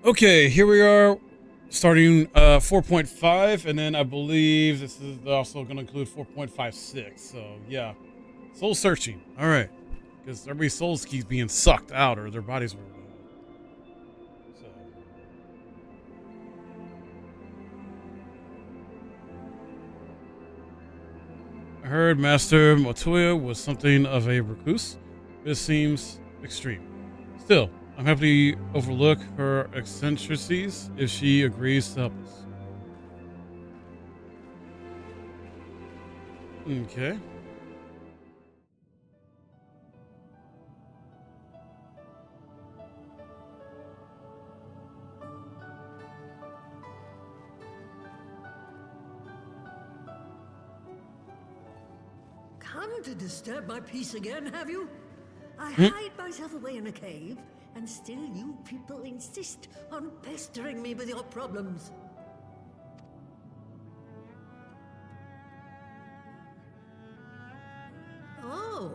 Okay, here we are, starting 4.5, and then I believe this is also going to include 4.56. So yeah, soul searching. All right, because everybody's souls keeps being sucked out, or their bodies were. So I heard Master Motoya was something of a recluse. This seems extreme. Still, I'm happy to overlook her eccentricities if she agrees to help us. Okay. Come to disturb my peace again, have you? I hide myself away in a cave, and still you people insist on pestering me with your problems. Oh,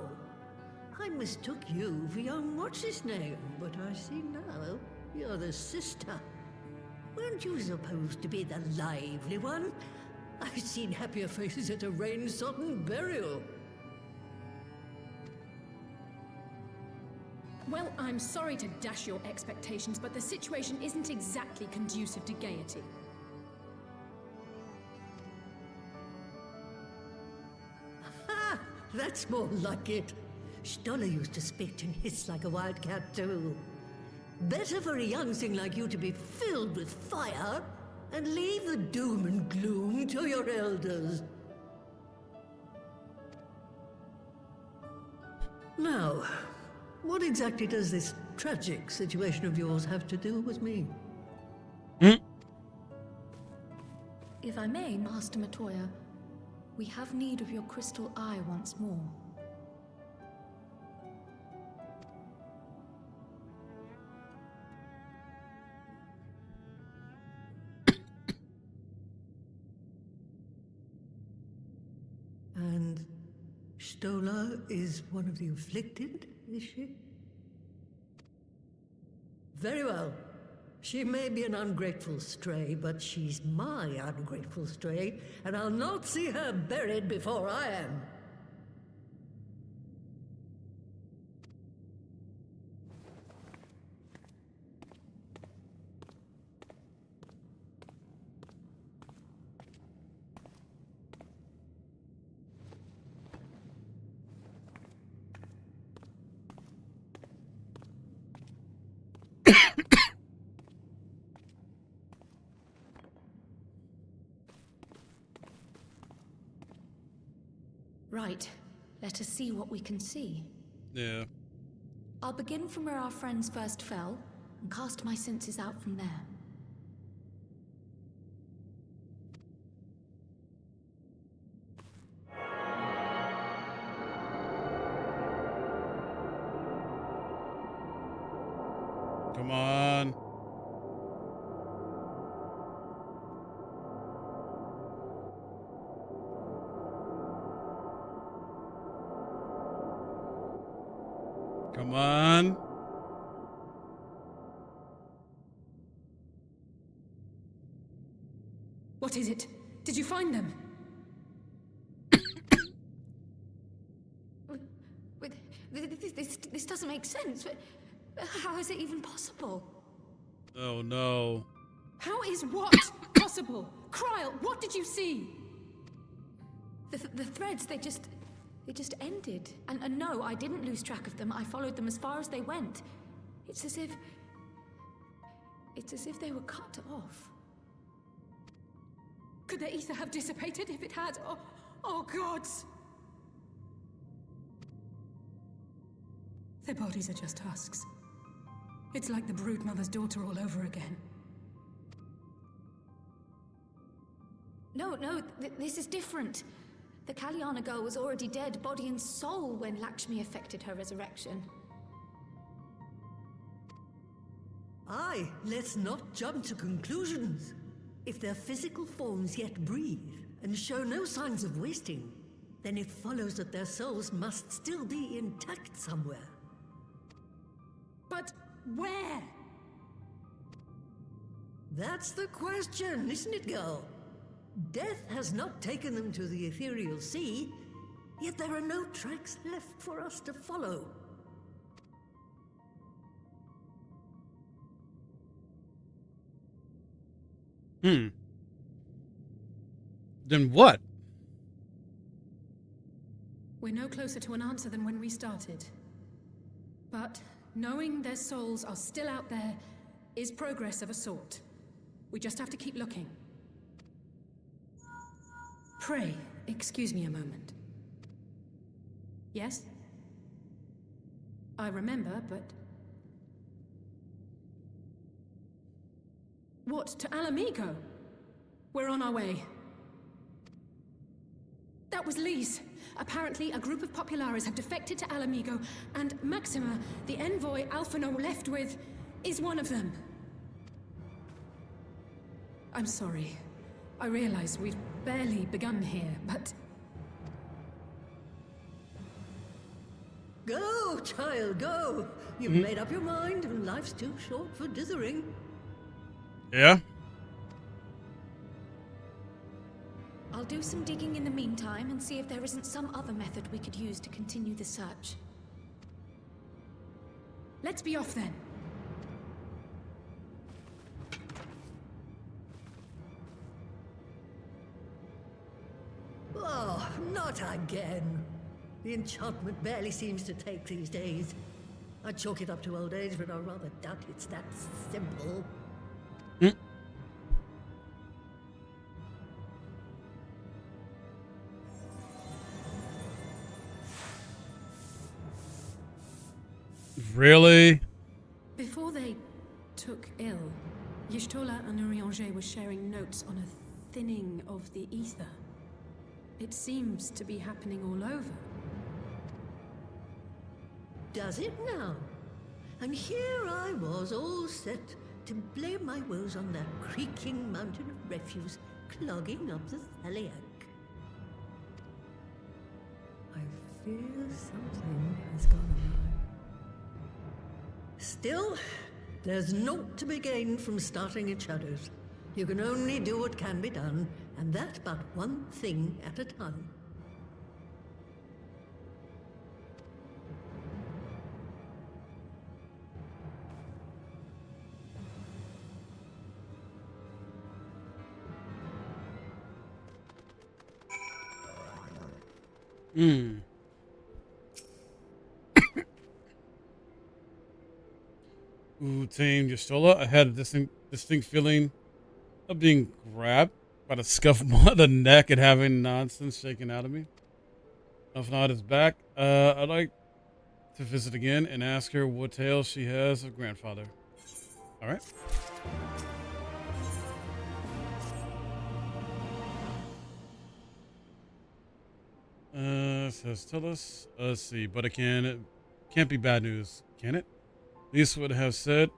I mistook you for young what's-his-name, but I see now you're the sister. Weren't you supposed to be the lively one? I've seen happier faces at a rain-sodden burial. Well, I'm sorry to dash your expectations, but the situation isn't exactly conducive to gaiety. Ha! That's more like it. Stoller used to spit and hiss like a wildcat too. Better for a young thing like you to be filled with fire and leave the doom and gloom to your elders. Now, what exactly does this tragic situation of yours have to do with me? If I may, Master Motoya, we have need of your crystal eye once more. And Stoller is one of the afflicted, is she? Very well. She may be an ungrateful stray, but she's my ungrateful stray, and I'll not see her buried before I am. Right. Let us see what we can see. Yeah. I'll begin from where our friends first fell, and cast my senses out from there. Come on. Come on. What is it? Did you find them? This doesn't make sense. How is it even possible? Oh no. How is what possible? Kryl, what did you see? The threads, they just ended. And no, I didn't lose track of them. I followed them as far as they went. It's as if they were cut off. Could the ether have dissipated if it had? Oh gods! Their bodies are just husks. It's like the broodmother's daughter all over again. No, this is different. The Kalyana girl was already dead, body and soul, when Lakshmi effected her resurrection. Aye, let's not jump to conclusions. If their physical forms yet breathe and show no signs of wasting, then it follows that their souls must still be intact somewhere. But where? That's the question, isn't it, girl? Death has not taken them to the ethereal sea, yet there are no tracks left for us to follow. Then what? We're no closer to an answer than when we started. But knowing their souls are still out there is progress of a sort. We just have to keep looking. Pray, excuse me a moment. Yes? I remember, but... What, to Alamigo? We're on our way. That was Lise. Apparently, a group of Populares have defected to Alamigo, and Maxima, the envoy Alphino left with, is one of them. I'm sorry. I realize we've barely begun here, but... Go, child, go! You've made up your mind, and life's too short for dithering. Yeah? I'll do some digging in the meantime and see if there isn't some other method we could use to continue the search. Let's be off then. Oh, not again. The enchantment barely seems to take these days. I'd chalk it up to old age, but I rather doubt it's that simple. Really? Before they took ill, Y'shtola and Urianger were sharing notes on a thinning of the ether. It seems to be happening all over. Does it now? And here I was, all set to blame my woes on that creaking mountain of refuse clogging up the Thaliac. I fear something has gone awry. Still, there's naught to be gained from starting in shadows. You can only do what can be done, and that but one thing at a time. Ooh, tame Y'shtola. I had a distinct feeling of being grabbed by the scuff of the neck and having nonsense shaken out of me. Alphanod is back. I'd like to visit again and ask her what tale she has of grandfather. All right. Says tell us. Let's see, but it can't be bad news, can it? Lisa would have said,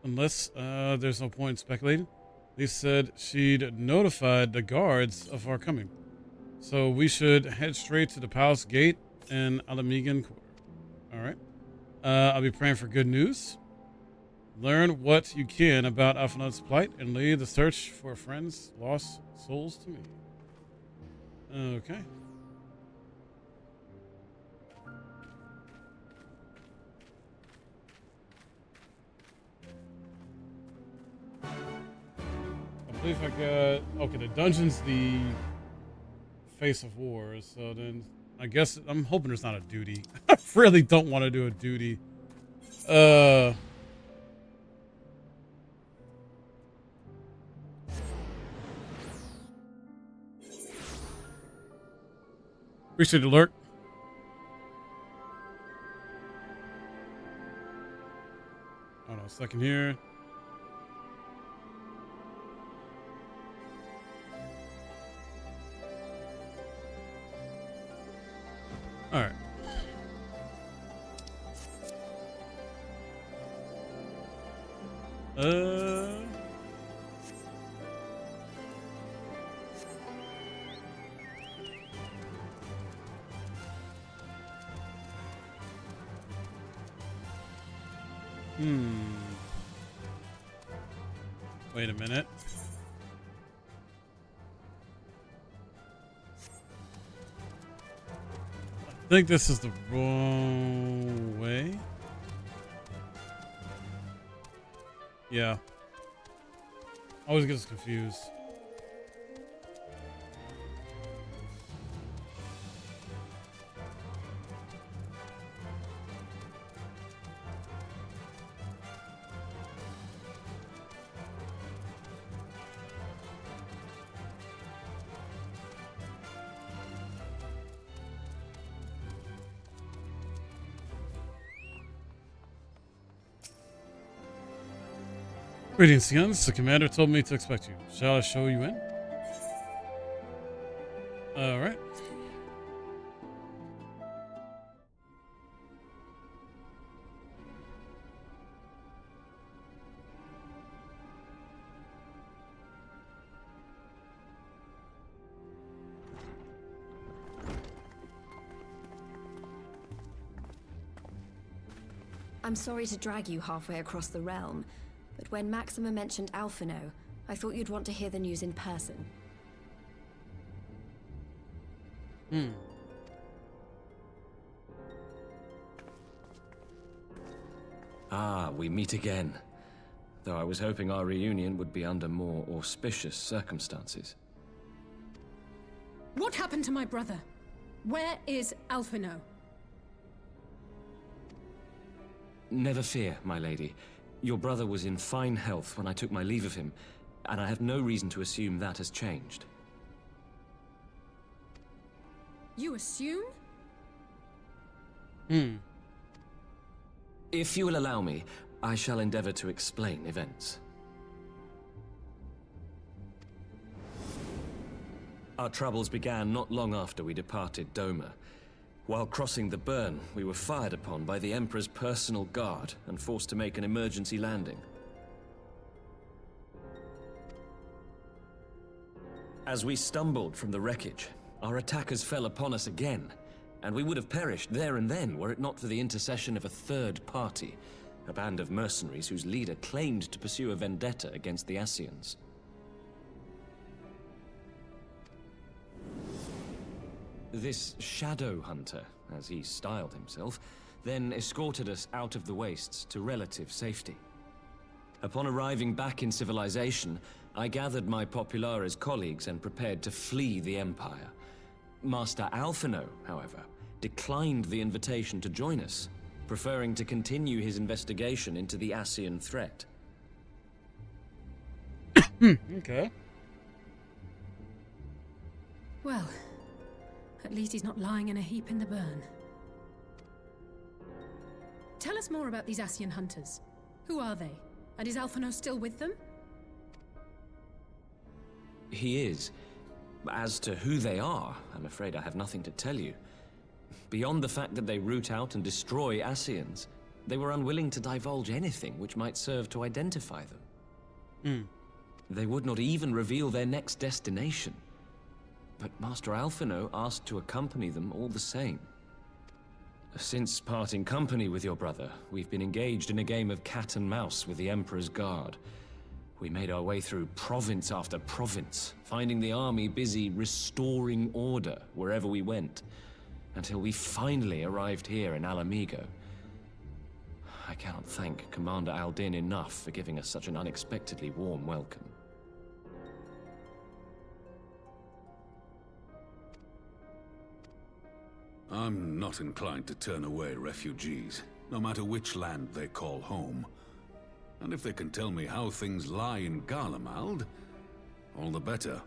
unless there's no point in speculating. Lisa said she'd notified the guards of our coming, so we should head straight to the palace gate and Alamigan Quarter. All right. I'll be praying for good news. Learn what you can about Alphanod's plight and lead the search for friends' lost souls to me. Okay. I believe I got... Okay, the dungeon's the face of war, so then I guess I'm hoping there's not a duty. I really don't want to do a duty. Appreciate the lurk. Hold on a second here. All right. Wait a minute. I think this is the wrong way. Yeah. Always gets confused. Greetings, Guns. The commander told me to expect you. Shall I show you in? Alright. I'm sorry to drag you halfway across the realm, but when Maxima mentioned Alphino, I thought you'd want to hear the news in person. Ah, we meet again. Though I was hoping our reunion would be under more auspicious circumstances. What happened to my brother? Where is Alphino? Never fear, my lady. Your brother was in fine health when I took my leave of him, and I have no reason to assume that has changed. You assume? If you will allow me, I shall endeavor to explain events. Our troubles began not long after we departed Doma. While crossing the burn, we were fired upon by the Emperor's personal guard and forced to make an emergency landing. As we stumbled from the wreckage, our attackers fell upon us again, and we would have perished there and then were it not for the intercession of a third party, a band of mercenaries whose leader claimed to pursue a vendetta against the Ascians. This Shadow Hunter, as he styled himself, then escorted us out of the wastes to relative safety. Upon arriving back in civilization, I gathered my Populares colleagues and prepared to flee the Empire. Master Alphino, however, declined the invitation to join us, preferring to continue his investigation into the Ascian threat. Okay. Well, at least he's not lying in a heap in the burn. Tell us more about these Ascian hunters. Who are they? And is Alphino still with them? He is. As to who they are, I'm afraid I have nothing to tell you. Beyond the fact that they root out and destroy Ascians, they were unwilling to divulge anything which might serve to identify them. They would not even reveal their next destination. But Master Alphino asked to accompany them all the same. Since parting company with your brother, we've been engaged in a game of cat and mouse with the Emperor's guard. We made our way through province after province, finding the army busy restoring order wherever we went, until we finally arrived here in Alamigo. I cannot thank Commander Aldin enough for giving us such an unexpectedly warm welcome. I'm not inclined to turn away refugees, no matter which land they call home. And if they can tell me how things lie in Garlemald, all the better.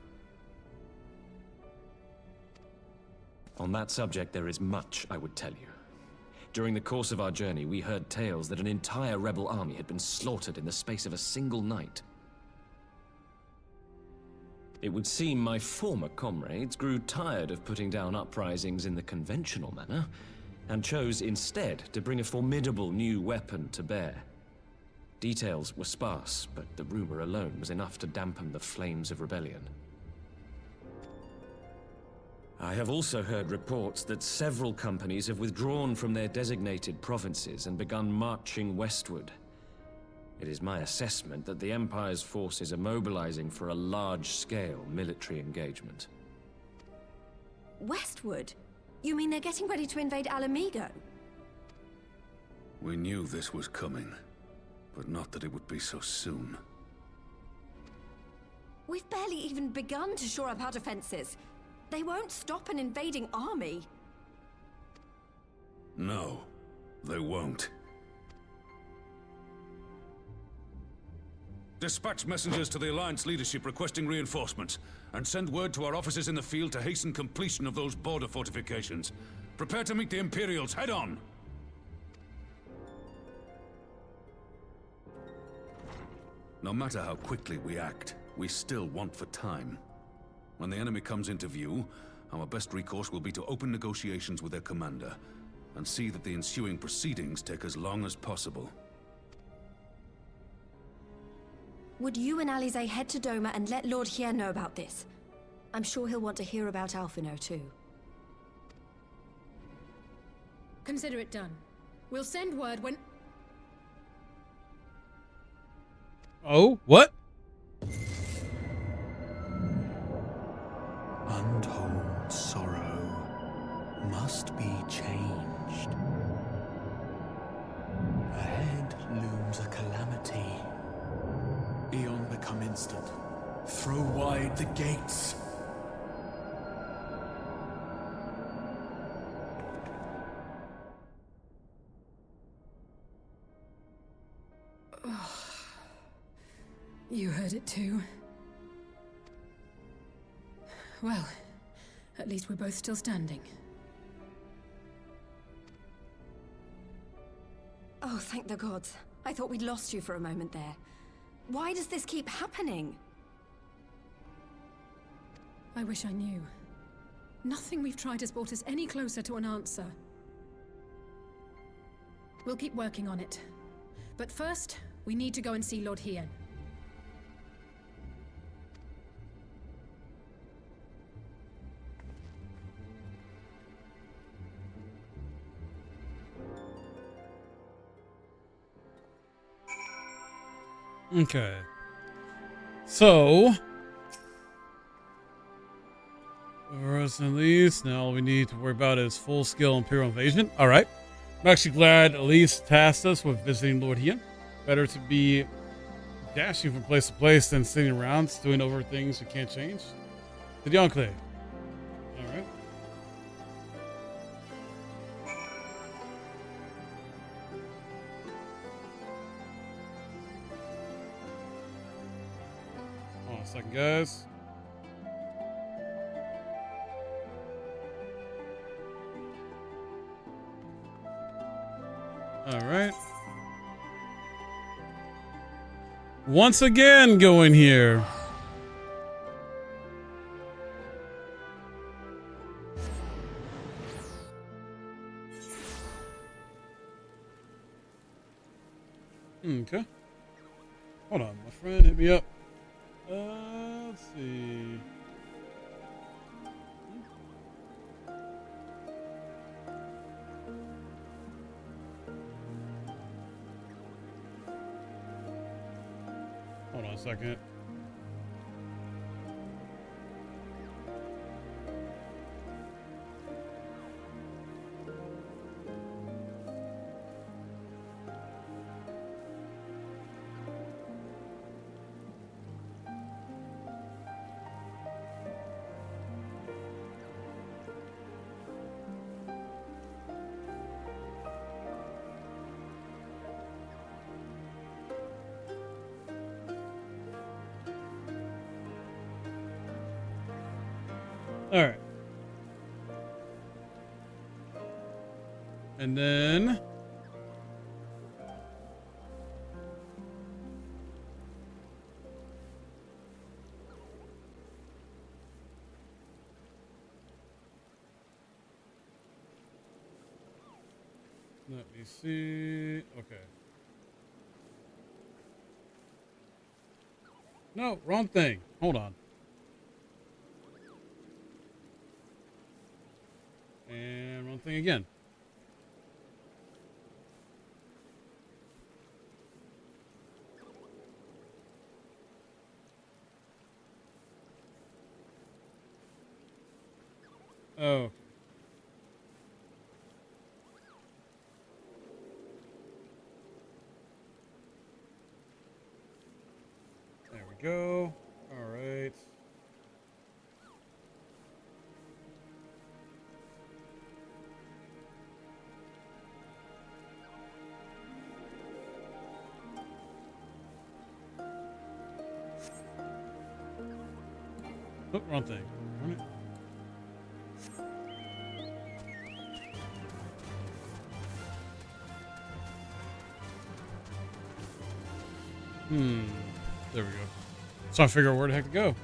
On that subject, there is much I would tell you. During the course of our journey, we heard tales that an entire rebel army had been slaughtered in the space of a single night. It would seem my former comrades grew tired of putting down uprisings in the conventional manner, and chose instead to bring a formidable new weapon to bear. Details were sparse, but the rumor alone was enough to dampen the flames of rebellion. I have also heard reports that several companies have withdrawn from their designated provinces and begun marching westward. It is my assessment that the Empire's forces are mobilizing for a large-scale military engagement. Westward? You mean they're getting ready to invade Alamigo? We knew this was coming, but not that it would be so soon. We've barely even begun to shore up our defenses. They won't stop an invading army. No, they won't. Dispatch messengers to the Alliance leadership requesting reinforcements, and send word to our officers in the field to hasten completion of those border fortifications. Prepare to meet the Imperials head on! No matter how quickly we act, we still want for time. When the enemy comes into view, our best recourse will be to open negotiations with their commander, and see that the ensuing proceedings take as long as possible. Would you and Alize head to Doma and let Lord Hien know about this? I'm sure he'll want to hear about Alphino too. Consider it done. We'll send word when... Oh, what? Untold sorrow must be changed. Ahead looms a calamity. Eon become instant. Throw wide the gates. You heard it too. Well, at least we're both still standing. Oh, thank the gods. I thought we'd lost you for a moment there. Why does this keep happening? I wish I knew. Nothing we've tried has brought us any closer to an answer. We'll keep working on it. But first, we need to go and see Lord Hien. Okay. So, first and least, now all we need to worry about is full-scale Imperial invasion. All right. I'm actually glad Elise tasked us with visiting Lord Hien. Better to be dashing from place to place than sitting around doing over things we can't change. To the Enclave. All right. Hold on a second, guys. All right. Once again, going here. Okay. Hold on, my friend hit me up. Let's see. Hold on a second. All right. And then let me see. Okay. No, wrong thing. Hold on. And wrong thing again. Oh. There we go. All right. Oh, wrong thing. Darn it. There we go. So I figure out where the heck to go.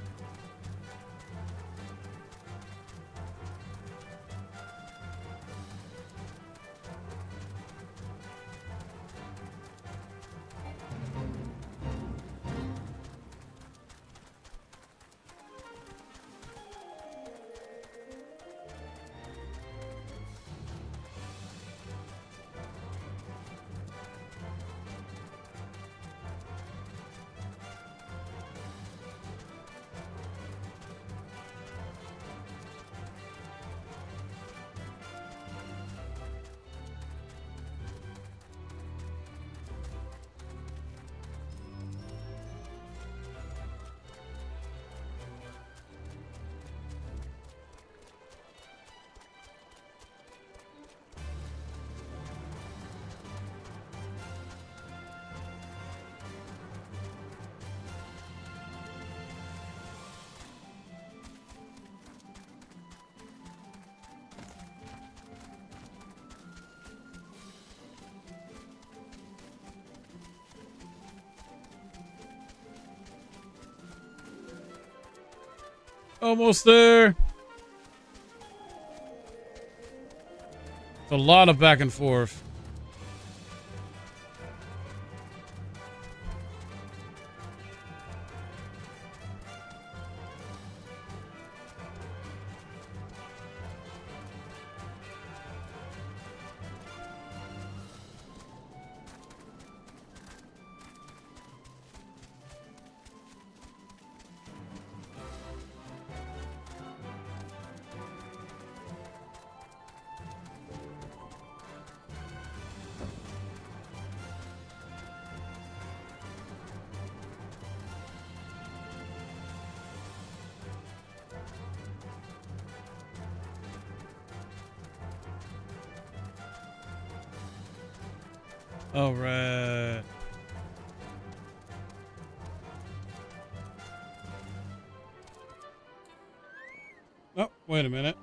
Almost there. It's a lot of back and forth. All right. Oh, wait a minute.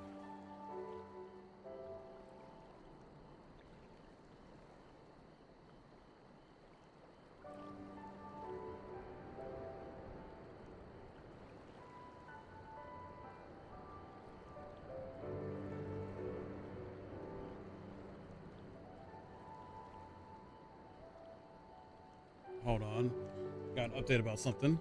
Hold on. Got an update about something.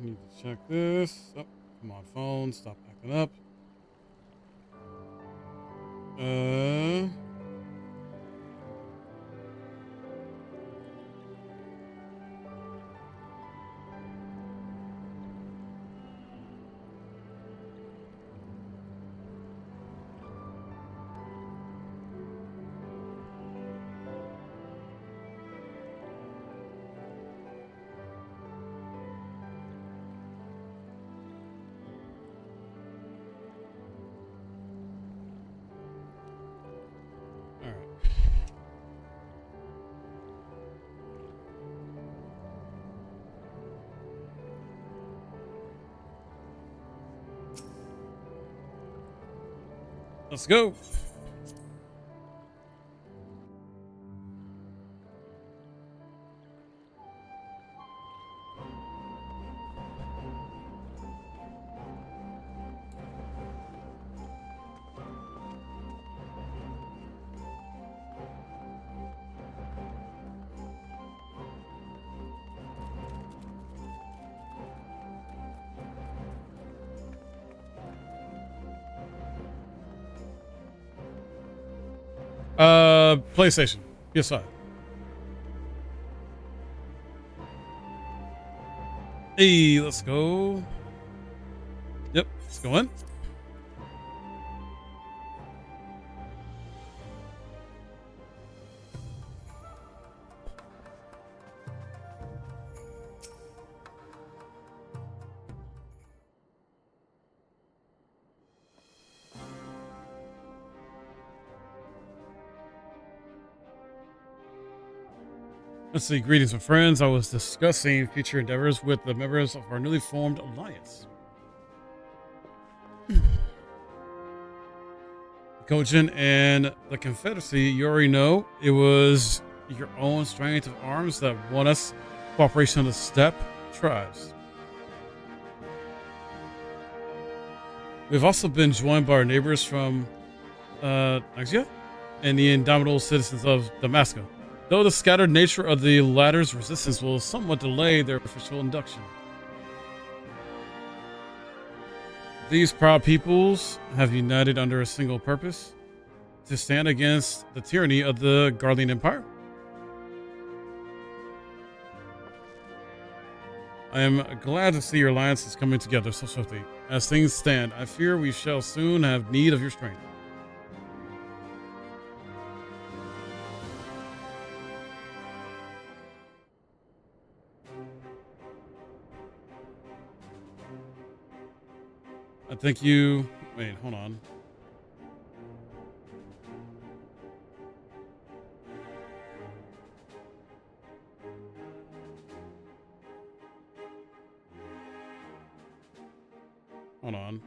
Need to check this. Oh, come on, phone. Stop acting up. All right. Let's go. PlayStation. PS5. Hey, let's go. Yep, let's go in. Let's see. Greetings, my friends. I was discussing future endeavors with the members of our newly formed alliance. Kojin and the Confederacy, you already know it was your own strength of arms that won us cooperation of the steppe tribes. We've also been joined by our neighbors from Naxia and the indomitable citizens of Damascus, though the scattered nature of the latter's resistance will somewhat delay their official induction. These proud peoples have united under a single purpose: to stand against the tyranny of the Garlean Empire. I am glad to see your alliance is coming together so swiftly. As things stand, I fear we shall soon have need of your strength. I think you... Wait, hold on. Hold on.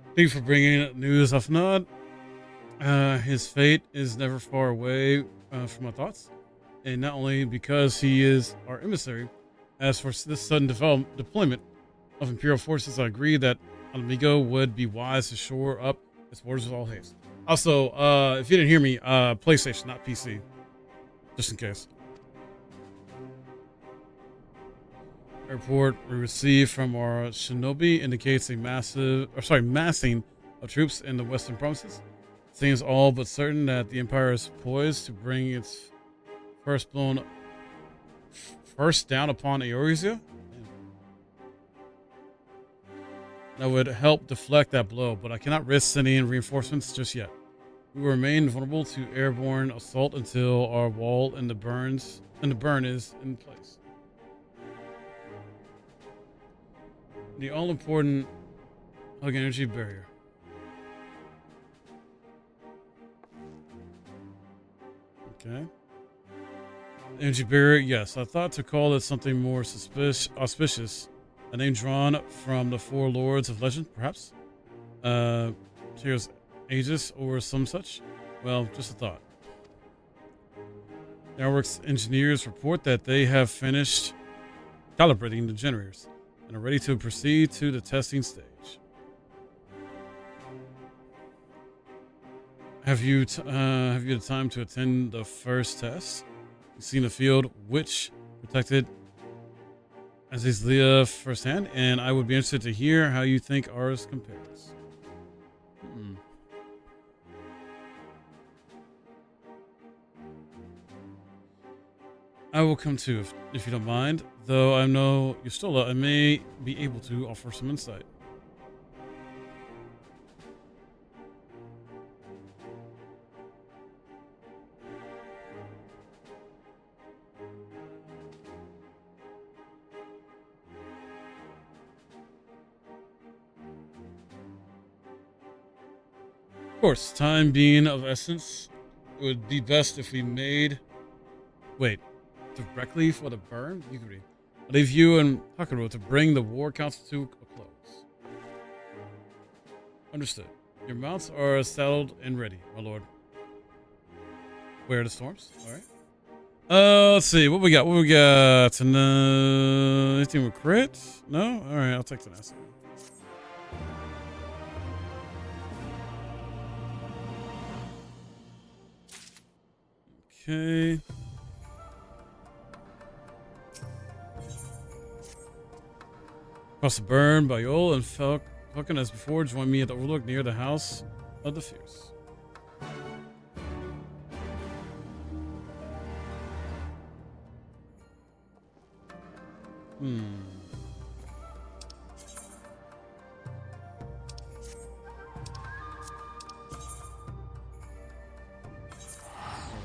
Thank you for bringing news of Nod. His fate is never far away from my thoughts. And not only because he is our emissary, as for this sudden deployment of Imperial forces, I agree that Amigo would be wise to shore up its borders with all haste. Also, if you didn't hear me, PlayStation, not PC, just in case. A report we received from our shinobi indicates a massing of troops in the western provinces. It seems all but certain that the Empire is poised to bring its first down upon Eorzea. That would help deflect that blow, but I cannot risk sending in reinforcements just yet. We will remain vulnerable to airborne assault until our wall and the burn is in place. The all-important hug energy barrier. Okay. Energy barrier, yes. I thought to call it something more auspicious. A name drawn from the four lords of legend, perhaps? Tears Aegis or some such? Well, just a thought. Networks engineers report that they have finished calibrating the generators and are ready to proceed to the testing stage. Have you had time to attend the first test? You've seen the field which protected Azizlia firsthand, and I would be interested to hear how you think ours compares. I will come too, if you don't mind. Though I know Yustola, I may be able to offer some insight. Of course, time being of essence, it would be best if we made... Wait, directly for the burn? Yuguri. I leave you and Hakuro to bring the war council to a close. Understood. Your mounts are saddled and ready, my lord. Where are the storms? Alright. Let's see, what we got? Anything with crit? No? Alright, I'll take the next one. Okay. Across the burn, Bayol and Falcon as before join me at the overlook near the House of the Fierce.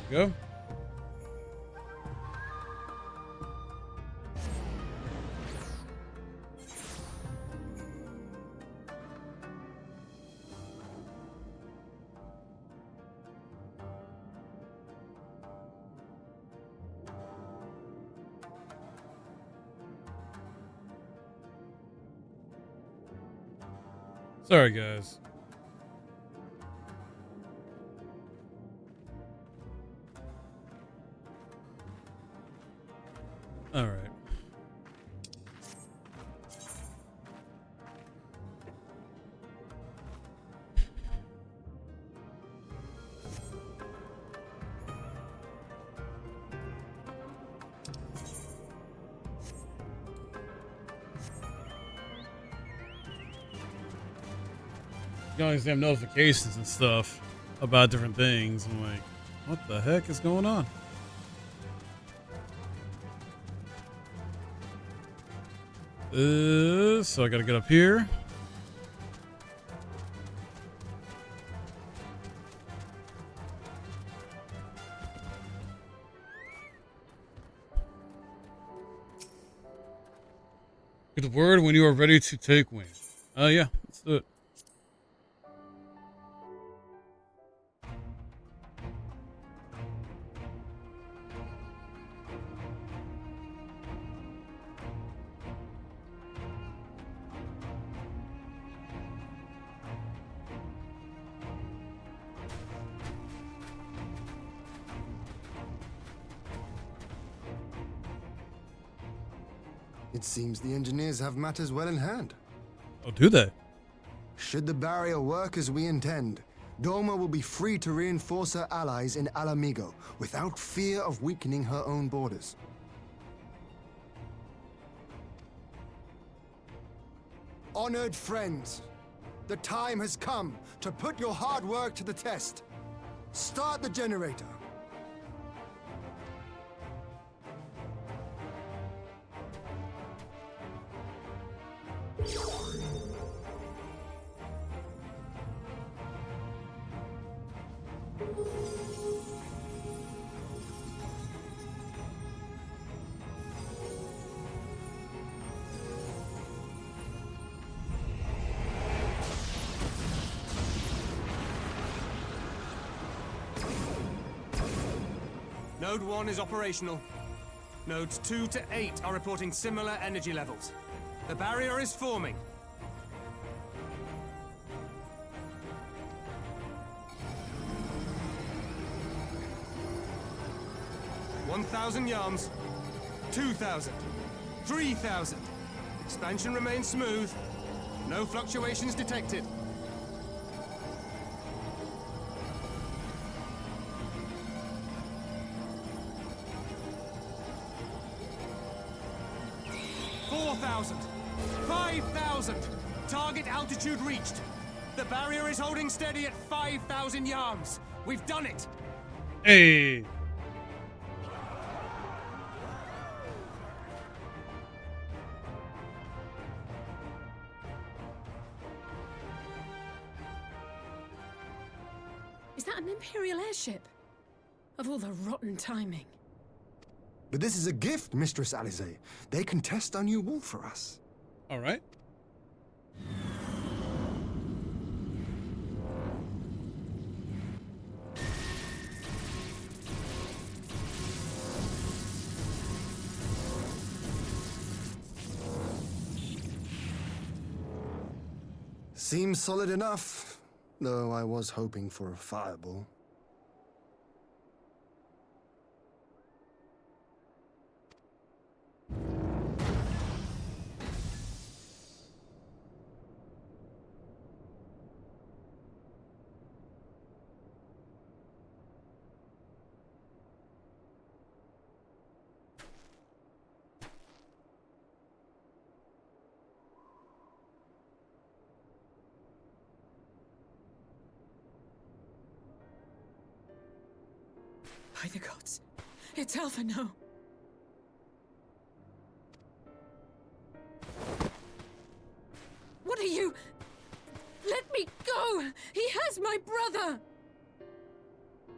There we go. Sorry, guys. All right. Got all these damn notifications and stuff about different things. I'm like, what the heck is going on? So I gotta get up here. Get the word when you are ready to take wing. Yeah, let's do it. It seems the engineers have matters well in hand. Oh, do they? Should the barrier work as we intend, Doma will be free to reinforce her allies in Alamigo without fear of weakening her own borders. Honored friends, the time has come to put your hard work to the test. Start the generator. Node 1 is operational. Nodes 2 to 8 are reporting similar energy levels. The barrier is forming. $1,000 yards, 2,000, 3,000. Expansion remains smooth. No fluctuations detected. $4,000, 5,000. Target altitude reached. The barrier is holding steady at 5,000 yards. We've done it. Hey. Is that an Imperial airship? Of all the rotten timing. But this is a gift, Mistress Alize. They can test our new wall for us. All right. Seems solid enough, though I was hoping for a fireball. By the gods, it's Alphino. What are you? Let me go! He has my brother!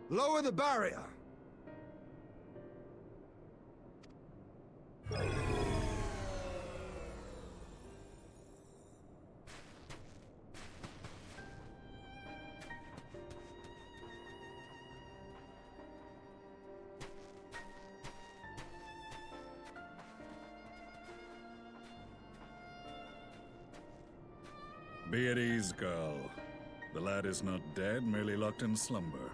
Lower the barrier! Be at ease, girl. The lad is not dead, merely locked in slumber.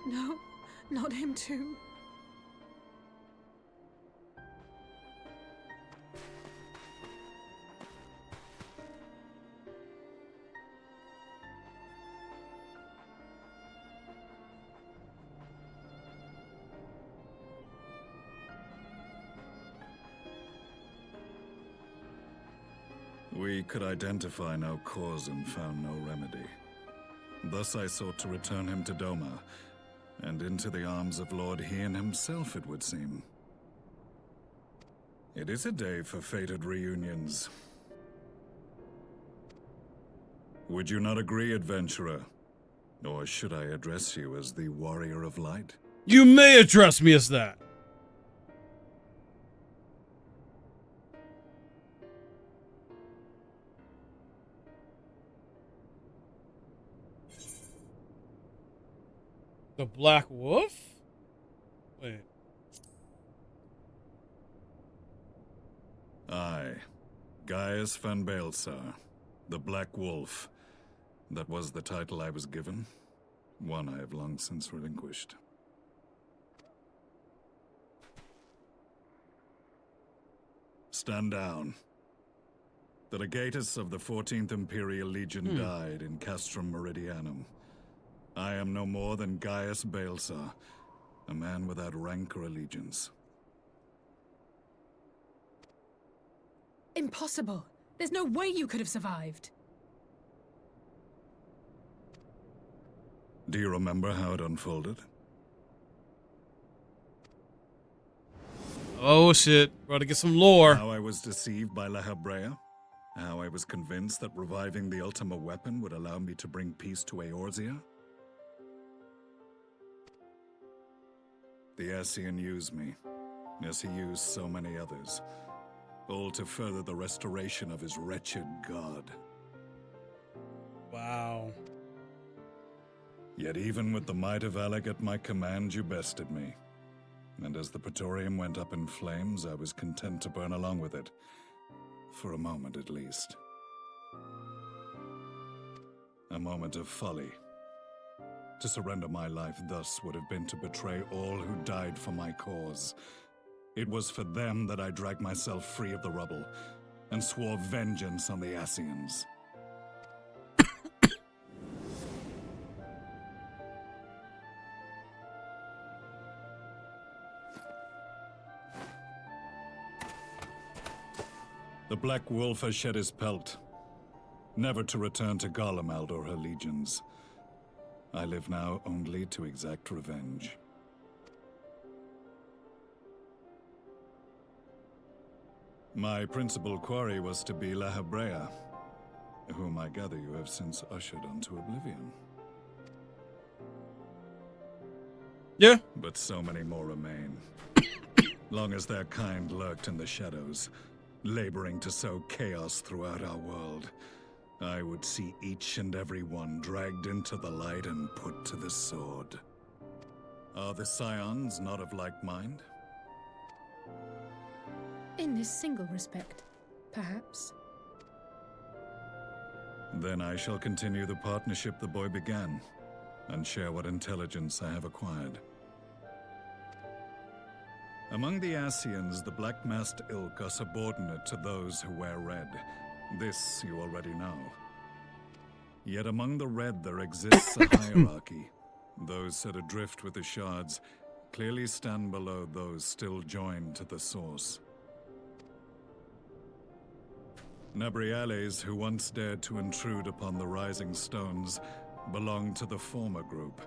No, not him too. We could identify no cause and found no remedy. Thus I sought to return him to Doma, and into the arms of Lord Hien himself, it would seem. It is a day for fated reunions. Would you not agree, adventurer? Or should I address you as the Warrior of Light? You may address me as that. The Black Wolf? Wait. Aye. Gaius van Baelsar, the Black Wolf. That was the title I was given. One I have long since relinquished. Stand down. The legatus of the 14th Imperial Legion died in Castrum Meridianum. I am no more than Gaius Baelsar, a man without rank or allegiance. Impossible. There's no way you could have survived. Do you remember how it unfolded? Oh shit, about to get some lore. How I was deceived by La Habrea? How I was convinced that reviving the Ultima weapon would allow me to bring peace to Eorzea? The Ascian used me, as he used so many others, all to further the restoration of his wretched god. Wow. Yet even with the might of Alec at my command, you bested me. And as the Praetorium went up in flames, I was content to burn along with it. For a moment at least. A moment of folly. To surrender my life thus would have been to betray all who died for my cause. It was for them that I dragged myself free of the rubble, and swore vengeance on the Ascians. The Black Wolf has shed his pelt, never to return to Garlemald or her legions. I live now only to exact revenge. My principal quarry was to be La Habrea, whom I gather you have since ushered onto oblivion. Yeah. But so many more remain. Long as their kind lurked in the shadows, laboring to sow chaos throughout our world, I would see each and every one dragged into the light and put to the sword. Are the Scions not of like mind? In this single respect, perhaps. Then I shall continue the partnership the boy began, and share what intelligence I have acquired. Among the Ascians, the Black-Masked Ilk are subordinate to those who wear red. This you already know. Yet among the Red there exists a hierarchy. Those set adrift with the shards clearly stand below those still joined to the source. Nabriales, who once dared to intrude upon the Rising Stones, belonged to the former group,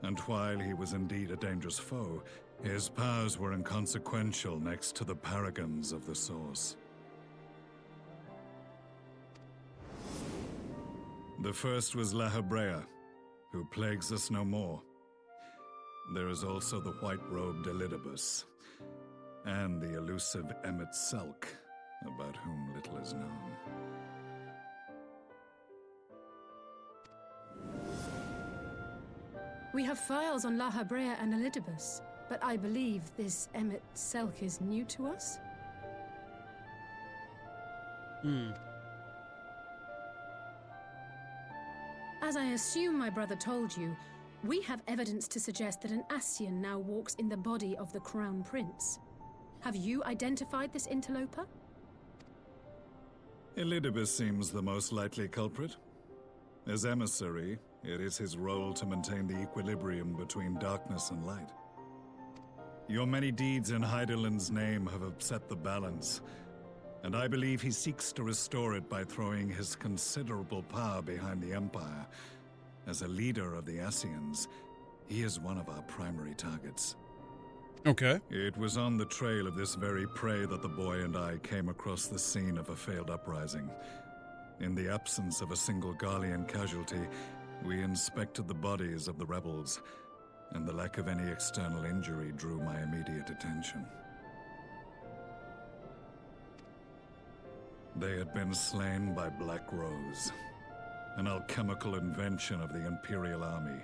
and while he was indeed a dangerous foe, his powers were inconsequential next to the paragons of the Source. The first was La Hebrea, who plagues us no more. There is also the white-robed Elidibus, and the elusive Emmet Selk, about whom little is known. We have files on La Hebrea and Elidibus, but I believe this Emmet Selk is new to us? As I assume my brother told you, we have evidence to suggest that an Ascian now walks in the body of the Crown Prince. Have you identified this interloper? Elidibus seems the most likely culprit. As emissary, it is his role to maintain the equilibrium between darkness and light. Your many deeds in Hydaelyn's name have upset the balance, and I believe he seeks to restore it by throwing his considerable power behind the Empire. As a leader of the Ascians, he is one of our primary targets. Okay. It was on the trail of this very prey that the boy and I came across the scene of a failed uprising. In the absence of a single Garlean casualty, we inspected the bodies of the rebels, and the lack of any external injury drew my immediate attention. They had been slain by Black Rose, an alchemical invention of the Imperial Army.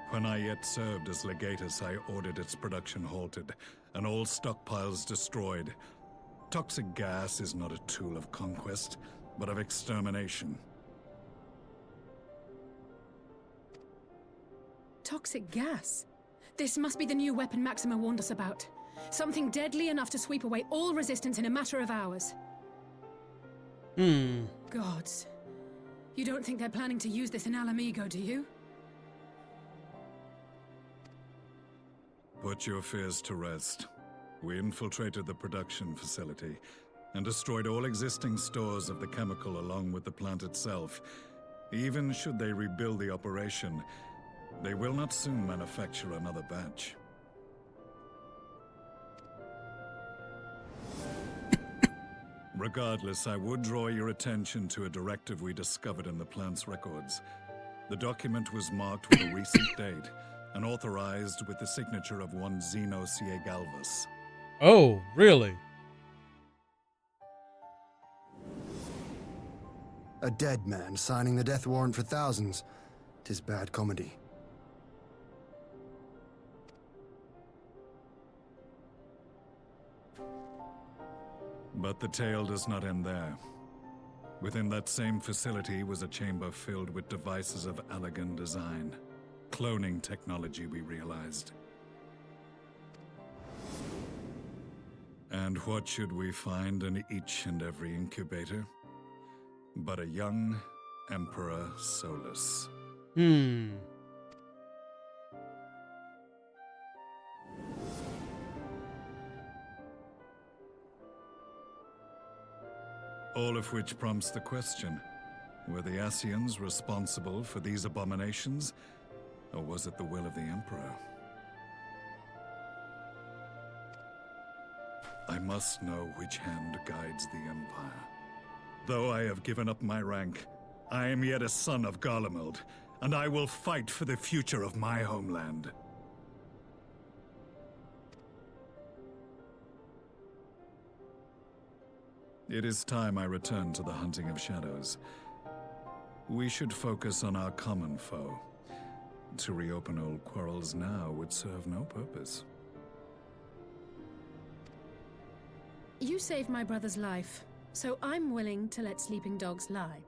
When I yet served as legatus, I ordered its production halted, and all stockpiles destroyed. Toxic gas is not a tool of conquest, but of extermination. Toxic gas? This must be the new weapon Maxima warned us about. Something deadly enough to sweep away all resistance in a matter of hours. Gods. You don't think they're planning to use this in Alamigo, do you? Put your fears to rest. We infiltrated the production facility and destroyed all existing stores of the chemical along with the plant itself. Even should they rebuild the operation, they will not soon manufacture another batch. Regardless, I would draw your attention to a directive we discovered in the plant's records. The document was marked with a recent date and authorized with the signature of one Zeno Ciegalvus. Oh, really? A dead man signing the death warrant for thousands. 'Tis bad comedy. But the tale does not end there. Within that same facility was a chamber filled with devices of elegant design. Cloning technology, we realized. And what should we find in each and every incubator? But a young Emperor Solus. All of which prompts the question, were the Ascians responsible for these abominations, or was it the will of the Emperor? I must know which hand guides the Empire. Though I have given up my rank, I am yet a son of Garlemald, and I will fight for the future of my homeland. It is time I return to the hunting of shadows. We should focus on our common foe. To reopen old quarrels now would serve no purpose. You saved my brother's life, so I'm willing to let sleeping dogs lie.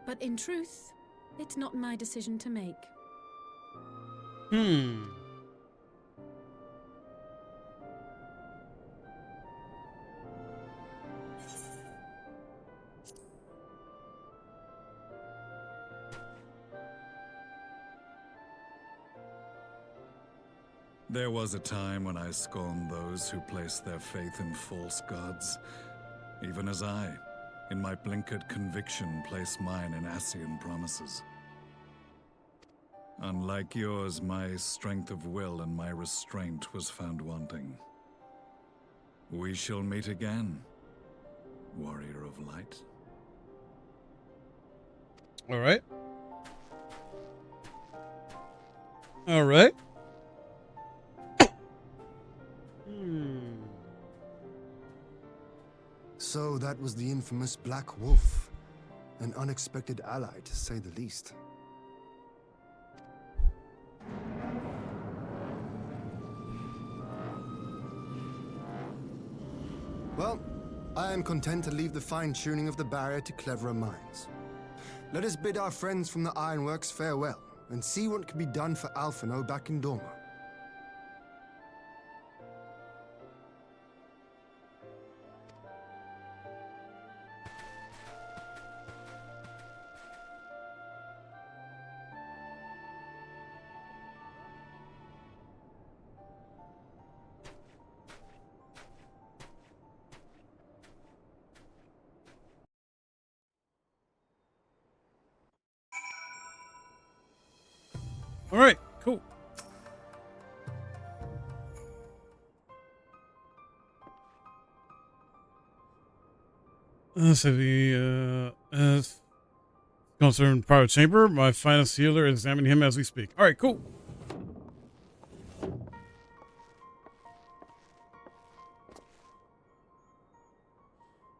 But in truth, it's not my decision to make. There was a time when I scorned those who placed their faith in false gods, even as I, In my blinkered conviction, place mine in Ascian promises. Unlike yours, my strength of will and my restraint was found wanting. We shall meet again, warrior of light. All right. All right. So that was the infamous Black Wolf. An unexpected ally, to say the least. Well, I am content to leave the fine-tuning of the barrier to cleverer minds. Let us bid our friends from the Ironworks farewell, and see what can be done for Alphino back in Dorma. All right, cool. So the as concerned private chamber, my finest healer is examining him as we speak. All right, cool.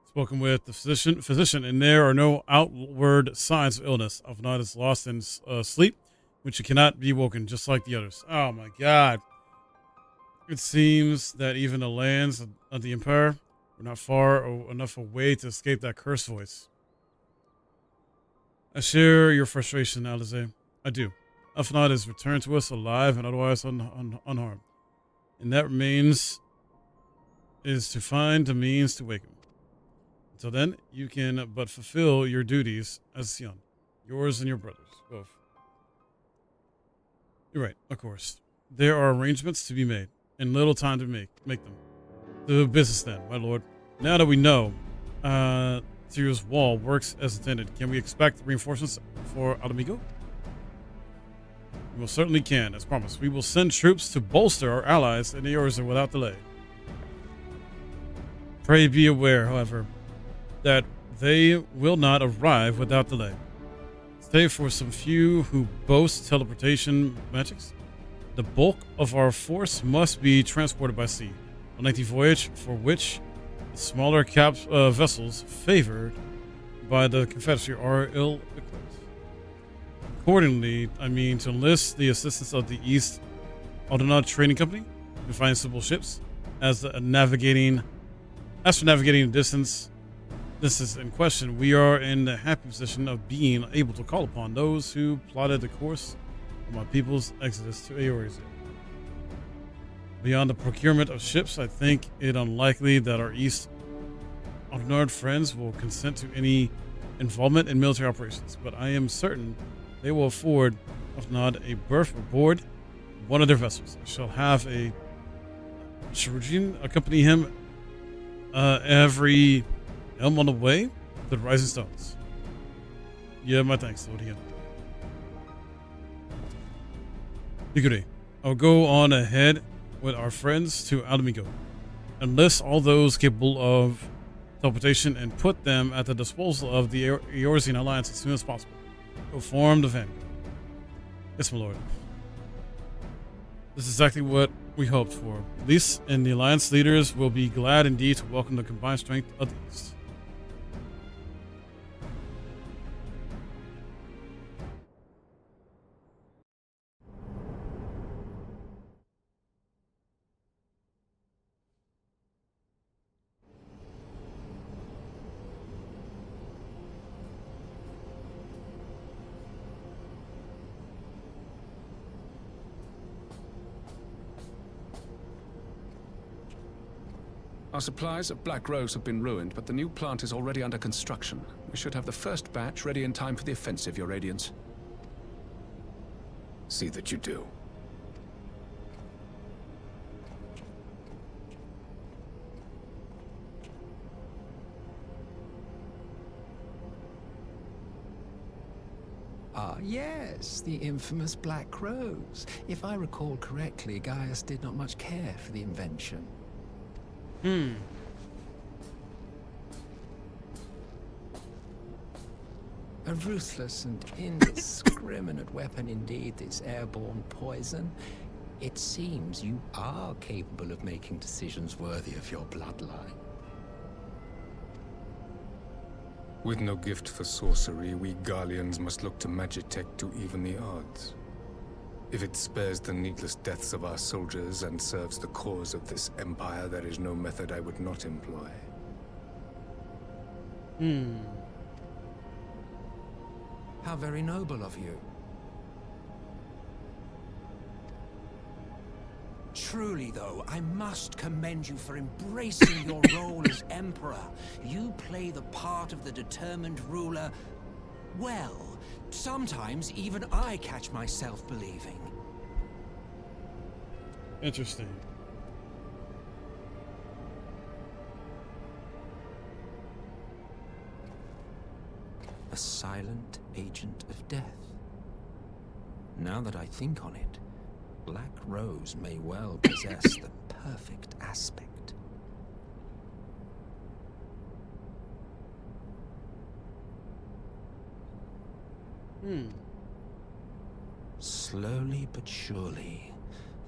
Spoken with the physician, and there are no outward signs of illness. Alphinaud is lost in sleep, which cannot be woken, just like the others. Oh my god. It seems that even the lands of the Empire were not far enough away to escape that cursed voice. I share your frustration, Alize. I do. Alphinaud is returned to us alive and otherwise unharmed. And that remains is to find the means to wake him. Until then, you can but fulfill your duties as Sion. Yours and your brothers, both. You're right, of course. There are arrangements to be made, and little time to make them. To business then, my lord. Now that we know Tyrio's wall works as intended, can we expect reinforcements for Alamigo? We most certainly can, as promised. We will send troops to bolster our allies and yours without delay. Pray be aware, however, that they will not arrive without delay. Save for some few who boast teleportation magics, the bulk of our force must be transported by sea, a lengthy voyage for which the smaller vessels favored by the Confederacy are ill-equipped. Accordingly, I mean to enlist the assistance of the East Aldenod Trading Company to find suitable ships as for navigating the distance in question. We are in the happy position of being able to call upon those who plotted the course of my people's exodus to Eorzea. Beyond the procurement of ships, I think it unlikely that our East Aldenard friends will consent to any involvement in military operations, but I am certain they will afford Aldenard a berth aboard one of their vessels. I shall have a Chirurgian accompany him every helm on the way to the Rising Stones. Yeah, my thanks, Lord Ian. Higure, I'll go on ahead with our friends to Alamigo. Enlist all those capable of teleportation and put them at the disposal of the Eorzean Alliance as soon as possible. Go form the vanguard. Yes, my lord. This is exactly what we hoped for. Lys and the Alliance leaders will be glad indeed to welcome the combined strength of the East. Our supplies of Black Rose have been ruined, but the new plant is already under construction. We should have the first batch ready in time for the offensive, Your Radiance. See that you do. Yes, the infamous Black Rose. If I recall correctly, Gaius did not much care for the invention. A ruthless and indiscriminate weapon indeed, this airborne poison. It seems you are capable of making decisions worthy of your bloodline. With no gift for sorcery, we Garleans must look to Magitech to even the odds. If it spares the needless deaths of our soldiers and serves the cause of this empire, there is no method I would not employ. How very noble of you. Truly, though, I must commend you for embracing your role as Emperor. You play the part of the determined ruler well. Sometimes even I catch myself believing. Interesting. A silent agent of death. Now that I think on it, Black Rose may well possess the perfect aspect. Slowly but surely,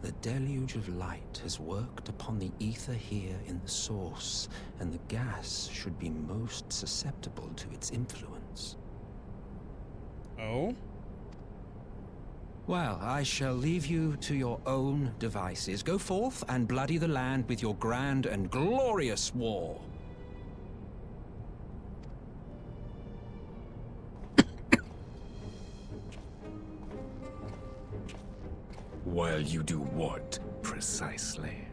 the deluge of light has worked upon the ether here in the source, and the gas should be most susceptible to its influence. Oh? Well, I shall leave you to your own devices. Go forth and bloody the land with your grand and glorious war. While you do what, precisely?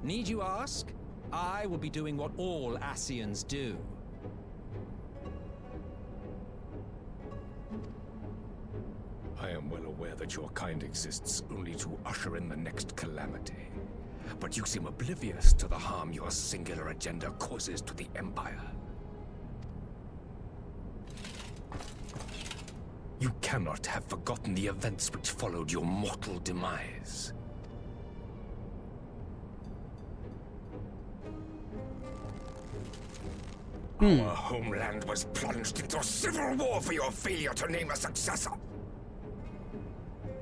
Need you ask? I will be doing what all Ascians do. I am well aware that your kind exists only to usher in the next calamity. But you seem oblivious to the harm your singular agenda causes to the Empire. You cannot have forgotten the events which followed your mortal demise. Our homeland was plunged into civil war for your failure to name a successor.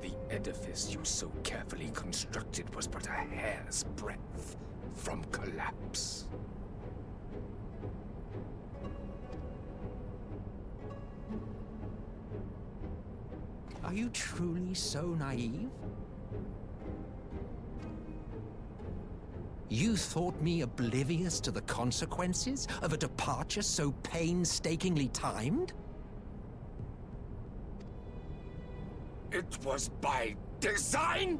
The edifice you so carefully constructed was but a hair's breadth from collapse. Are you truly so naive? You thought me oblivious to the consequences of a departure so painstakingly timed? It was by design?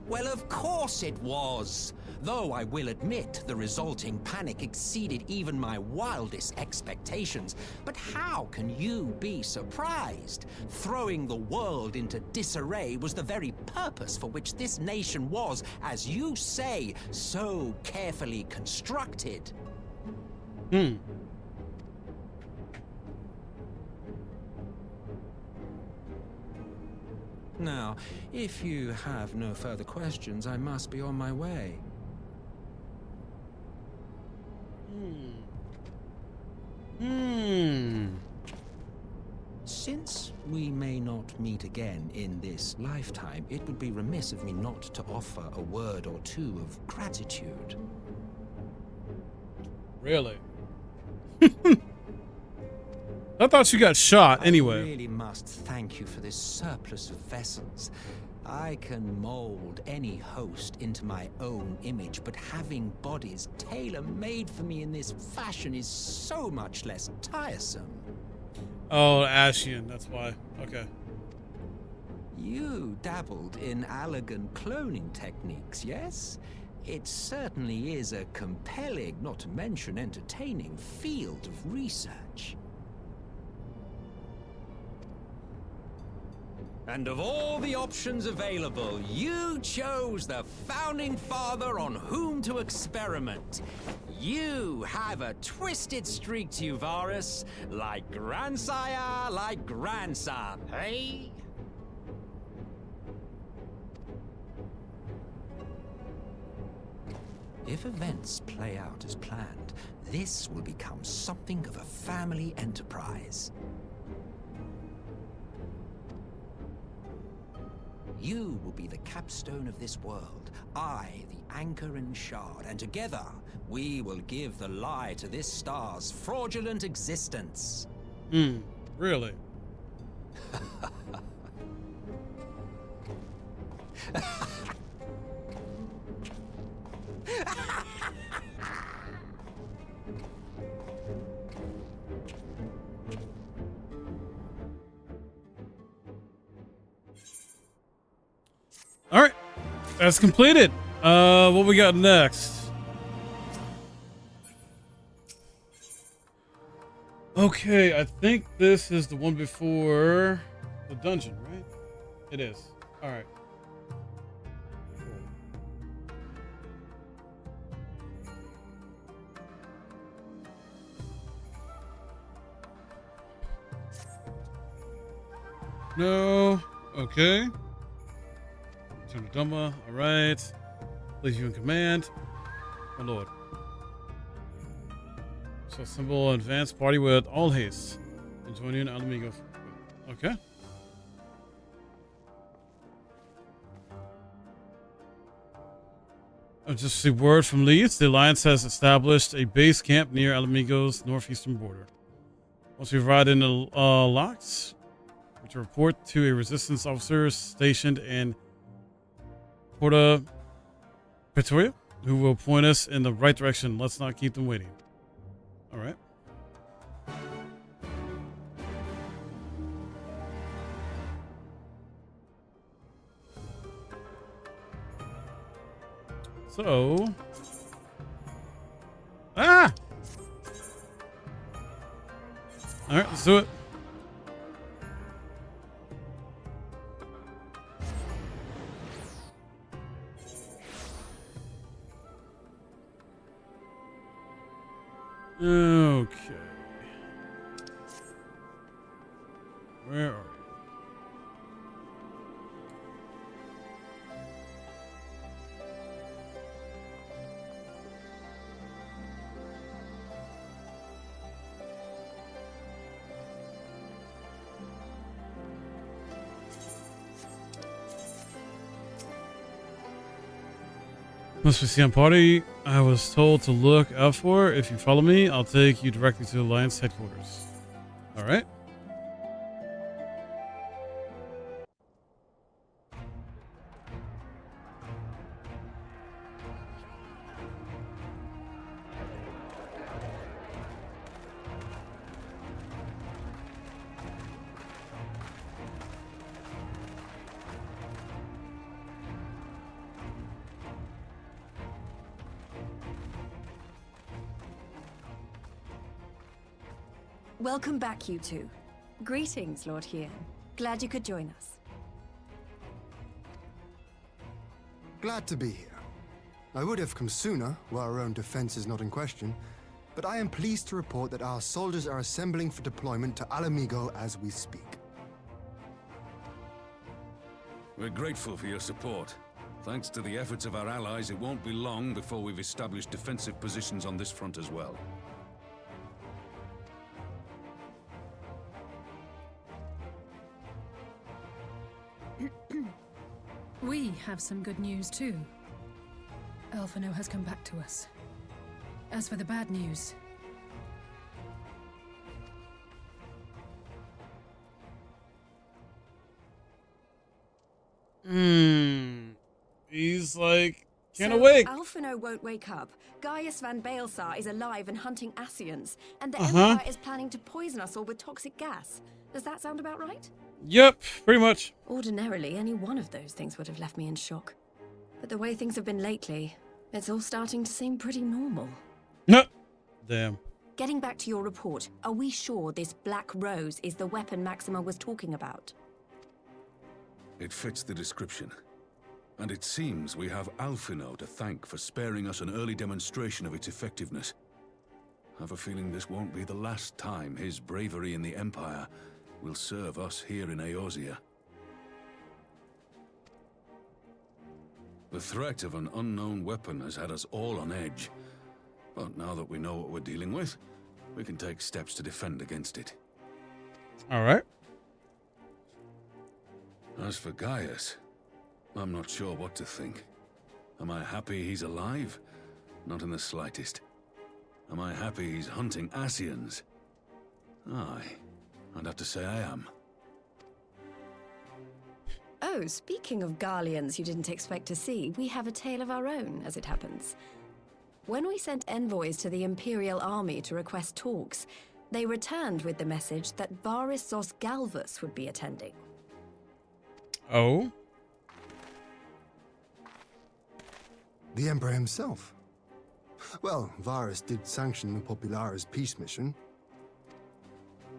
Well, of course it was. Though I will admit the resulting panic exceeded even my wildest expectations. But how can you be surprised? Throwing the world into disarray was the very purpose for which this nation was, as you say, so carefully constructed. Now, if you have no further questions, I must be on my way. Since we may not meet again in this lifetime, it would be remiss of me not to offer a word or two of gratitude. Really? I thought you got shot anyway. I really must thank you for this surplus of vessels. I can mold any host into my own image, but having bodies tailor-made for me in this fashion is so much less tiresome. Oh, Ascian, that's why. Okay. You dabbled in elegant cloning techniques, yes? It certainly is a compelling, not to mention entertaining, field of research. And of all the options available, you chose the Founding Father on whom to experiment. You have a twisted streak to you, Varus, like grandsire, like grandson, hey? If events play out as planned, this will become something of a family enterprise. You will be the capstone of this world, I the anchor and shard, and together we will give the lie to this star's fraudulent existence. Really? All right, that's completed. What we got next? Okay, I think this is the one before the dungeon, right? It is. All right. No. Okay. Turn to Duma. All right. Place you in command. My lord. So assemble advanced party with all haste. And join you in Alamigo. Okay. Just see word from Leeds. The Alliance has established a base camp near Alamigo's northeastern border. Once we arrive in the locks, we're to report to a resistance officer stationed in Porta Pretoria, who will point us in the right direction. Let's not keep them waiting. All right. So, all right, let's do it. Okay. Where are you? Must be CM party I was told to look out for. If you follow me, I'll take you directly to the Alliance headquarters. All right. Welcome back, you two. Greetings, Lord Hien. Glad you could join us. Glad to be here. I would have come sooner, were our own defense is not in question, but I am pleased to report that our soldiers are assembling for deployment to Alamigo as we speak. We're grateful for your support. Thanks to the efforts of our allies, it won't be long before we've established defensive positions on this front as well. We have some good news too. Alphino has come back to us. As for the bad news, He's like, can't So, awake. Alphino won't wake up. Gaius van Baelsar is alive and hunting Ascians, and the Empire is planning to poison us all with toxic gas. Does that sound about right? Yep, pretty much. Ordinarily, any one of those things would have left me in shock. But the way things have been lately, it's all starting to seem pretty normal. Damn. Getting back to your report, are we sure this Black Rose is the weapon Maxima was talking about? It fits the description. And it seems we have Alphino to thank for sparing us an early demonstration of its effectiveness. I have a feeling this won't be the last time his bravery in the Empire will serve us here in Eorzea. The threat of an unknown weapon has had us all on edge. But now that we know what we're dealing with, we can take steps to defend against it. All right. As for Gaius, I'm not sure what to think. Am I happy he's alive? Not in the slightest. Am I happy he's hunting Ascians? Aye, I'd have to say I am. Oh, speaking of Garleans you didn't expect to see, we have a tale of our own, as it happens. When we sent envoys to the Imperial Army to request talks, they returned with the message that Varys Zos Galvus would be attending. Oh? The Emperor himself. Well, Varys did sanction the Popularis peace mission.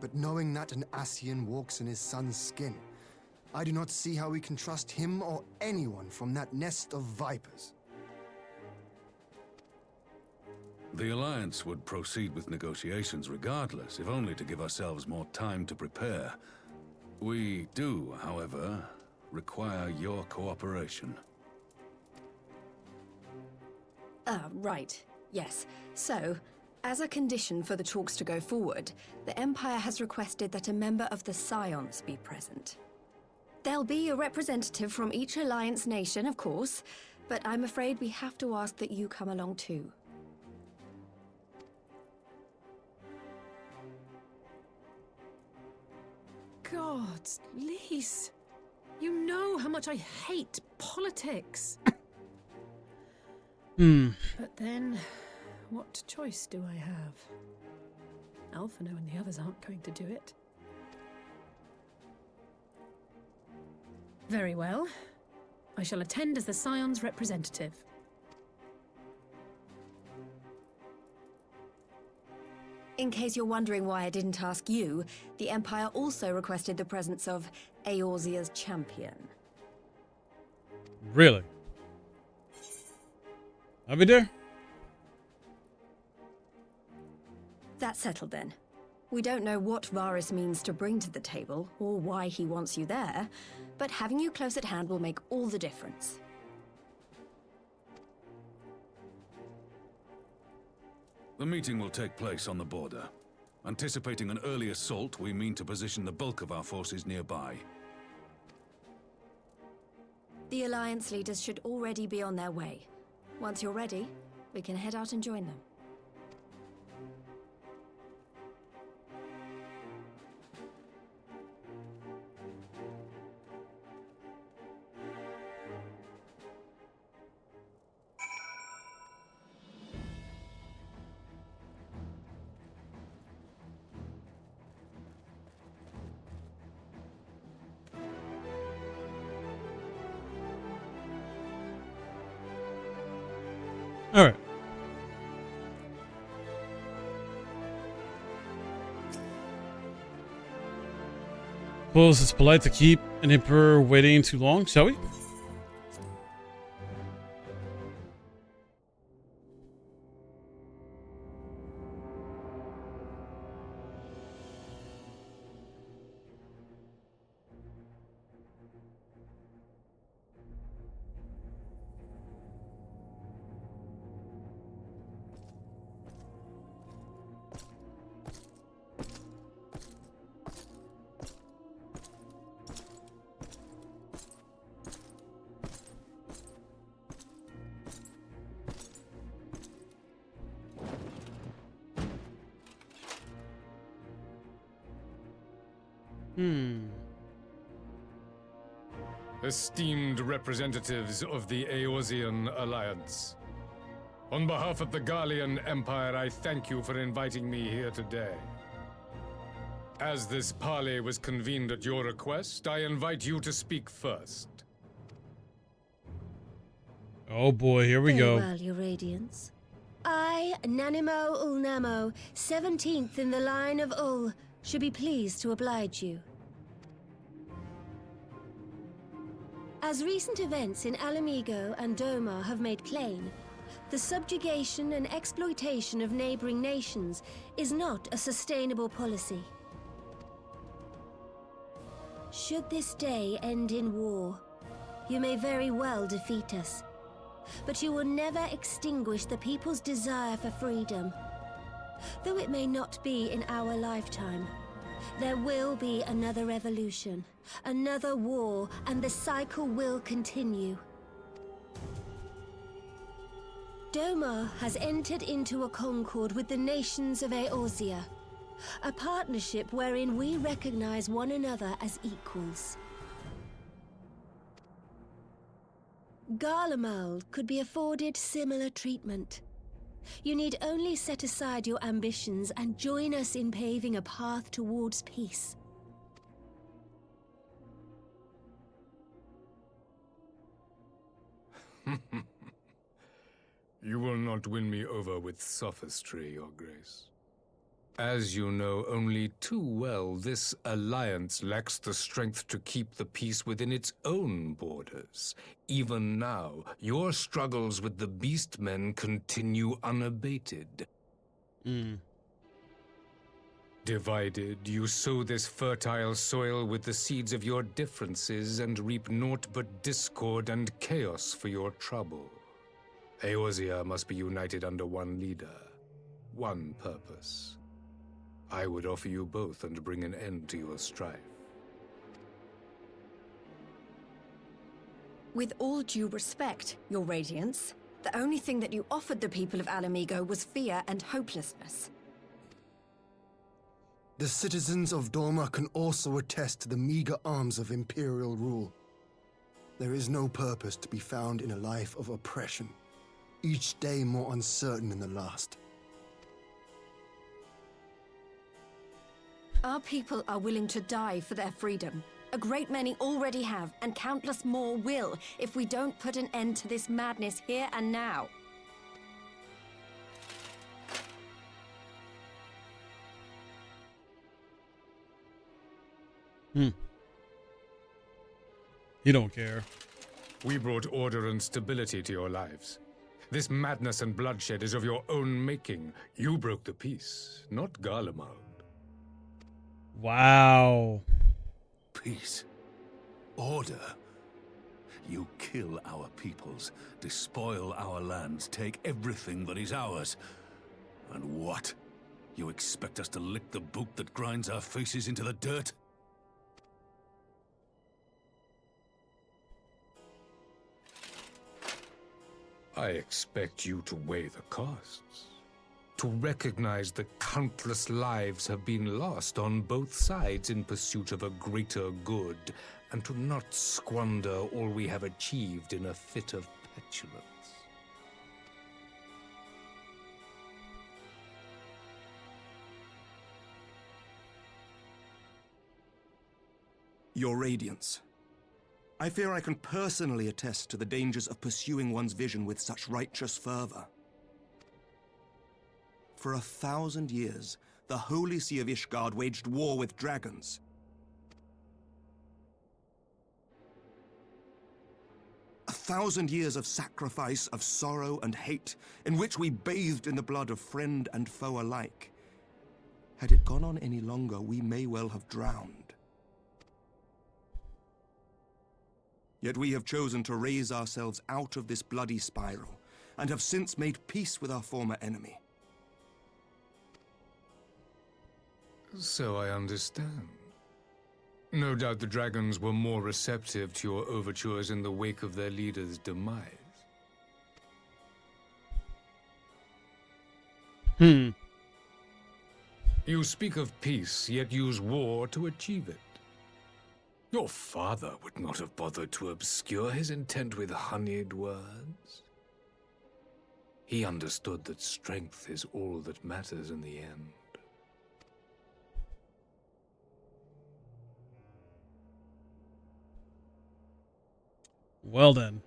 But knowing that an Ascian walks in his son's skin, I do not see how we can trust him or anyone from that nest of vipers. The Alliance would proceed with negotiations regardless, if only to give ourselves more time to prepare. We do, however, require your cooperation. Right. Yes. So, as a condition for the talks to go forward, the Empire has requested that a member of the Scions be present. There'll be a representative from each Alliance nation, of course, but I'm afraid we have to ask that you come along too. God, Lise, you know how much I hate politics. But then, what choice do I have? Alphino and the others aren't going to do it. Very well. I shall attend as the Scion's representative. In case you're wondering why I didn't ask you, the Empire also requested the presence of Eorzea's champion. Really? I'll be there? That's settled then. We don't know what Varys means to bring to the table, or why he wants you there, but having you close at hand will make all the difference. The meeting will take place on the border. Anticipating an early assault, we mean to position the bulk of our forces nearby. The Alliance leaders should already be on their way. Once you're ready, we can head out and join them. All right. Suppose it's polite to keep an emperor waiting too long, shall we? Esteemed representatives of the Eorzean Alliance, on behalf of the Garlean Empire, I thank you for inviting me here today. As this parley was convened at your request, I invite you to speak first. Oh boy, here we go. Well, Your Radiance. I, Nanimo Ulnamo, 17th in the line of Ul, should be pleased to oblige you. As recent events in Alamigo and Doma have made plain, the subjugation and exploitation of neighboring nations is not a sustainable policy. Should this day end in war, you may very well defeat us, but you will never extinguish the people's desire for freedom. Though it may not be in our lifetime, there will be another revolution, another war, and the cycle will continue. Doma has entered into a concord with the nations of Eorzea, a partnership wherein we recognize one another as equals. Garlemald could be afforded similar treatment. You need only set aside your ambitions and join us in paving a path towards peace. You will not win me over with sophistry, Your Grace. As you know only too well, this alliance lacks the strength to keep the peace within its own borders. Even now, your struggles with the Beastmen continue unabated. Divided, you sow this fertile soil with the seeds of your differences and reap naught but discord and chaos for your trouble. Eorzea must be united under one leader, one purpose. I would offer you both and bring an end to your strife. With all due respect, Your Radiance, the only thing that you offered the people of Alamigo was fear and hopelessness. The citizens of Doma can also attest to the meager arms of Imperial rule. There is no purpose to be found in a life of oppression, each day more uncertain than the last. Our people are willing to die for their freedom. A great many already have, and countless more will, if we don't put an end to this madness here and now. You don't care. We brought order and stability to your lives. This madness and bloodshed is of your own making. You broke the peace, not Garlemald. Wow. Peace. Order. You kill our peoples, despoil our lands, take everything that is ours. And what? You expect us to lick the boot that grinds our faces into the dirt? I expect you to weigh the costs. To recognize that countless lives have been lost on both sides in pursuit of a greater good, and to not squander all we have achieved in a fit of petulance. Your Radiance, I fear I can personally attest to the dangers of pursuing one's vision with such righteous fervor. For 1,000 years, the Holy See of Ishgard waged war with dragons. A 1,000 years of sacrifice, of sorrow and hate, in which we bathed in the blood of friend and foe alike. Had it gone on any longer, we may well have drowned. Yet we have chosen to raise ourselves out of this bloody spiral, and have since made peace with our former enemy. So I understand. No doubt the dragons were more receptive to your overtures in the wake of their leader's demise. You speak of peace, yet use war to achieve it. Your father would not have bothered to obscure his intent with honeyed words. He understood that strength is all that matters in the end. Well then.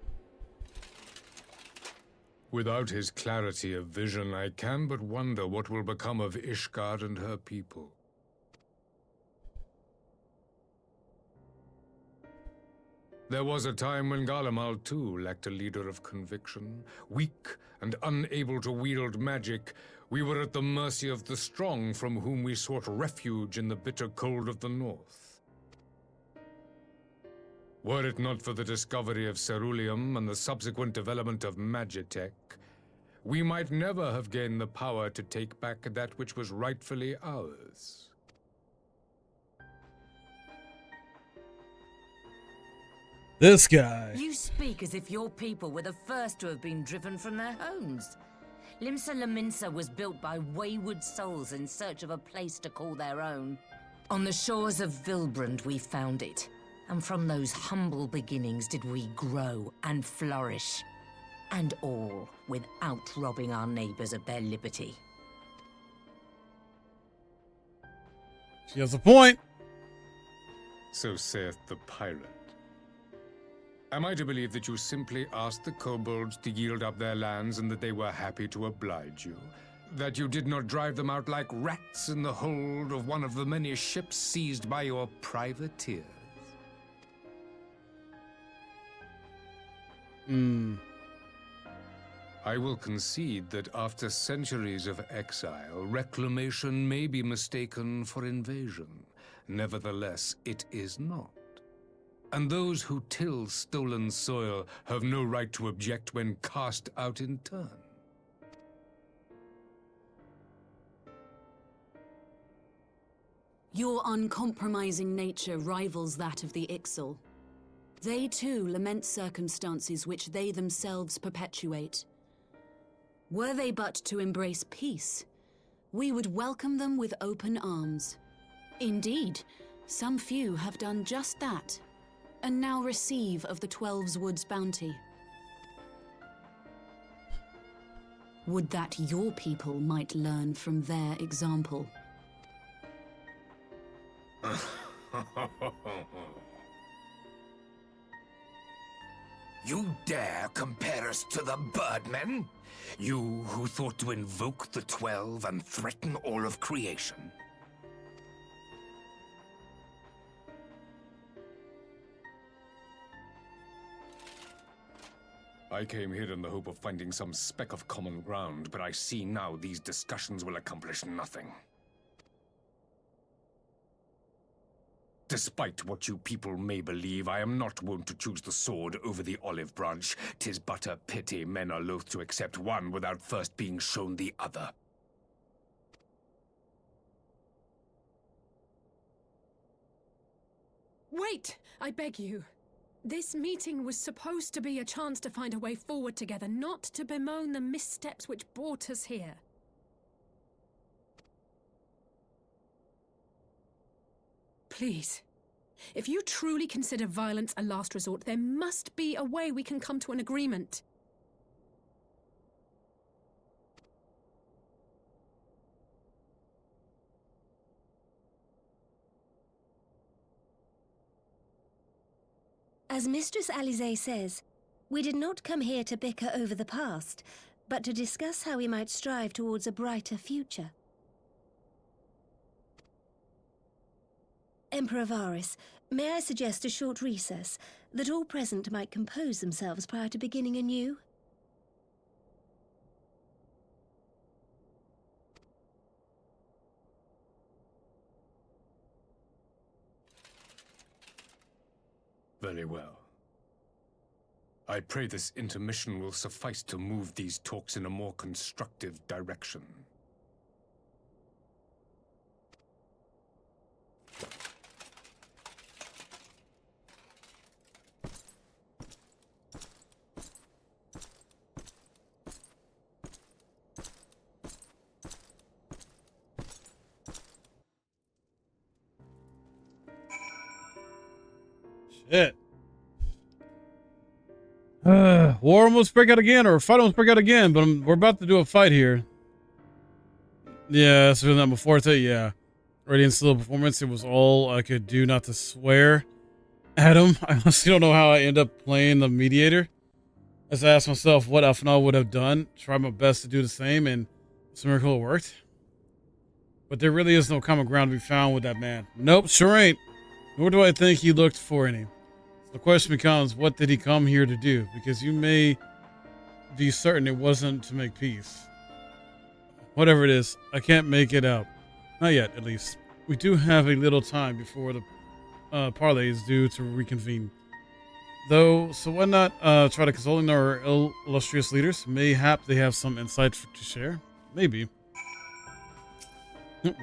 Without his clarity of vision, I can but wonder what will become of Ishgard and her people. There was a time when Garlemald too lacked a leader of conviction. Weak and unable to wield magic, we were at the mercy of the strong from whom we sought refuge in the bitter cold of the north. Were it not for the discovery of ceruleum and the subsequent development of Magitech, we might never have gained the power to take back that which was rightfully ours. This guy. You speak as if your people were the first to have been driven from their homes. Limsa Lominsa was built by wayward souls in search of a place to call their own. On the shores of Vilbrand we found it, and from those humble beginnings did we grow and flourish. And all without robbing our neighbors of their liberty. She has a point. So saith the pirate. Am I to believe that you simply asked the kobolds to yield up their lands and that they were happy to oblige you? That you did not drive them out like rats in the hold of one of the many ships seized by your privateers? I will concede that after centuries of exile, reclamation may be mistaken for invasion. Nevertheless, it is not. And those who till stolen soil have no right to object when cast out in turn. Your uncompromising nature rivals that of the Ixal. They too lament circumstances which they themselves perpetuate. Were they but to embrace peace, we would welcome them with open arms. Indeed, some few have done just that, and now receive of the Twelve's Wood's bounty. Would that your people might learn from their example. You dare compare us to the Birdmen? You who thought to invoke the 12 and threaten all of creation? I came here in the hope of finding some speck of common ground, but I see now these discussions will accomplish nothing. Despite what you people may believe, I am not wont to choose the sword over the olive branch. 'Tis but a pity men are loath to accept one without first being shown the other. Wait, I beg you. This meeting was supposed to be a chance to find a way forward together, not to bemoan the missteps which brought us here. Please, if you truly consider violence a last resort, there must be a way we can come to an agreement. As Mistress Alize says, we did not come here to bicker over the past, but to discuss how we might strive towards a brighter future. Emperor Varys, may I suggest a short recess, that all present might compose themselves prior to beginning anew? Very well. I pray this intermission will suffice to move these talks in a more constructive direction. Shit. War almost break out again, or fight almost break out again, but we're about to do a fight here. Yeah, that's been that before. Yeah. Radiant Slow performance. It was all I could do not to swear at him. I honestly don't know how I end up playing the mediator. As I asked myself what Alphanal would have done, tried my best to do the same, and it's a miracle it worked. But there really is no common ground to be found with that man. Nope, sure ain't. Nor do I think he looked for any. The question becomes, what did he come here to do? Because you may be certain it wasn't to make peace. Whatever it is, I can't make it out. Not yet, at least. We do have a little time before the parley is due to reconvene. Though, so why not try to consulting our illustrious leaders? Mayhap they have some insight to share. Maybe.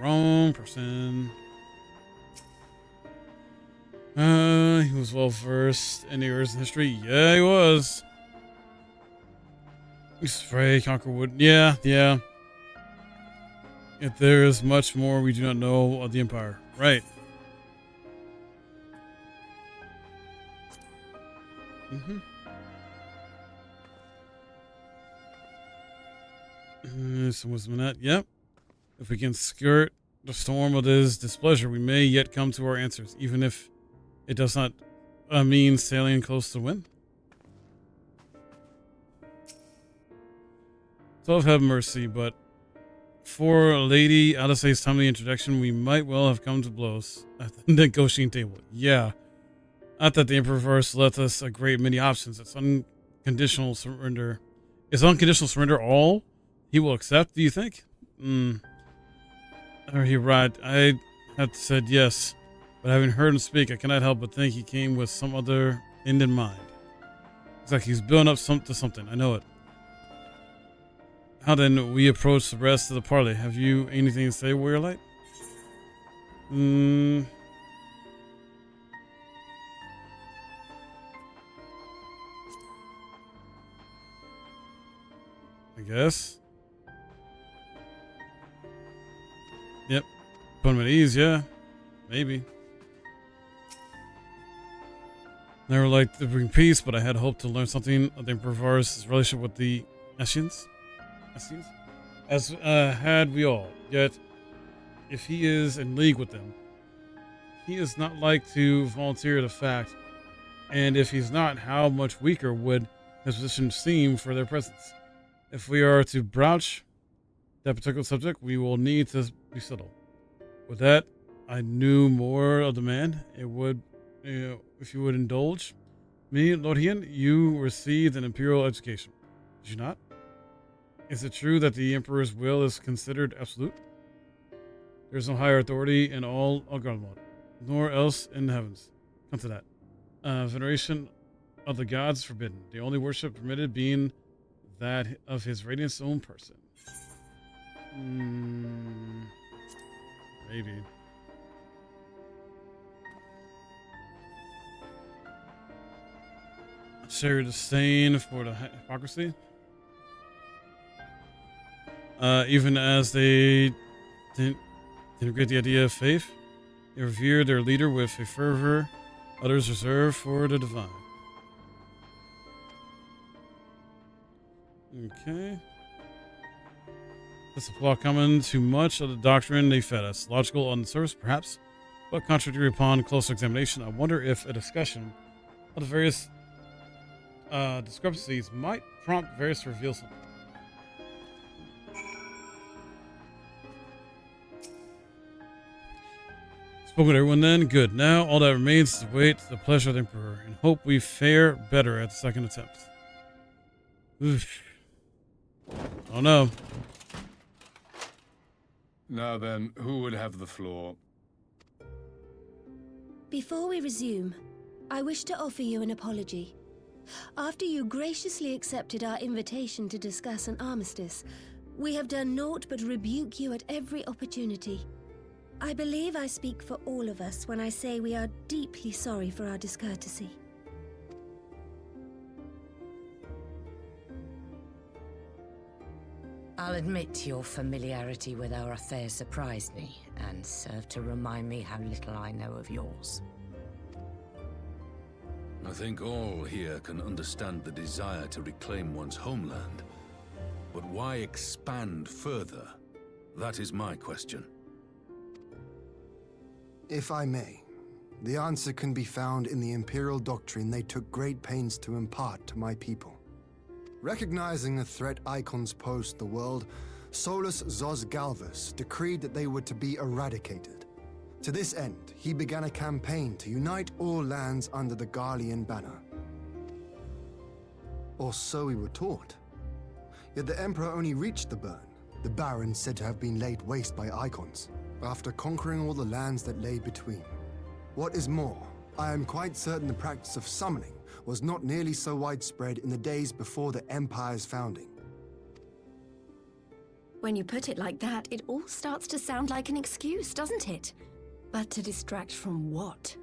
Wrong person. He was well versed in the earth's history. Yeah, he was. Spray, Conquerwood. Yeah. Yet there is much more we do not know of the Empire. Right. Someone's minute. Yep. If we can skirt the storm of his displeasure, we may yet come to our answers, even if it does not mean sailing close to wind. So have mercy, but for Lady Alisae's timely introduction, we might well have come to blows at the negotiating table. Yeah. Not that the Emperor first left us a great many options. It's unconditional surrender. Is unconditional surrender all he will accept, do you think? Are you right? I had said yes, but having heard him speak, I cannot help but think he came with some other end in mind. It's like he's building up to something. I know it. How then we approach the rest of the parley? Have you anything to say, Warrior Light? I guess. Yep. Put him at ease, yeah. Maybe. Never liked to bring peace, but I had hoped to learn something of the Emperor Varus' relationship with the Escians. As had we all. Yet, if he is in league with them, he is not like to volunteer the fact. And if he's not, how much weaker would his position seem for their presence? If we are to broach that particular subject, we will need to be subtle. With that, I knew more of the man. It would, if you would indulge me, Lord Hien, you received an imperial education. Did you not? Is it true that the Emperor's will is considered absolute? There is no higher authority in all Garlemald, nor else in the heavens. Come to that. Veneration of the gods forbidden. The only worship permitted being that of his radiant's own person. Maybe. Share your disdain for the hypocrisy. Even as they denigrate the idea of faith, they revere their leader with a fervor others reserve for the divine. Okay. Does the flaw common to much of the doctrine they fed us? Logical on the surface, perhaps, but contradictory upon closer examination. I wonder if a discussion of the various discrepancies might prompt Varus to reveal something. Spoken to everyone then? Good. Now all that remains is to wait the pleasure of the Emperor and hope we fare better at the second attempt. Oof. Oh no. Now then, who would have the floor? Before we resume, I wish to offer you an apology. After you graciously accepted our invitation to discuss an armistice, we have done naught but rebuke you at every opportunity. I believe I speak for all of us when I say we are deeply sorry for our discourtesy. I'll admit your familiarity with our affair surprised me, and served to remind me how little I know of yours. I think all here can understand the desire to reclaim one's homeland. But why expand further? That is my question. If I may, the answer can be found in the Imperial doctrine they took great pains to impart to my people. Recognizing the threat icons pose to the world, Solus Zos Galvus decreed that they were to be eradicated. To this end, he began a campaign to unite all lands under the Garlean banner. Or so we were taught. Yet the Emperor only reached the burn, the barren said to have been laid waste by Icons, after conquering all the lands that lay between. What is more, I am quite certain the practice of summoning was not nearly so widespread in the days before the Empire's founding. When you put it like that, it all starts to sound like an excuse, doesn't it? But to distract from what?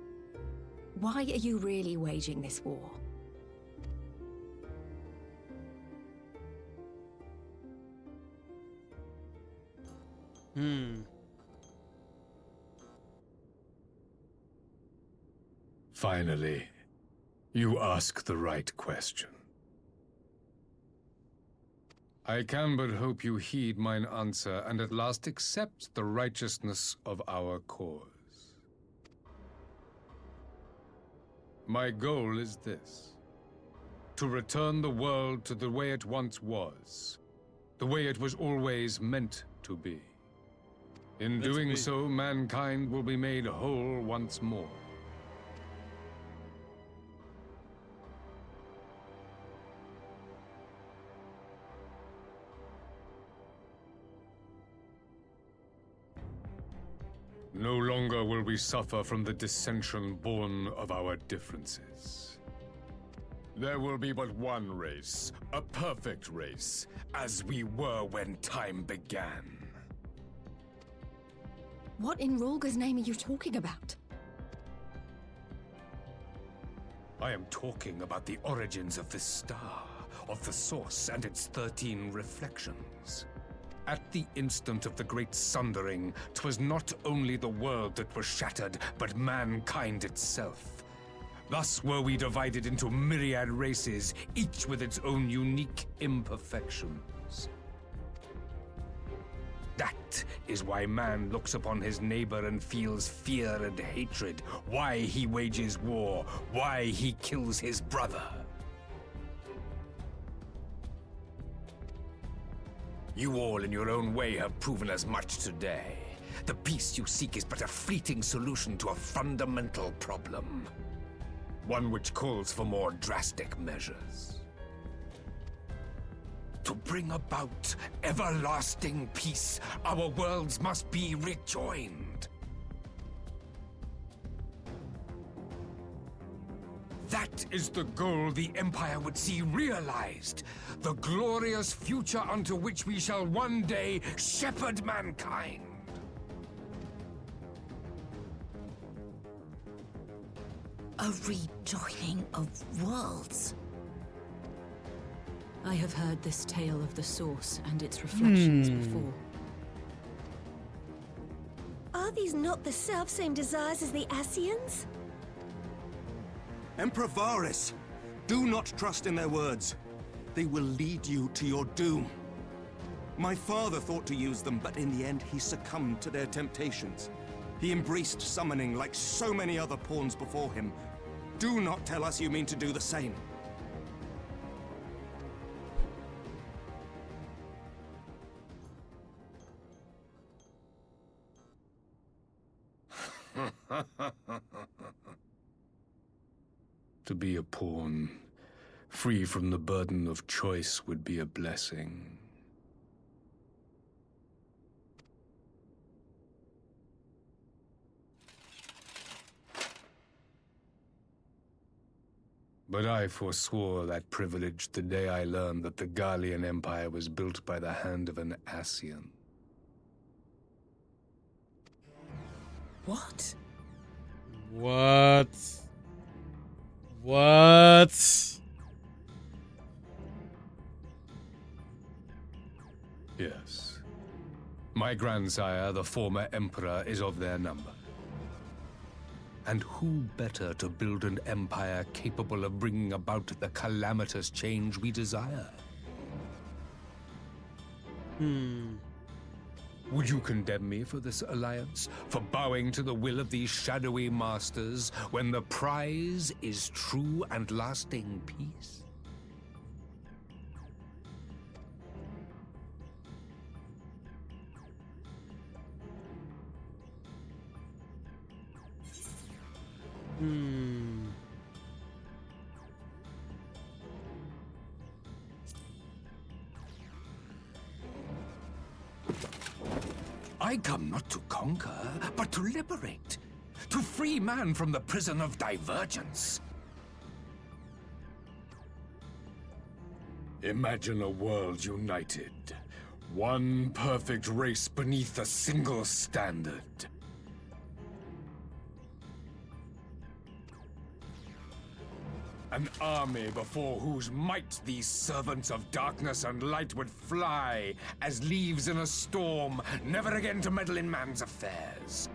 Why are you really waging this war? Finally, you ask the right question. I can but hope you heed mine answer and at last accept the righteousness of our cause. My goal is this: to return the world to the way it once was, the way it was always meant to be. In doing so, mankind will be made whole once more. No longer will we suffer from the dissension born of our differences. There will be but one race, a perfect race, as we were when time began. What in Rolga's name are you talking about? I am talking about the origins of this star, of the source and its 13 reflections. At the instant of the great sundering, 'twas not only the world that was shattered, but mankind itself. Thus were we divided into myriad races, each with its own unique imperfections. That is why man looks upon his neighbor and feels fear and hatred, why he wages war, why he kills his brother. You all in your own way have proven as much today. The peace you seek is but a fleeting solution to a fundamental problem. One which calls for more drastic measures. To bring about everlasting peace, our worlds must be rejoined. That is the goal the Empire would see realized. The glorious future unto which we shall one day shepherd mankind. A rejoining of worlds. I have heard this tale of the Source and its reflections before. Are these not the self-same desires as the Ascians? Emperor Varys, do not trust in their words. They will lead you to your doom. My father thought to use them, but in the end he succumbed to their temptations. He embraced summoning like so many other pawns before him. Do not tell us you mean to do the same. To be a pawn, free from the burden of choice, would be a blessing. But I forswore that privilege the day I learned that the Garlean Empire was built by the hand of an Ascian. What? What? What? Yes. My grandsire, the former emperor, is of their number. And who better to build an empire capable of bringing about the calamitous change we desire? Would you condemn me for this alliance? For bowing to the will of these shadowy masters, when the prize is true and lasting peace? I come not to conquer, but to liberate. To free man from the prison of divergence. Imagine a world united. One perfect race beneath a single standard. An army before whose might these servants of darkness and light would fly as leaves in a storm, never again to meddle in man's affairs.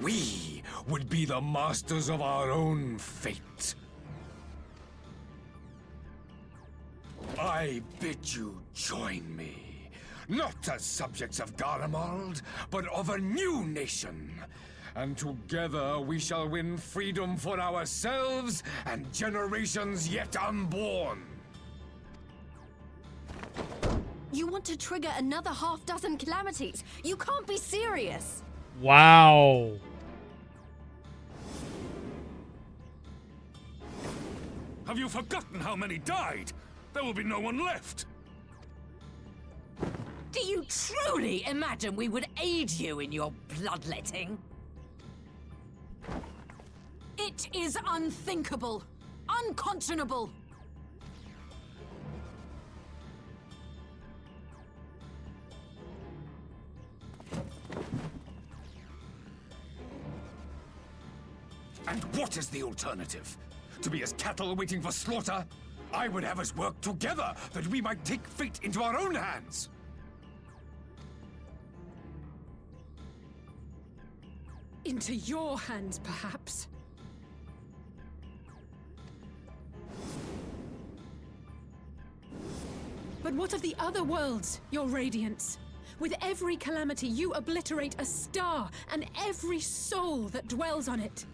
We would be the masters of our own fate. I bid you join me, not as subjects of Garlemald, but of a new nation. And together we shall win freedom for ourselves and generations yet unborn. You want to trigger another half-dozen calamities? You can't be serious! Wow. Have you forgotten how many died? There will be no one left. Do you truly imagine we would aid you in your bloodletting? It is unthinkable, unconscionable. And what is the alternative? To be as cattle waiting for slaughter? I would have us work together, that we might take fate into our own hands. Into your hands, perhaps. But what of the other worlds, your radiance? With every calamity, you obliterate a star and every soul that dwells on it.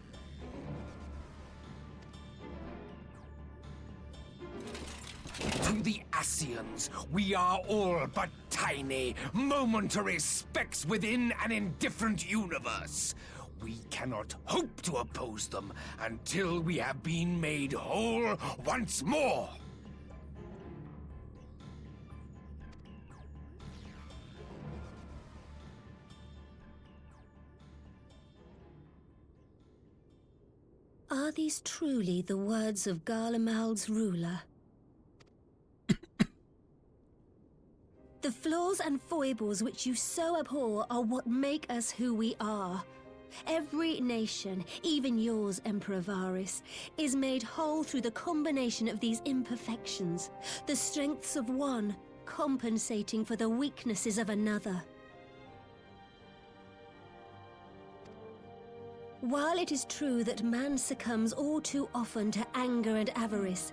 To the Ascians, we are all but tiny, momentary specks within an indifferent universe. We cannot hope to oppose them until we have been made whole once more. Are these truly the words of Garlemald's ruler? The flaws and foibles which you so abhor are what make us who we are. Every nation, even yours, Emperor Varys, is made whole through the combination of these imperfections, the strengths of one compensating for the weaknesses of another. While it is true that man succumbs all too often to anger and avarice,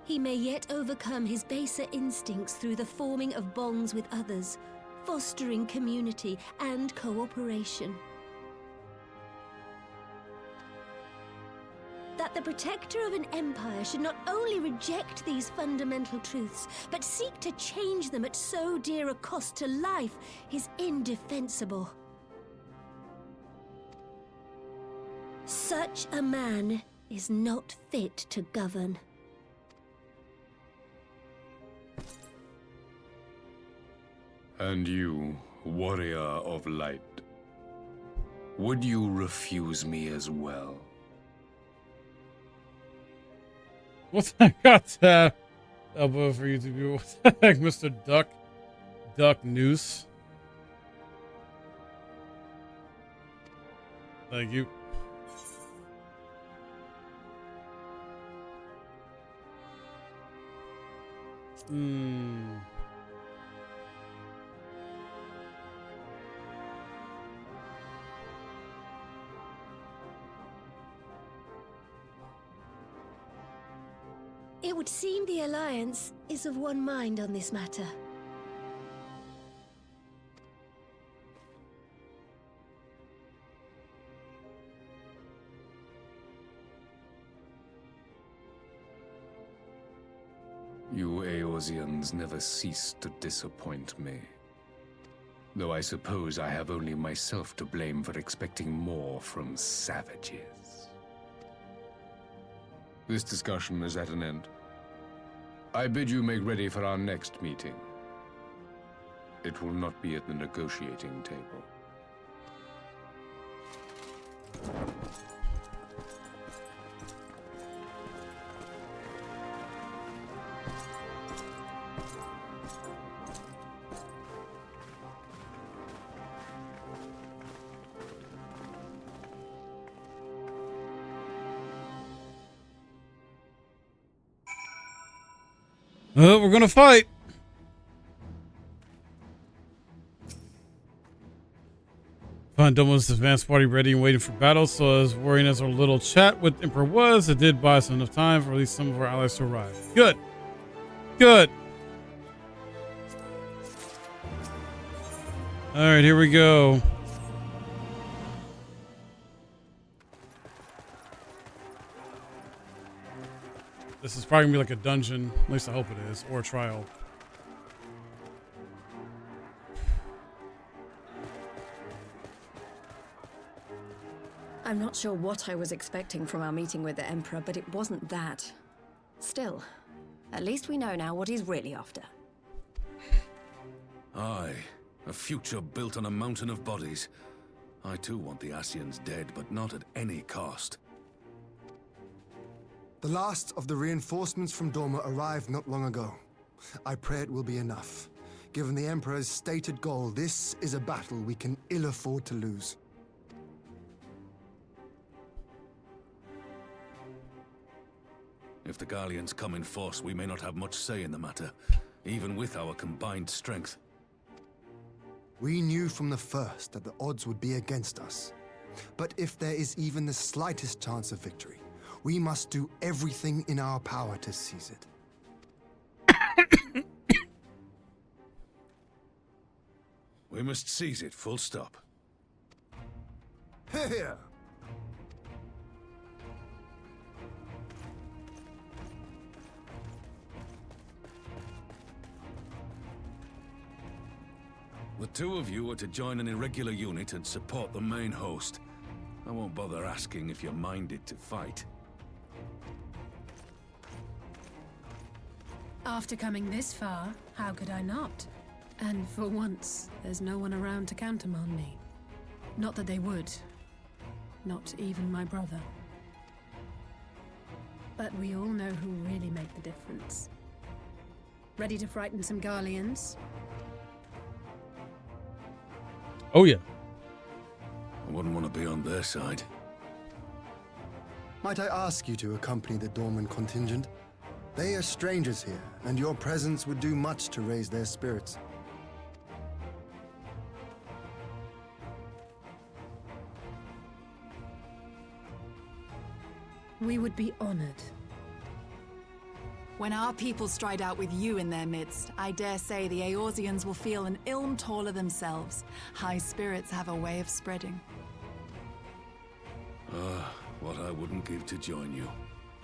he may yet overcome his baser instincts through the forming of bonds with others, fostering community and cooperation. That the protector of an empire should not only reject these fundamental truths, but seek to change them at so dear a cost to life is indefensible. Such a man is not fit to govern. And you, warrior of light, would you refuse me as well? What I got elbow for you to do? What the heck, Mr. Duck Noose? Thank you. It would seem the Alliance is of one mind on this matter. You Eorzeans never cease to disappoint me. Though I suppose I have only myself to blame for expecting more from savages. This discussion is at an end. I bid you make ready for our next meeting. It will not be at the negotiating table. We're gonna fight. Find Domo's advanced party ready and waiting for battle. So as worrying as our little chat with Emperor was, it did buy us enough time for at least some of our allies to arrive. Good. Good. All right, here we go. This is probably gonna be like a dungeon. At least I hope it is, or a trial. I'm not sure what I was expecting from our meeting with the Emperor, but it wasn't that. Still, at least we know now what he's really after. Aye, a future built on a mountain of bodies. I too want the Ascians dead, but not at any cost. The last of the reinforcements from Dorma arrived not long ago. I pray it will be enough. Given the Emperor's stated goal, this is a battle we can ill afford to lose. If the Garleans come in force, we may not have much say in the matter, even with our combined strength. We knew from the first that the odds would be against us. But if there is even the slightest chance of victory, we must do everything in our power to seize it. We must seize it, full stop. Here! The two of you are to join an irregular unit and support the main host. I won't bother asking if you're minded to fight. After coming this far, how could I not? And for once, there's no one around to countermand me. Not that they would. Not even my brother. But we all know who really make the difference. Ready to frighten some Garleans? Oh yeah. I wouldn't want to be on their side. Might I ask you to accompany the Dorman contingent? They are strangers here, and your presence would do much to raise their spirits. We would be honored. When our people stride out with you in their midst, I dare say the Eorzeans will feel an ilm taller themselves. High spirits have a way of spreading. What I wouldn't give to join you.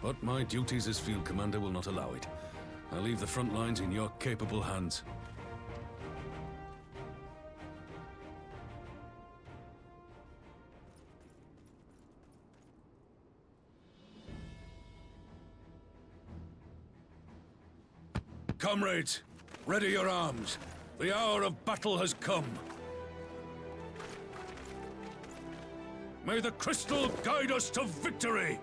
But my duties as field commander will not allow it. I'll leave the front lines in your capable hands. Comrades, ready your arms. The hour of battle has come. May the crystal guide us to victory!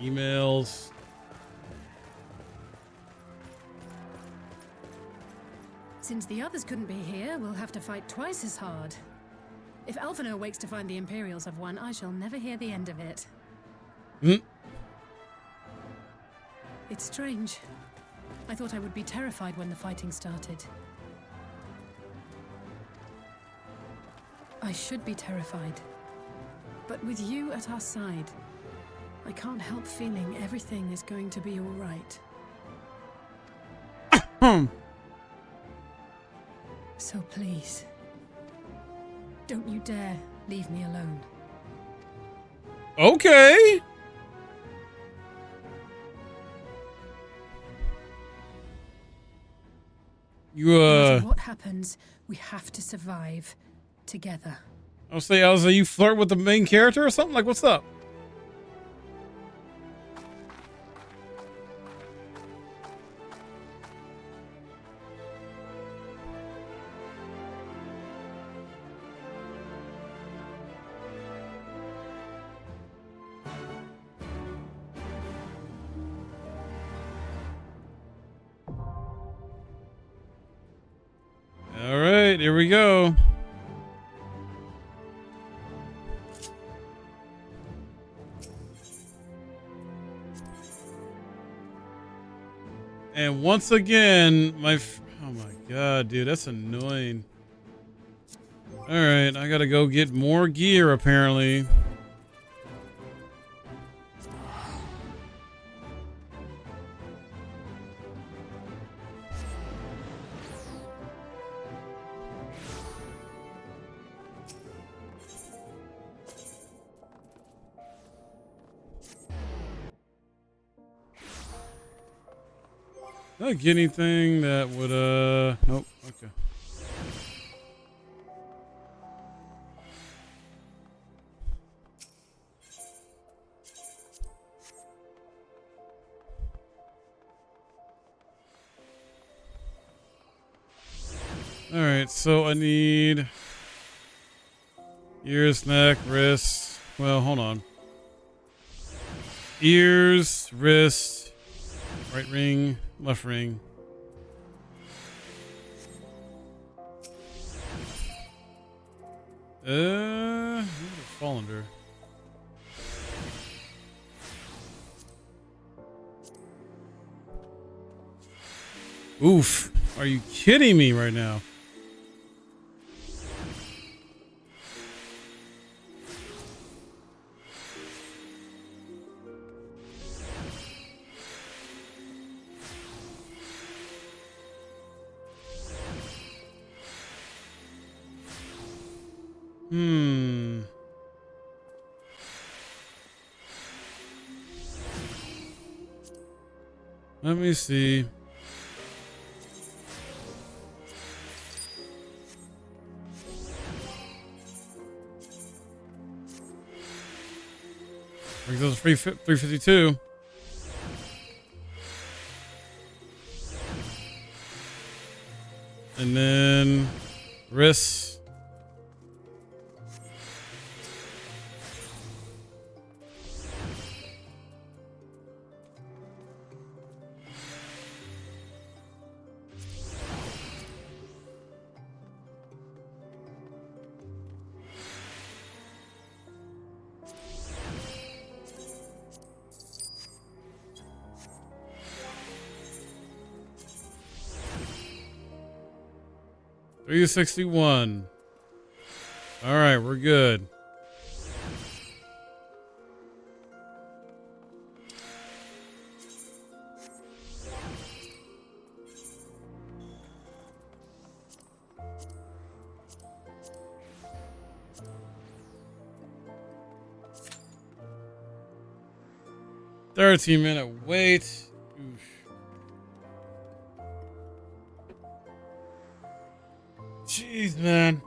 Emails. Since the others couldn't be here, we'll have to fight twice as hard. If Alphinaud wakes to find the Imperials have won, I shall never hear the end of it. It's strange. I thought I would be terrified when the fighting started. I should be terrified. But with you at our side, I can't help feeling everything is going to be all right. So please, don't you dare leave me alone. Okay. You No matter what happens, we have to survive together. I'll say, Elsa, you flirt with the main character or something? Like, what's up? All right, here we go. And once again, oh my god, dude, that's annoying. All right, I gotta go get more gear apparently. Did I get anything that would, nope, okay. Alright, so I need ears, neck, wrist. Well, hold on. Ears, wrist, right ring, left ring. What did it fall under? Oof. Are you kidding me right now? Let me see. Brings us 352. And then wrists. $361. All right, we're good. $13-minute wait. Oof. Jeez, man.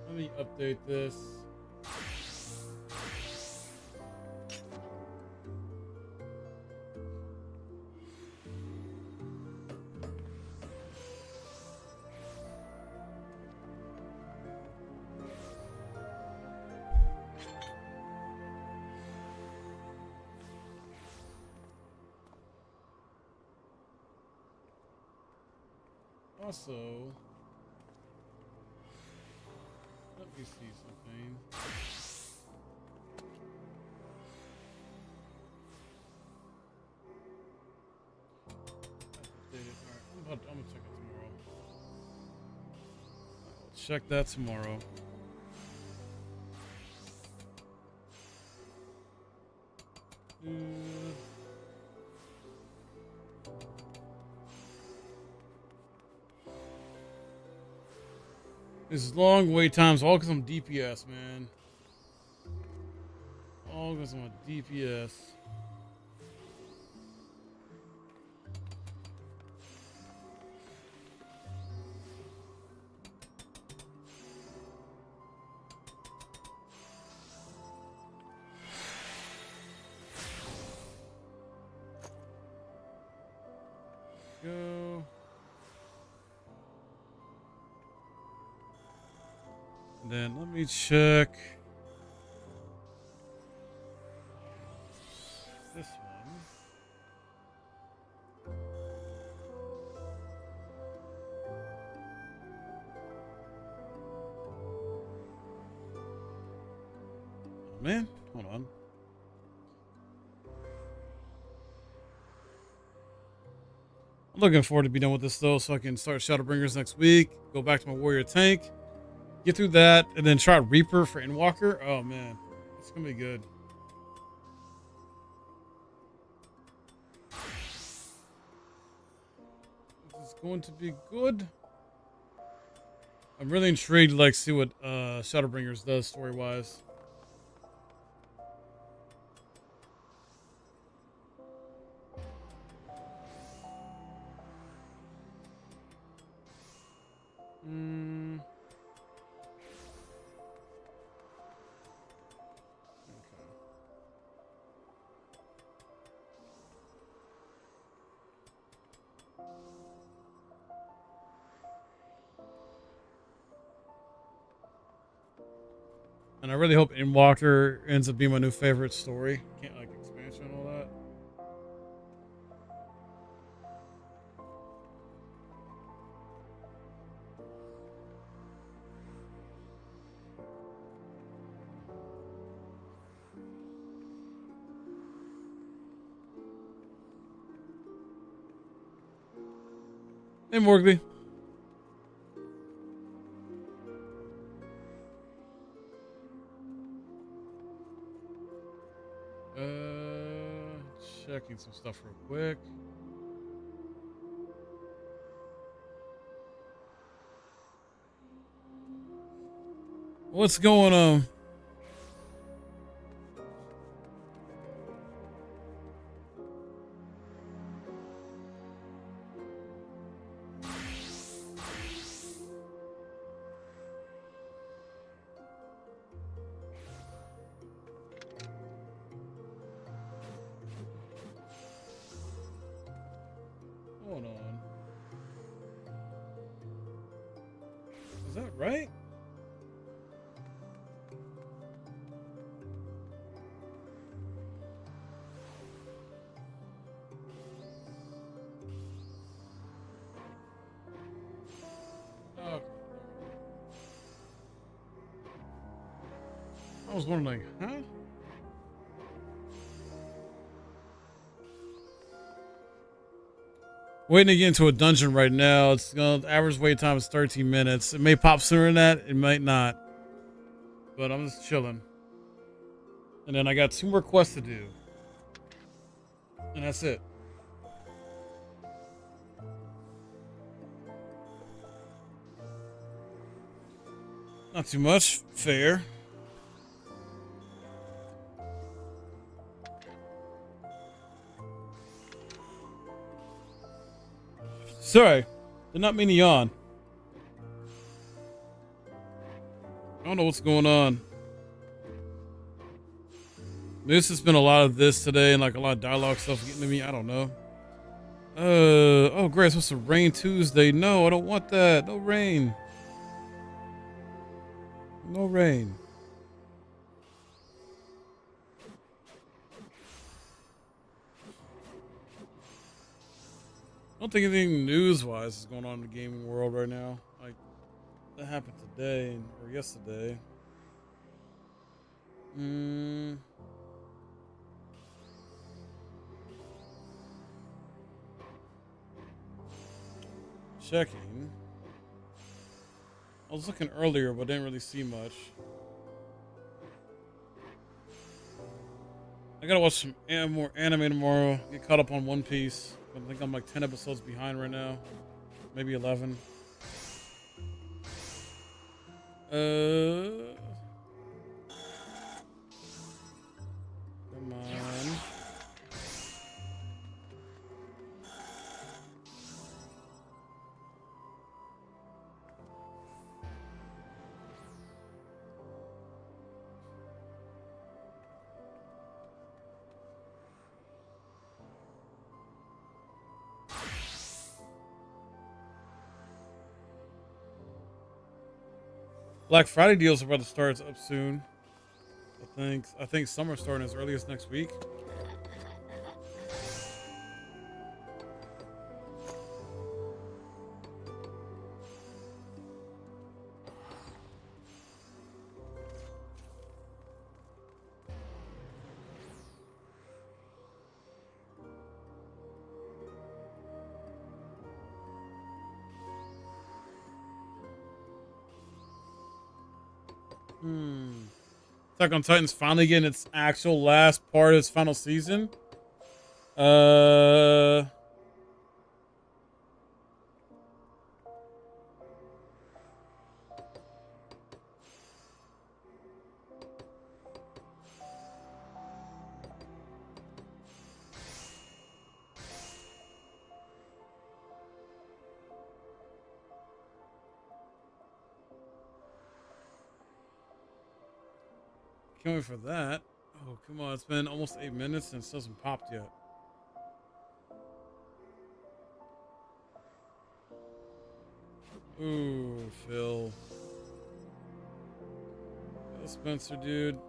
Let me update this. Also, let me see something. I'm gonna check it tomorrow. I'll check that tomorrow. These long wait times, all because I'm DPS, man. All because I'm a DPS. Go. And then let me check this one. Oh, man, hold on. I'm looking forward to be done with this though, so I can start Shadowbringers next week. Go back to my warrior tank, get through that, and then try Reaper for Endwalker. Oh man, it's gonna be good. This is going to be good. I'm really intrigued to like see what Shadowbringers does story wise. And I really hope Endwalker ends up being my new favorite story. Can't like expansion and all that. Hey, Morgley. Checking some stuff real quick. What's going on? Hold on. Is that right? Oh. I was wondering, huh? Waiting to get into a dungeon right now. It's gonna average wait time is 13 minutes. It may pop sooner than that. It might not. But I'm just chilling. And then I got 2 more quests to do. And that's it. Not too much. Fair. Sorry. Did not mean to yawn. I don't know what's going on. This has been a lot of this today and like a lot of dialogue stuff getting to me. I don't know. Oh, great. It's supposed to rain Tuesday. No, I don't want that. No rain. No rain. I don't think anything news-wise is going on in the gaming world right now. Like, that happened today or yesterday. Checking. I was looking earlier, but didn't really see much. I gotta watch some more anime tomorrow. Get caught up on One Piece. I think I'm like 10 episodes behind right now. Maybe 11. Come on. Black Friday deals are about to start up soon. I think summer's starting as early as next week. Attack on Titan's finally getting its actual last part of its final season. Can't wait for that. Oh, come on. It's been almost 8 minutes and it still hasn't popped yet. Ooh, Phil. Yeah, Spencer, dude.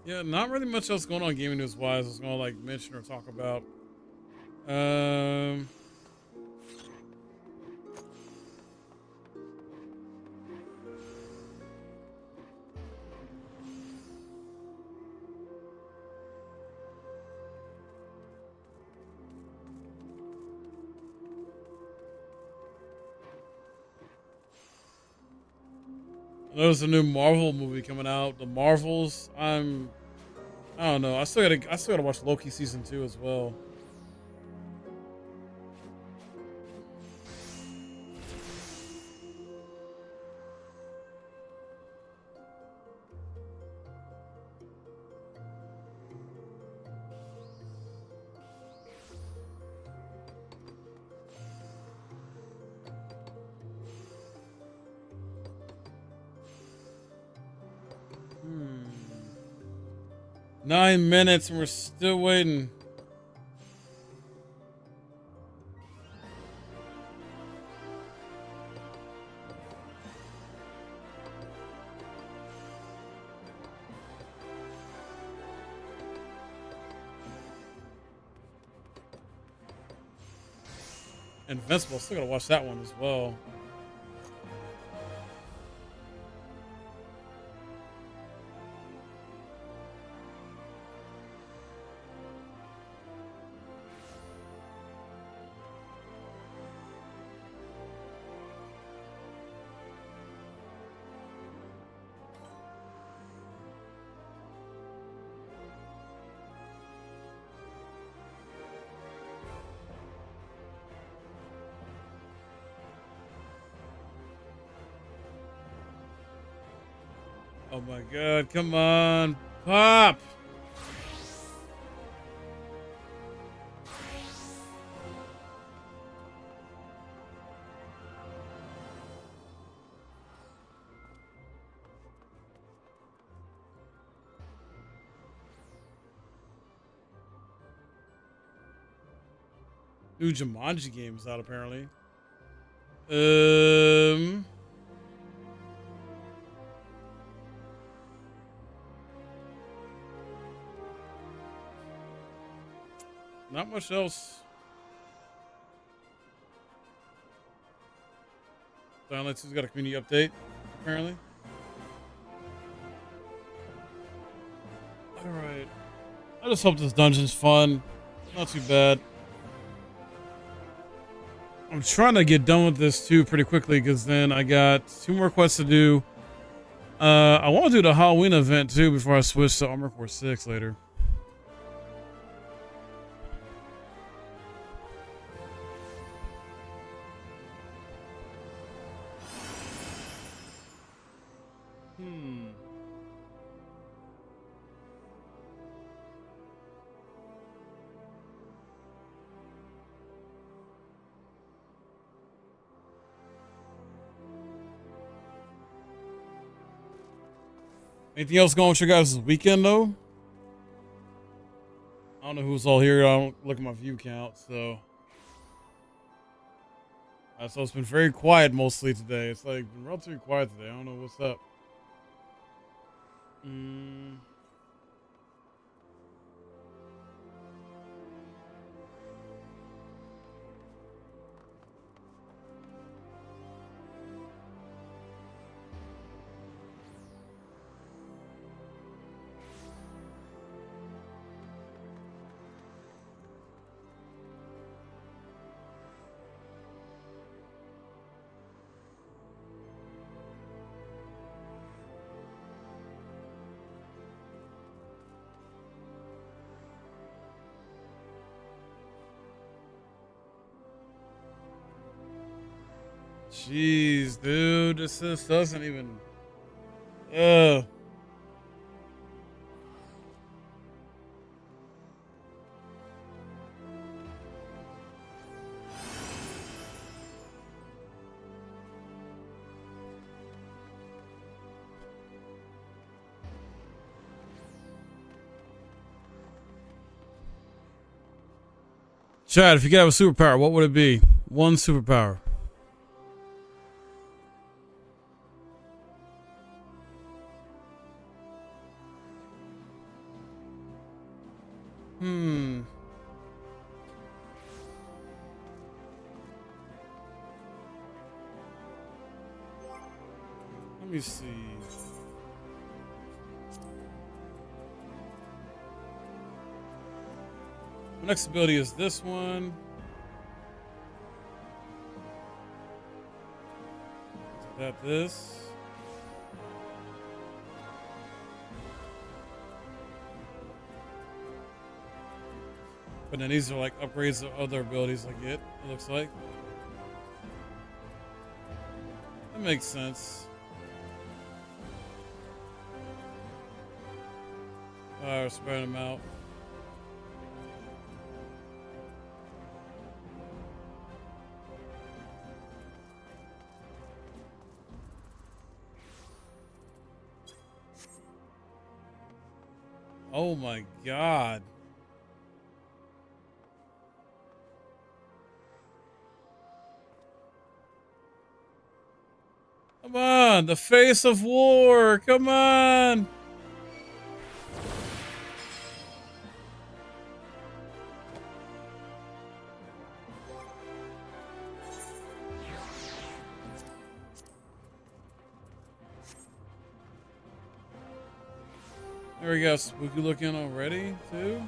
Yeah, not really much else going on gaming news wise. I was gonna like mention or talk about. There's a new Marvel movie coming out. The Marvels. I don't know. I still gotta watch Loki season 2 as well. Hmm. 9 minutes and we're still waiting. Invincible, still gotta watch that one as well. Oh my god, come on, pop! New Jumanji game is out apparently. Not much else. Silence has got a community update, apparently. Alright. I just hope this dungeon's fun. Not too bad. I'm trying to get done with this too pretty quickly because then I got 2 more quests to do. I want to do the Halloween event too before I switch to Armor Core 6 later. Anything else going with your guys this weekend though? I don't know who's all here. I don't look at my view count, so. So it's been very quiet mostly today. It's like been relatively quiet today. I don't know what's up. Jeez, dude, this doesn't even. Chad, if you could have a superpower, what would it be? One superpower. Let me see. My next ability is this one. Got this. But then these are like upgrades of other abilities I get, it looks like. That makes sense. We're spreading them out. Oh my God. Come on, the face of war. Come on. There we go. Spooky looking already, too.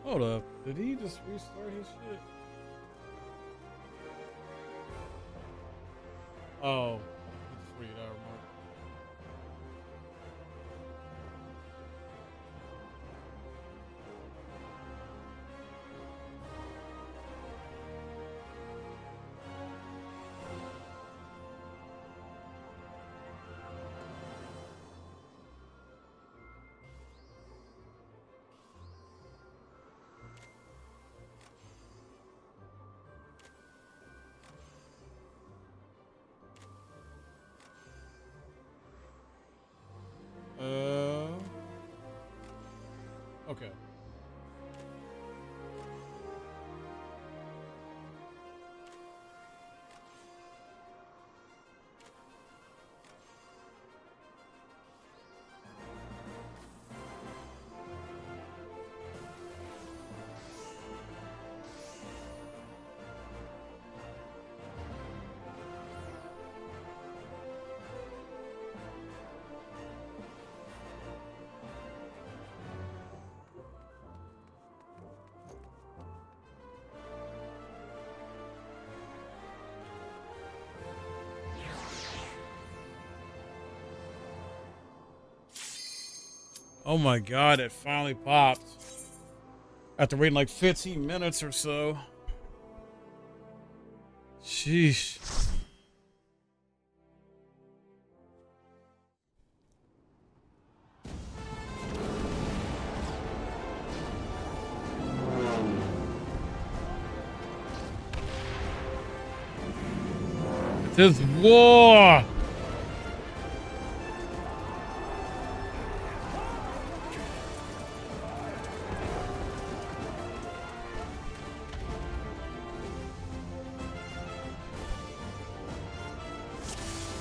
Hold up. Did he just restart his shit? Oh. He just read out. Okay. Oh my god, it finally popped. After waiting like 15 minutes or so. Sheesh. It is war.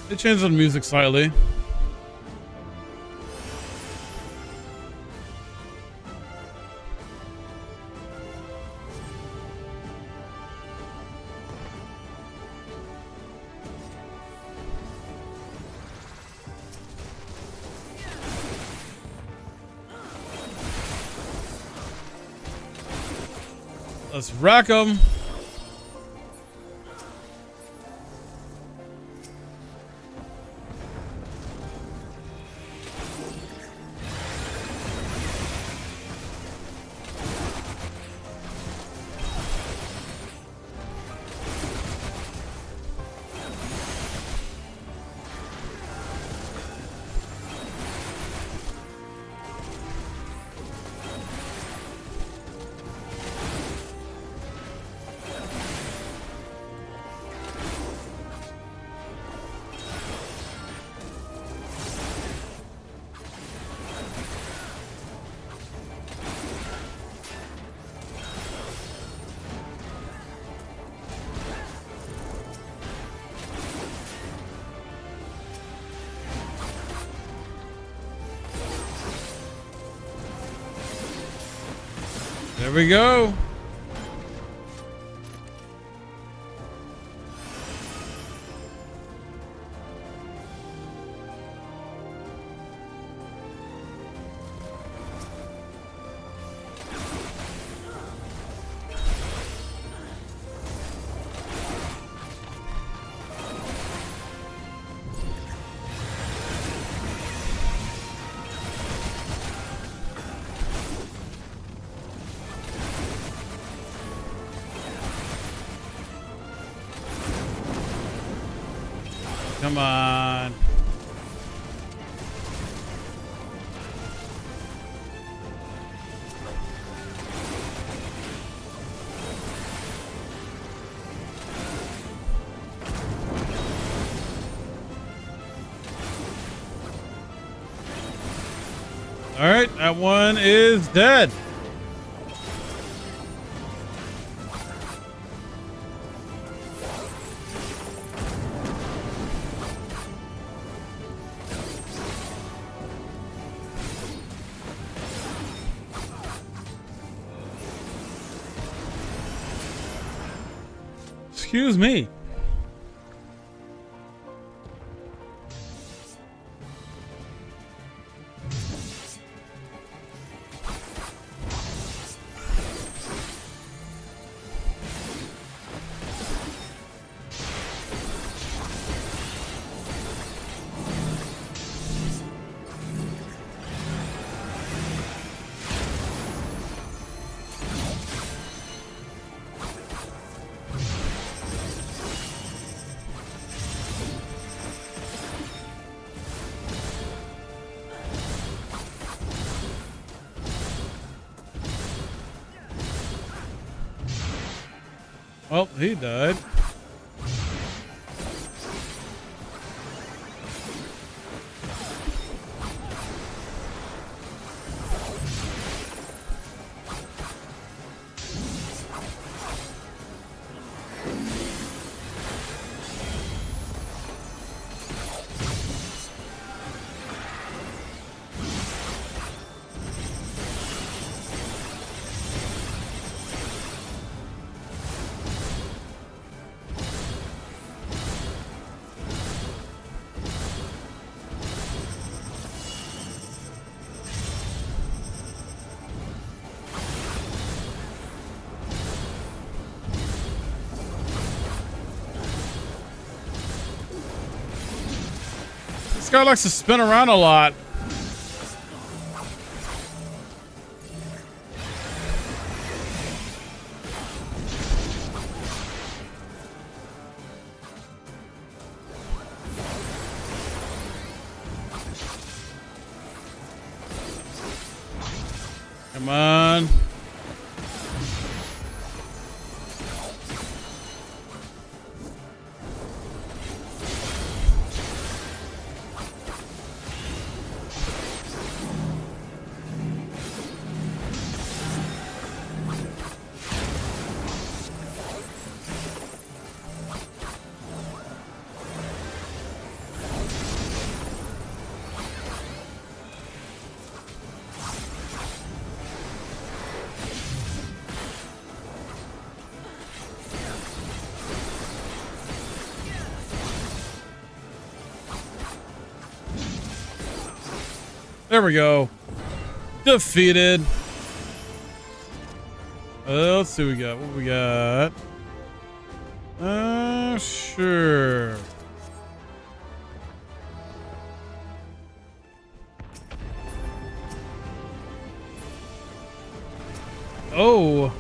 They changed the music slightly. Let's rack them. There we go. Come on. All right, that one is dead. Excuse me. Well, he died. This guy likes to spin around a lot. Come on. There we go. Defeated. Let's see what we got. What we got? Sure. Oh.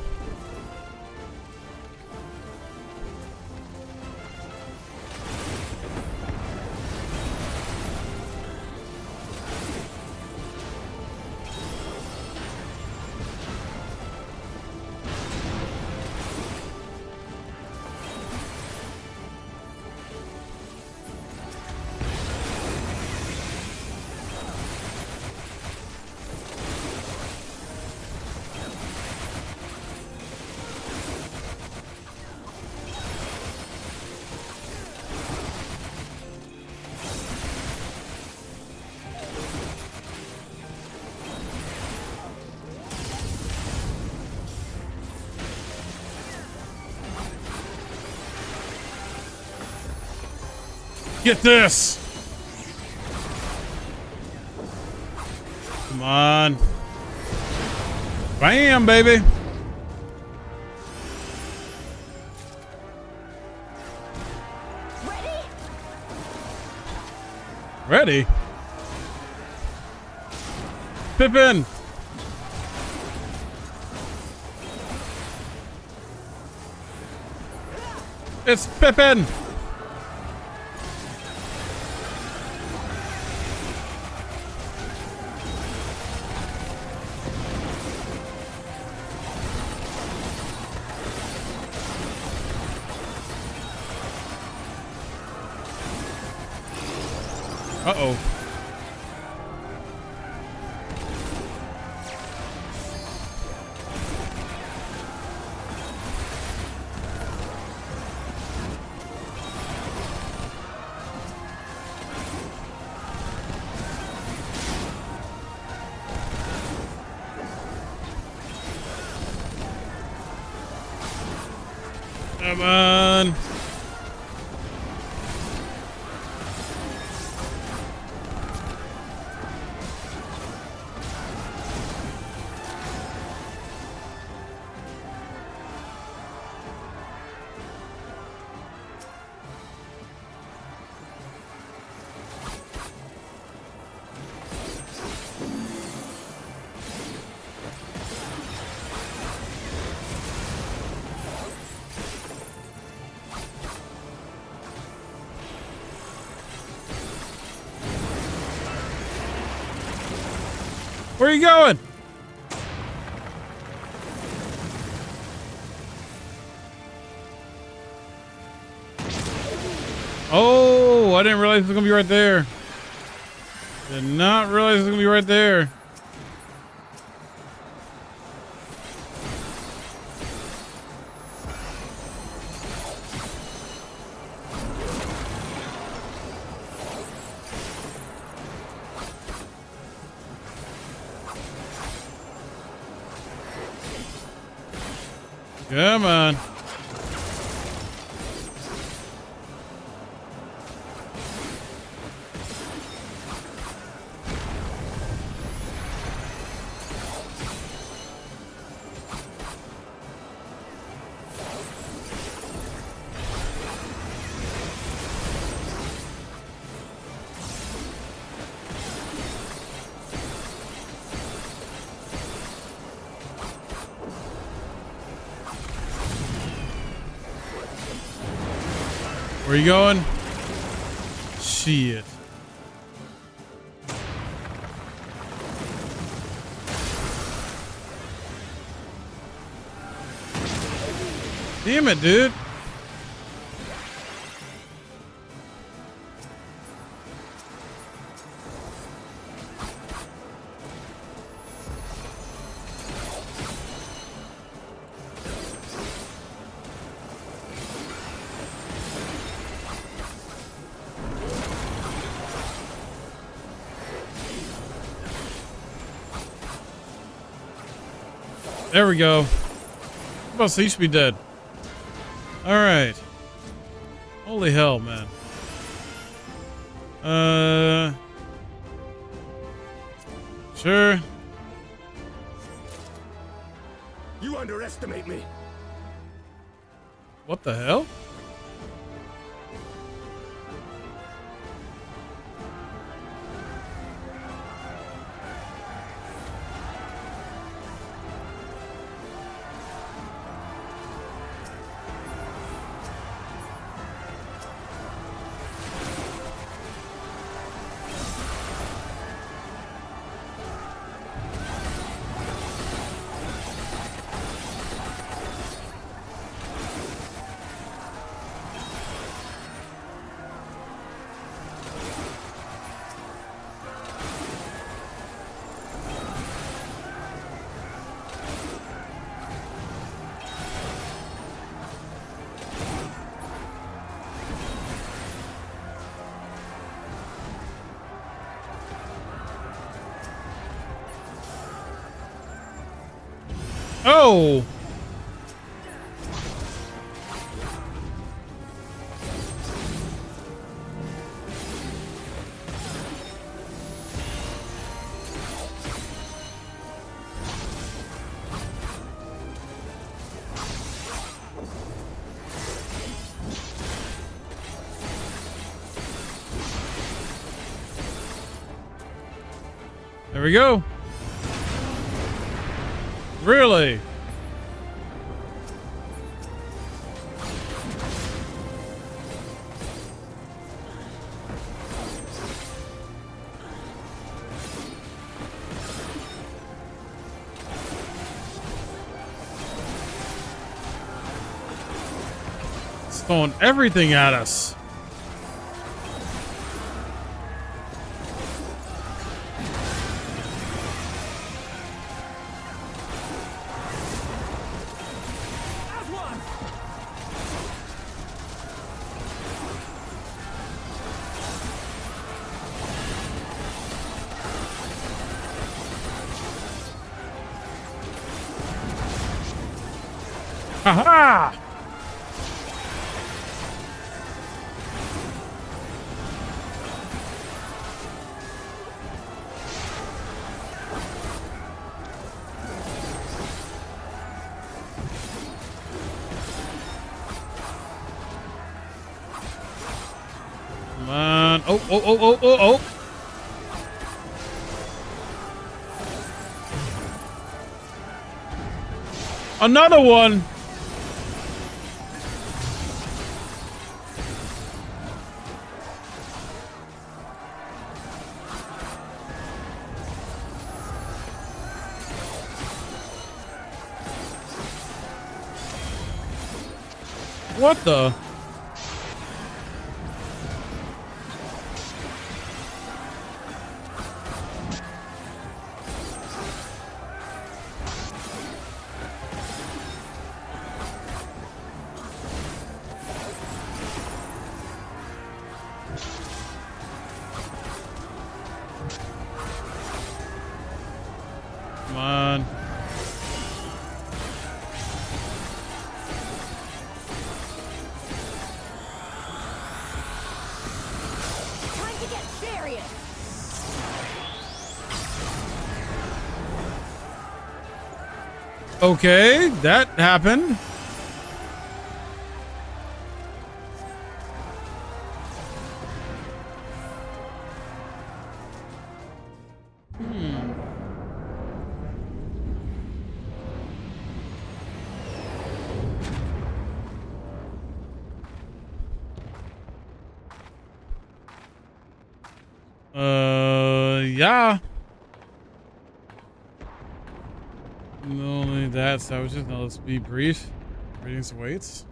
Get this! Come on. Bam, baby! Ready? Pippin! It's Pippin! Uh-oh. Come on. Where are you going? Oh, I didn't realize it was gonna be right there. Did not realize it was gonna be right there. Come on. Where you going? Shit. Damn it, dude. There we go. Well, so you should be dead. All right. Holy hell, man. Sure. You underestimate me. What the hell? Oh! There we go. Really? It's throwing everything at us. Ha-ha! Come on. Oh, oh, oh, oh, oh, oh. Another one. What the? Come on. Time to get serious. Okay, that happened. Yeah. Not only that, so I was just gonna let's be brief. Radiance awaits.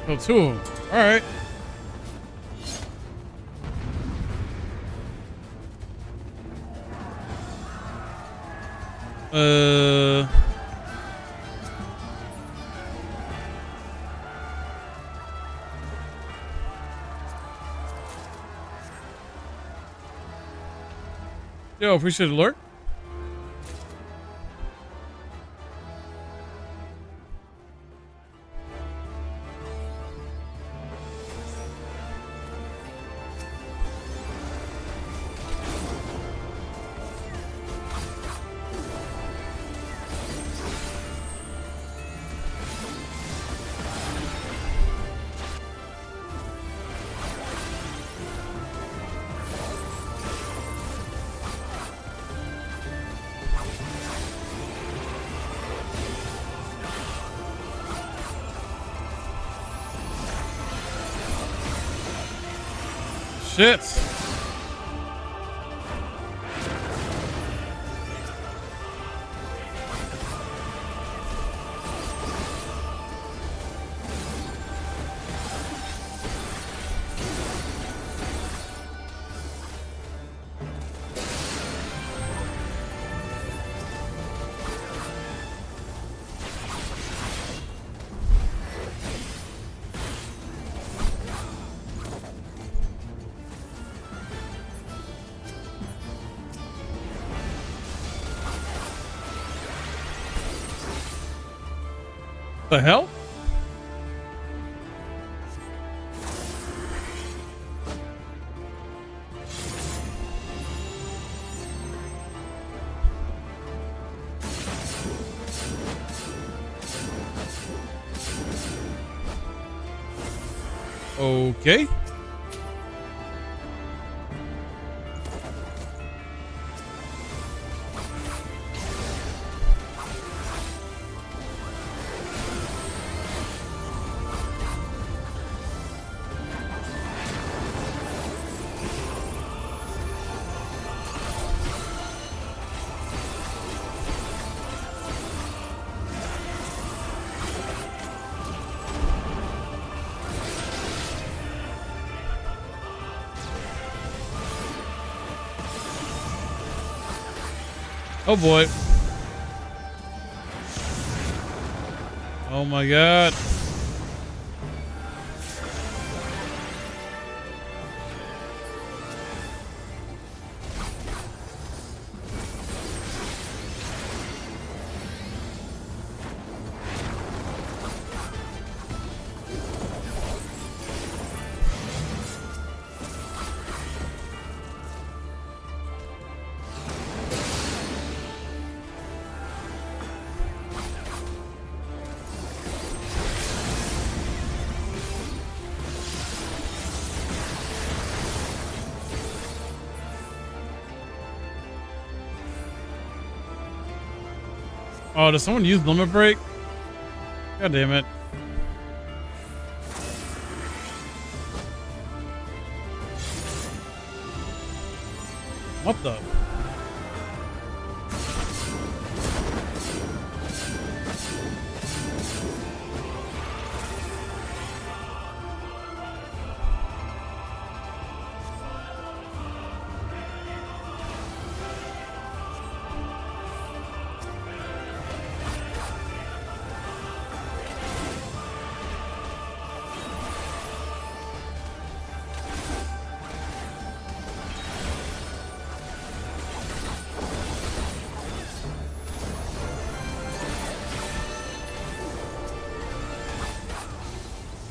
Oh, two of them. All right. Yo, appreciate the alert. Shit. The hell? Okay. Oh boy. Oh my god. Oh, does someone use limit break? God damn it. What the?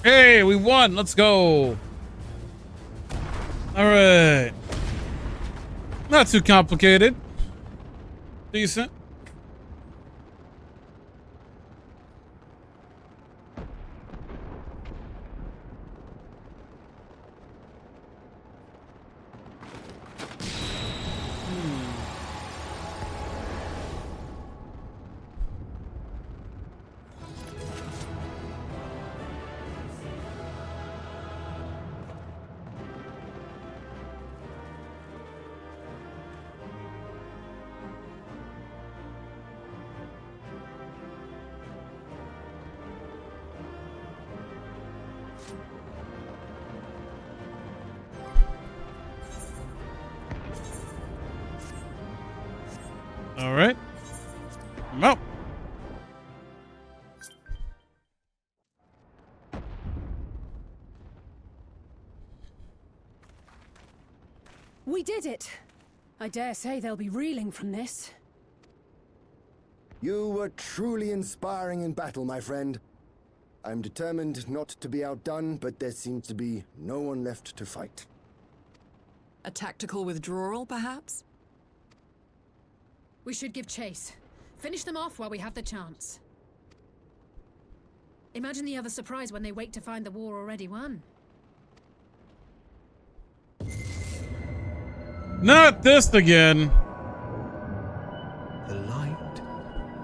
Hey, we won. Let's go. All right. Not too complicated. Decent. All right. I'm out. We did it! I dare say they'll be reeling from this. You were truly inspiring in battle, my friend. I'm determined not to be outdone, but there seems to be no one left to fight. A tactical withdrawal, perhaps? We should give chase. Finish them off while we have the chance. Imagine the other surprise when they wake to find the war already won. Not this again. The light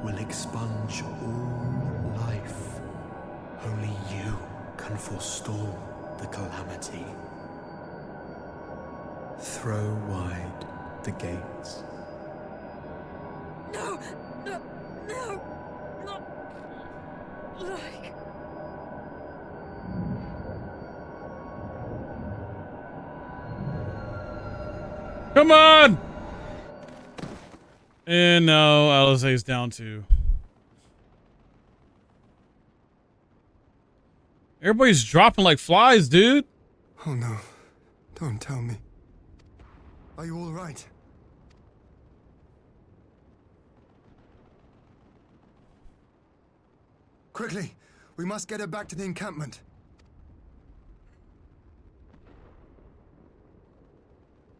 will expunge all life. Only you can forestall the calamity. Throw wide the gates. No! No! No! Not like... Come on! And now Alizé's down too. Everybody's dropping like flies, dude. Oh no. Don't tell me. Are you all right? Quickly! We must get her back to the encampment.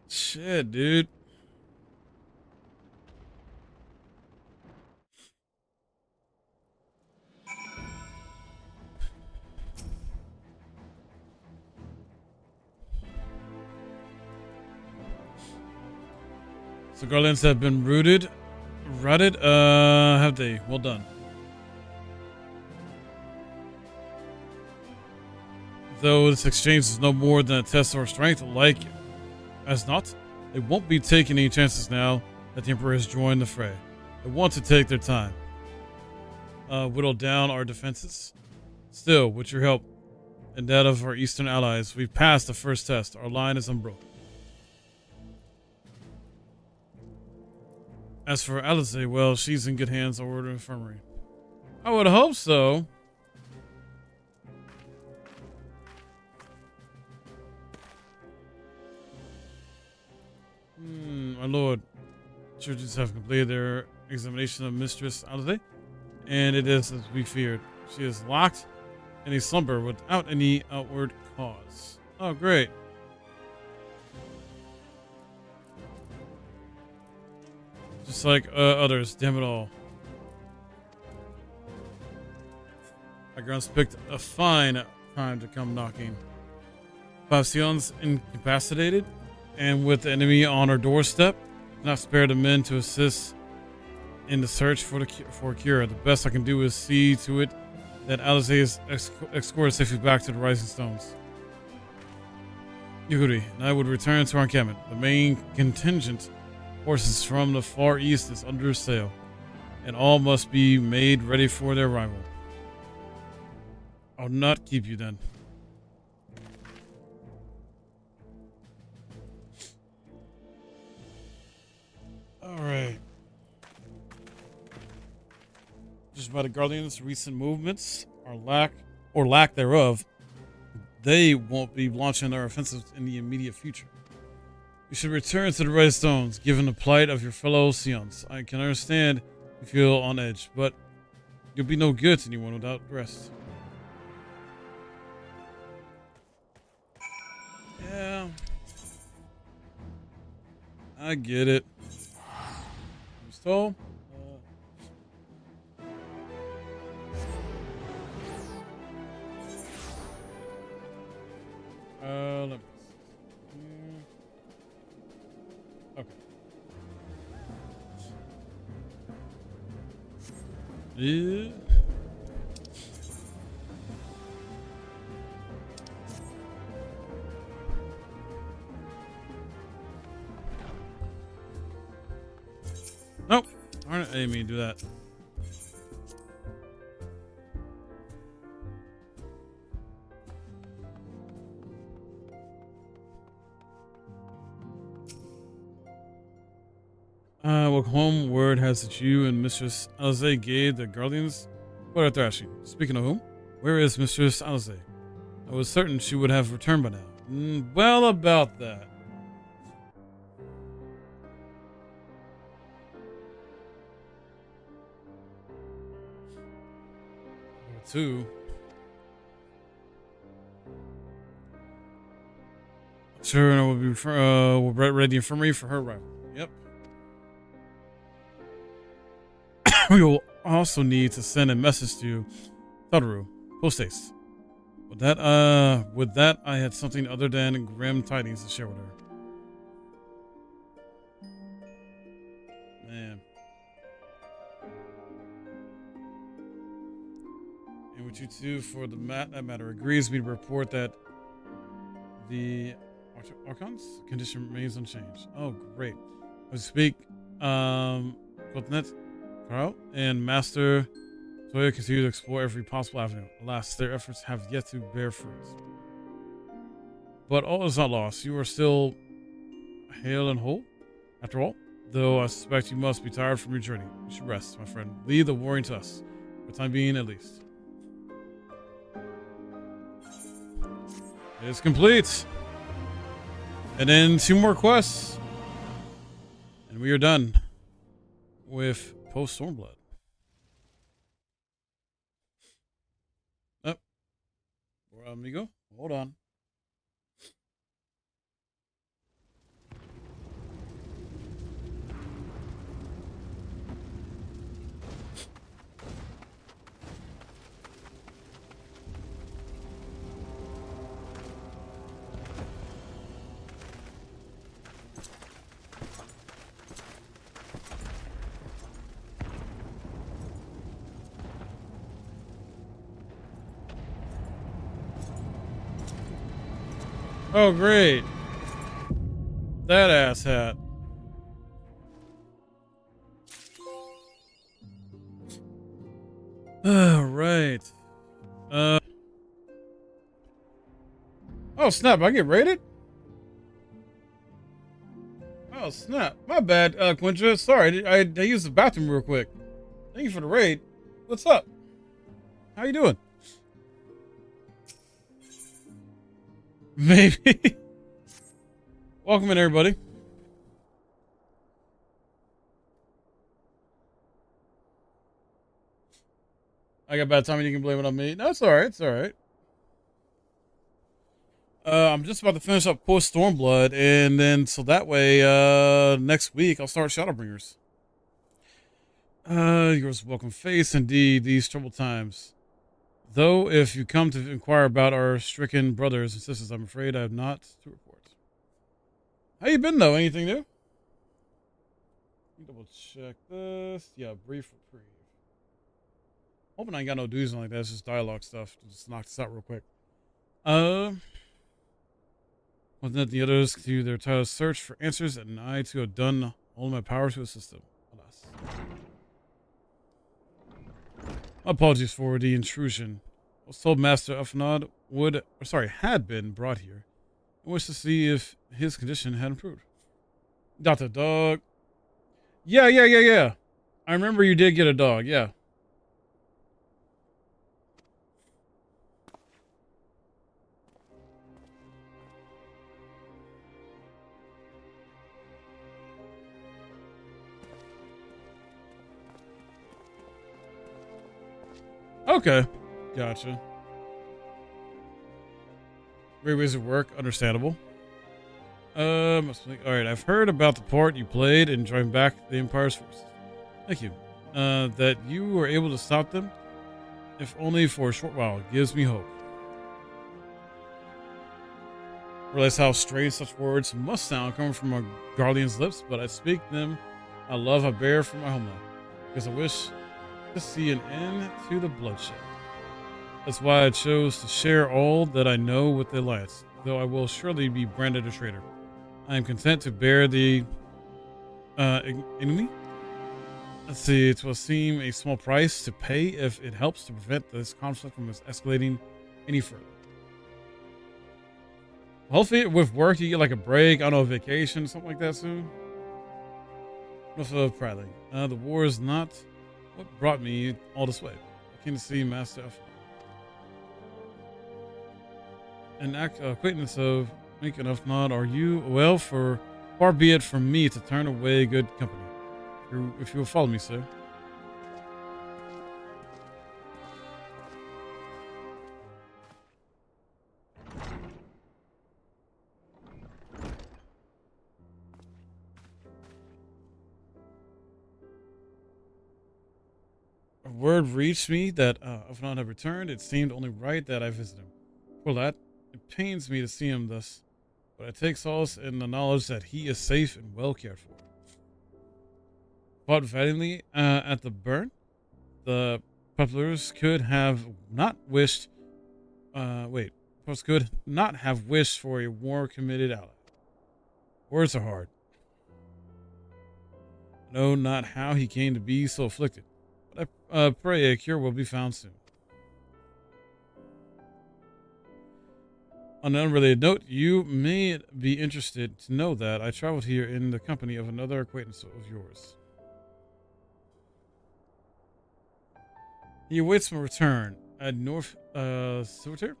Shit, dude. So Guardians have been rooted. Have they? Well done. Though this exchange is no more than a test of our strength, like as not, they won't be taking any chances now that the Emperor has joined the fray. They want to take their time. Whittle down our defenses. Still, with your help and that of our eastern allies, we've passed the first test. Our line is unbroken. As for Alizé, well, she's in good hands over the infirmary. I would hope so. My lord, churches have completed their examination of Mistress Alizé, and it is as we feared. She is locked in a slumber without any outward cause. Oh, great. Just like others, damn it all. Agrons picked a fine time to come knocking. Bastion's incapacitated, and with the enemy on our doorstep, not spare the men to assist in the search for a cure. The best I can do is see to it that Alizé is escorted safely back to the Rising Stones. Yuguri and I would return to our encampment. The main contingent forces from the far east is under sail, and all must be made ready for their arrival. I'll not keep you then. Alright. Just by the Guardians' recent movements, or lack thereof, they won't be launching their offensives in the immediate future. You should return to the Red Stones, given the plight of your fellow Sions. I can understand you feel on edge, but you'll be no good to anyone without rest. Yeah. I get it. Stole? Let me see. Okay. Yeah. Nope. I didn't mean to do that. Welcome home. Word has that you and Mistress Alize gave the Guardians quite a thrashing. Speaking of whom, where is Mistress Alize? I was certain she would have returned by now. Well, about that. Two. Sure, and I will be we'll ready the infirmary for her arrival. Yep. We will also need to send a message to Tadaru. Post haste. With that, I had something other than grim tidings to share with her. Man. And with you two, for the that matter, agrees me to report that the Archon's condition remains unchanged. Oh, great. I speak, Kotnet, Carl, and Master Toya continue to explore every possible avenue. Alas, their efforts have yet to bear fruit. But all is not lost. You are still hale and whole, after all. Though I suspect you must be tired from your journey. You should rest, my friend. Leave the warring to us. For the time being, at least. It's complete. And then 2 more quests. And we are done with post Stormblood. Oh. Where amigo? Hold on. Oh, great. That ass hat. All right. Oh, snap. I get raided? Oh, snap. My bad, Quintra. Sorry. I used the bathroom real quick. Thank you for the raid. What's up? How you doing? Maybe. Welcome in, everybody. I got bad timing. You can blame it on me. No, it's all right. It's all right. I'm just about to finish up post Stormblood, and then so that way, next week I'll start Shadowbringers. Yours welcome face. Indeed, these troubled times. Though, if you come to inquire about our stricken brothers and sisters, I'm afraid I have not to report. How you been, though? Anything new? Double check this. Yeah, brief reprieve. Hoping I ain't got no dudes like that. It's just dialogue stuff. Just knock this out real quick. Wasn't that the others to their title search for answers, and I too have done all my power to assist them. Alas. Apologies for the intrusion. I was told Master Ufnod had been brought here. I wish to see if his condition had improved. Got the dog. Yeah. I remember you did get a dog, yeah. Okay. Gotcha. Great ways of work. Understandable. Alright, I've heard about the part you played in driving back the Empire's forces. Thank you. That you were able to stop them, if only for a short while, gives me hope. Realize how strange such words must sound coming from a guardian's lips, but I speak them I love I bear from my homeland, because I wish to see an end to the bloodshed. That's why I chose to share all that I know with the Alliance, though I will surely be branded a traitor. I am content to bear the ignominy. Let's see, it will seem a small price to pay if it helps to prevent this conflict from escalating any further. Hopefully with work you get like a break, I don't know, a vacation, something like that soon. Enough of prattling. The war is not what brought me all this way. I came to see Master Elf. An acquaintance of Mink and Elfnod, are you? Well, for far be it from me to turn away good company. If you will follow me, sir. Word reached me that Elfnod had returned. It seemed only right that I visit him. For that, it pains me to see him thus, but I take solace in the knowledge that he is safe and well cared for. Fought valiantly at the burn. The Puplers could have not wished. Could not have wished for a war-committed ally. Words are hard. I know not how he came to be so afflicted, but I pray a cure will be found soon. On an unrelated note, you may be interested to know that I traveled here in the company of another acquaintance of yours. He awaits my return at North Silvertear.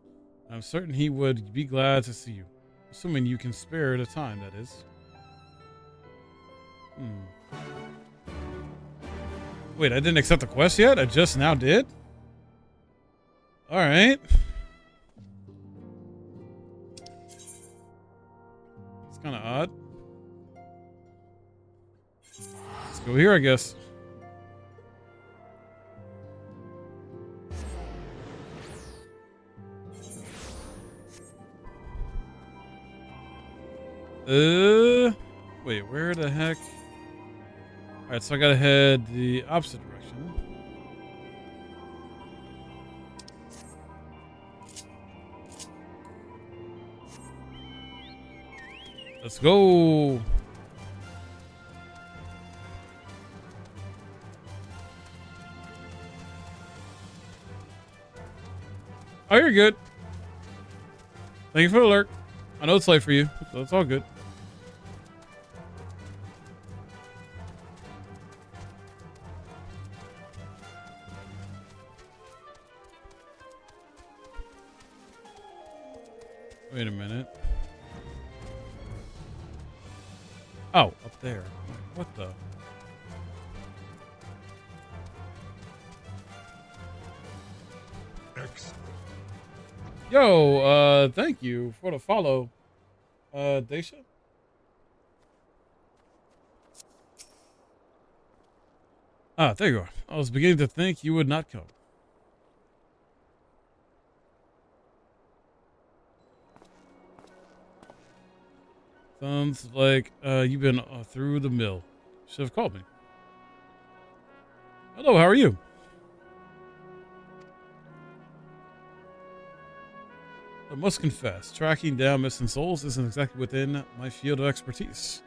I'm certain he would be glad to see you, assuming you can spare the time, that is. Wait, I didn't accept the quest yet? I just now did? Alright. It's kind of odd. Let's go here, I guess. Wait, where the heck? Alright, so I gotta head the opposite direction. Let's go. Oh, you're good. Thank you for the alert. I know it's late for you, so it's all good. Wait a minute. Oh, up there. What the? Yo, thank you for the follow, Daisha. Ah, there you are. I was beginning to think you would not come. Sounds like you've been through the mill. Should have called me. Hello, how are you? I must confess, tracking down missing souls isn't exactly within my field of expertise.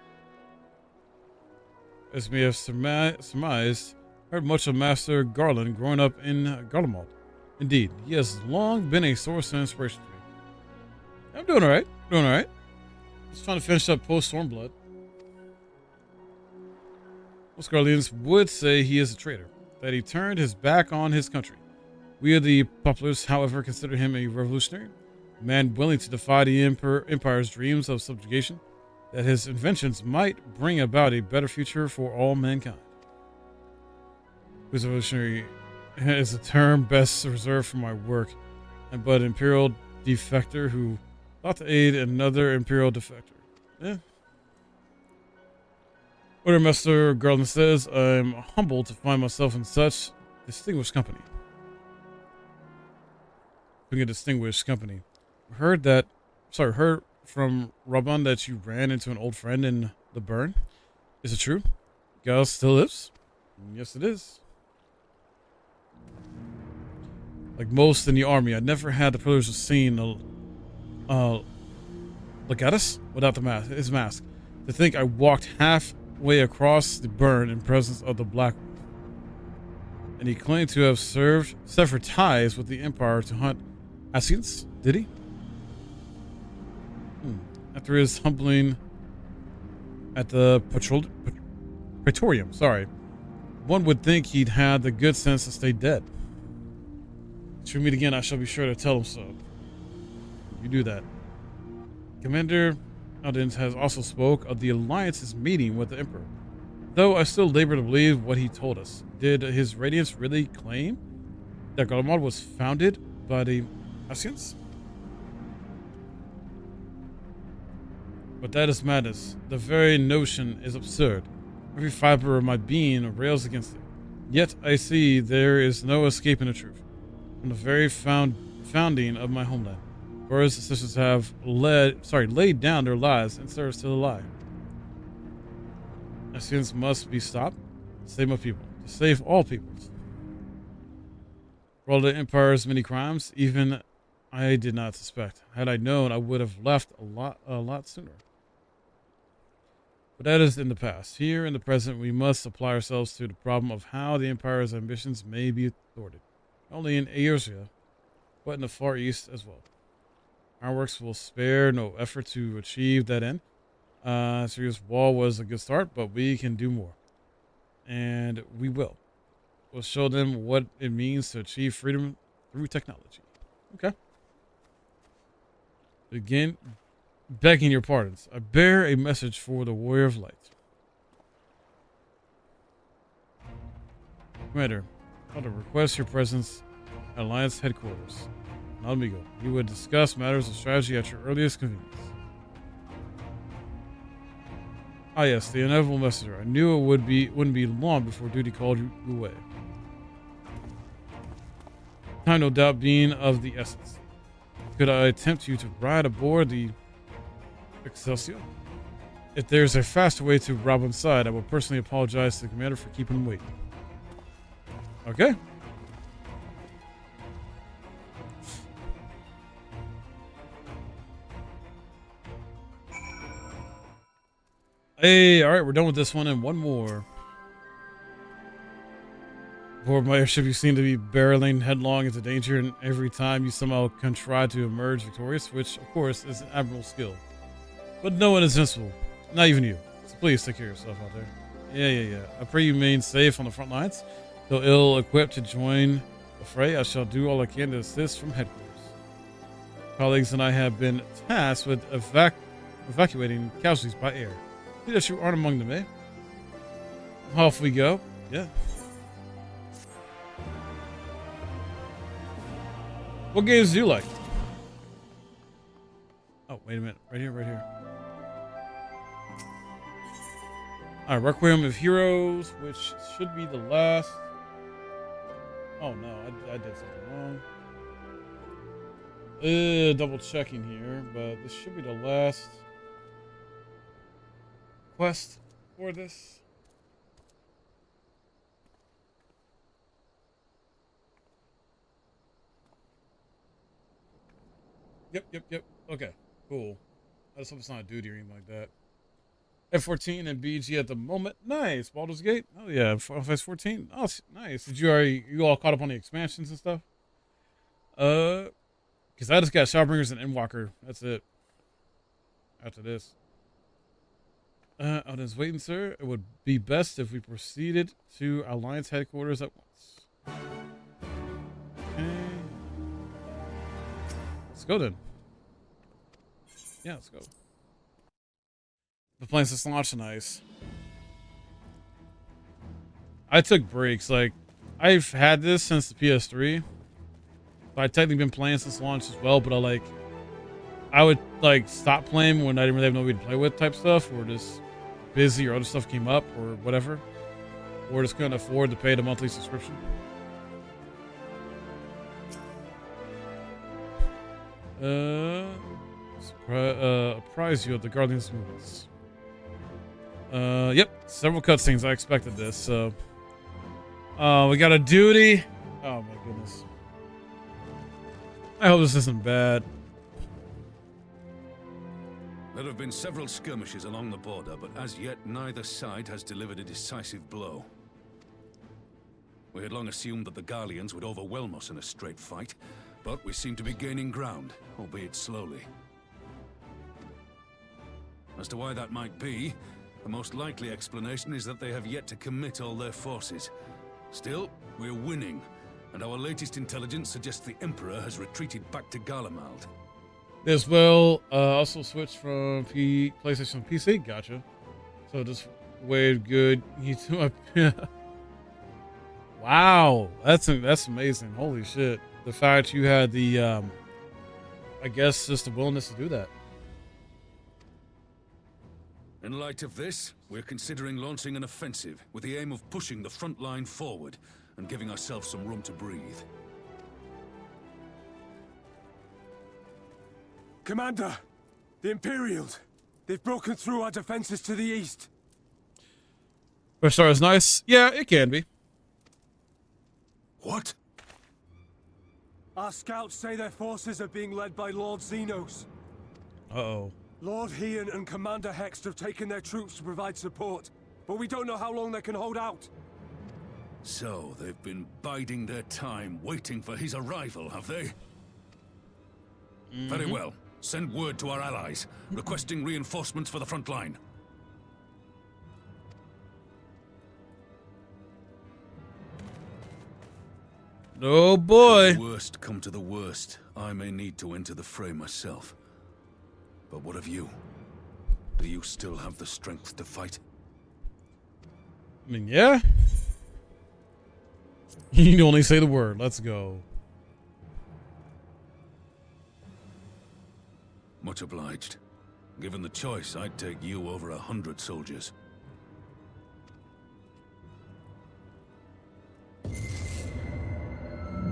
As we have surmised, I heard much of Master Garland growing up in Garlemald. Indeed, he has long been a source of inspiration to me. I'm doing alright. Doing alright. Just trying to finish up post Stormblood. Most Guardians would say he is a traitor, that he turned his back on his country. We of the Puplers, however, consider him a revolutionary, a man willing to defy the Empire's dreams of subjugation, that his inventions might bring about a better future for all mankind. Who's revolutionary is a term best reserved for my work, and but an Imperial defector who thought to aid another Imperial defector. Yeah. Whatever Master Garland says, I'm humbled to find myself in such distinguished company. Being a distinguished company. Heard from Robon that you ran into an old friend in the burn. Is it true? Gal still lives? Yes, it is. Like most in the army, I never had the privilege of seeing Legatus without his mask. To think I walked halfway across the burn in presence of the Black Wolf. And he claimed to have severed ties with the Empire to hunt Asians, did he? After his humbling at the Praetorium, sorry. One would think he'd had the good sense to stay dead. Should we meet again, I shall be sure to tell him so. You do that. Commander Aldens has also spoke of the Alliance's meeting with the Emperor. Though I still labor to believe what he told us. Did His Radiance really claim that Garlemald was founded by the Ascians? But that is madness. The very notion is absurd. Every fiber of my being rails against it. Yet I see there is no escaping the truth. From the very founding of my homeland, brothers and sisters have laid down their lives in service to the lie. Ascians must be stopped to save my people, to save all peoples. For all the Empire's many crimes, even I did not suspect. Had I known, I would have left a lot sooner. But that is in the past. Here in the present, we must apply ourselves to the problem of how the Empire's ambitions may be thwarted. Not only in Eorzea, but in the Far East as well. Our works will spare no effort to achieve that end. Syria's wall was a good start, but we can do more. And we will. We'll show them what it means to achieve freedom through technology. Okay. Again, begging your pardons. I bear a message for the Warrior of Light. Commander, I want to request your presence at Alliance headquarters. Amigo, you would discuss matters of strategy at your earliest convenience. Ah yes, the inevitable messenger. I knew it wouldn't be long before duty called you away. Time no doubt being of the essence. Could I tempt you to ride aboard the Excelsior? If there's a faster way to rob inside, I will personally apologize to the commander for keeping him waiting. Okay. Hey, alright, we're done with this one and one more. Aboard my airship, you seem to be barreling headlong into danger, and every time you somehow contrive to emerge victorious, which, of course, is an admirable skill. But no one is invincible. Not even you. So please take care of yourself out there. Yeah. I pray you remain safe on the front lines. Though ill-equipped to join the fray, I shall do all I can to assist from headquarters. Colleagues and I have been tasked with evacuating casualties by air. See that you aren't among them, eh? Off we go. Yeah. What games do you like? Oh, wait a minute. Right here. Alright, Requiem of Heroes, which should be the last. Oh no, I did something wrong. Double checking here, but this should be the last quest for this. Yep. Okay, cool. I just hope it's not a duty or anything like that. F14 and BG at the moment. Nice. Baldur's Gate. Oh yeah, FS14. Oh, nice. Did you all caught up on the expansions and stuff? Because I just got Shadowbringers and Endwalker. That's it. After this. I was waiting, sir. It would be best if we proceeded to Alliance headquarters at once. Okay. Let's go then. Yeah, let's go. The plane since launch, nice. I took breaks. Like, I've had this since the PS3. So I've technically been playing since launch as well, but I would like stop playing when I didn't really have nobody to play with type stuff, or just busy or other stuff came up or whatever. Or just couldn't afford to pay the monthly subscription. Apprise you of the Guardian's movements. Yep, several cutscenes. I expected this, so. We got a duty. Oh my goodness. I hope this isn't bad. There have been several skirmishes along the border, but as yet neither side has delivered a decisive blow. We had long assumed that the Garleans would overwhelm us in a straight fight, but we seem to be gaining ground, albeit slowly. As to why that might be, The most likely explanation is that they have yet to commit all their forces. Still, we're winning, and our latest intelligence suggests the Emperor has retreated back to Garlemald. As well, also switched from PlayStation to PC. Gotcha. So just wave good. Wow, that's amazing. Holy shit! The fact you had the, I guess, just the willingness to do that. In light of this, we're considering launching an offensive with the aim of pushing the front line forward and giving ourselves some room to breathe. Commander, the Imperials. They've broken through our defenses to the east. Fresh start is nice. Yeah, it can be. What? Our scouts say their forces are being led by Lord Xenos. Uh-oh. Lord Heian and Commander Hext have taken their troops to provide support, but we don't know how long they can hold out. So, they've been biding their time, waiting for his arrival, have they? Very well. Send word to our allies, requesting reinforcements for the front line. Oh boy. Should the worst come to the worst, I may need to enter the fray myself. But what of you? Do you still have the strength to fight? I mean, yeah. You only say the word. Let's go. Much obliged. Given the choice, I'd take you over 100 soldiers.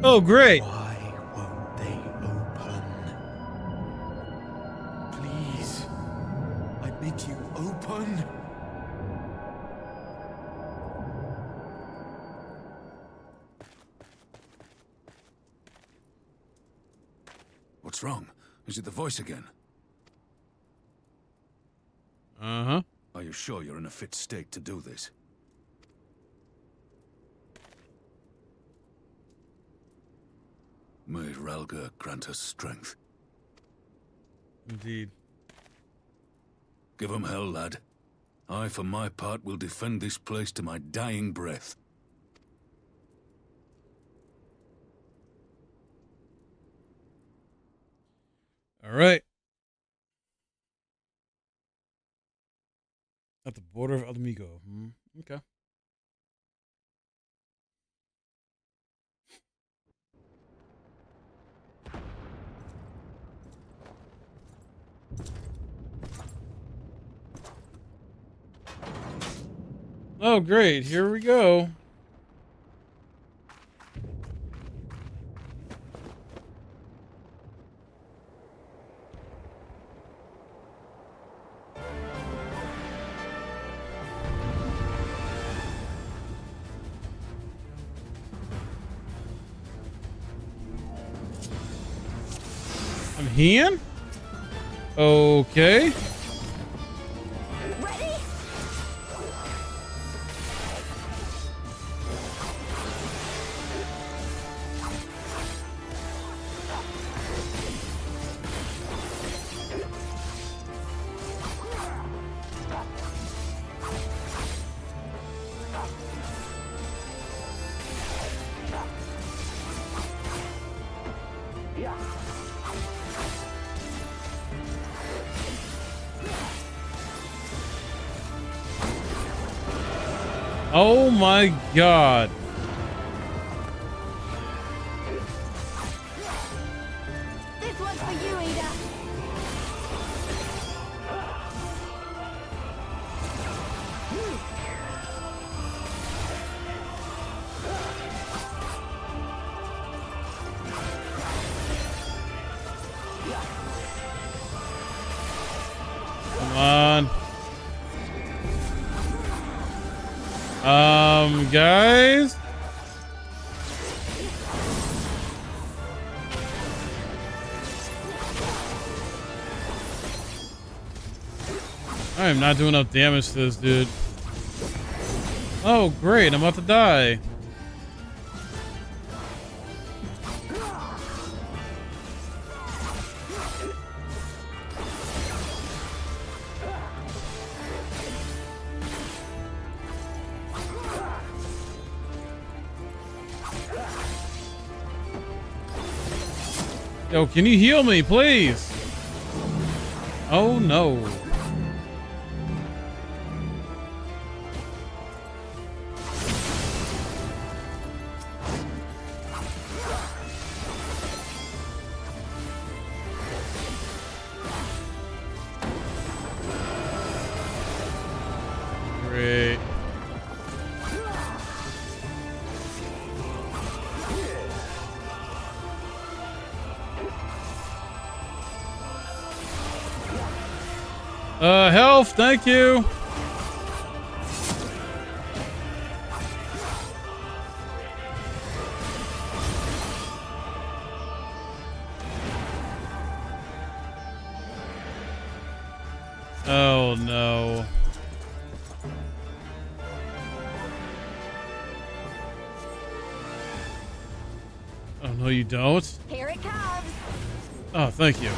Oh, great. Why won't they open? Please, I bid you open. What's wrong? Is it the voice again? Uh-huh. Are you sure you're in a fit state to do this? May Ralga grant us strength. Indeed. Give him hell, lad. I, for my part, will defend this place to my dying breath. All right. At the border of Alamigo. Okay. Oh, great. Here we go. I'm Heian? Okay. Oh my god. This one's for you, Ada. Come on. Guys? I am not doing enough damage to this dude. Oh, great. I'm about to die. Yo, can you heal me, please? Oh no. Great. Health, thank you. Oh no. Oh no, you don't? Here it comes. Oh, thank you.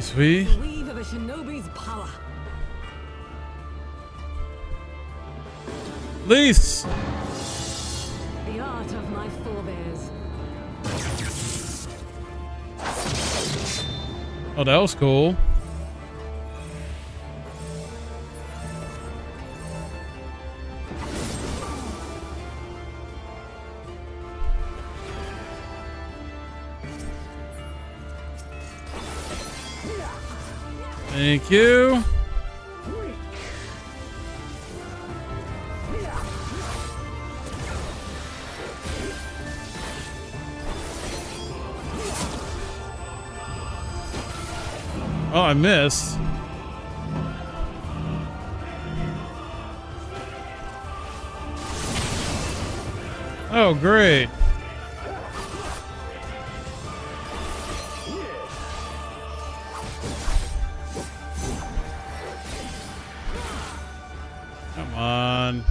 Sweet. The weave of a shinobi's power. Lise. The art of my forebears. Oh, that was cool. Thank you. Oh, I missed. Oh, great. Come on.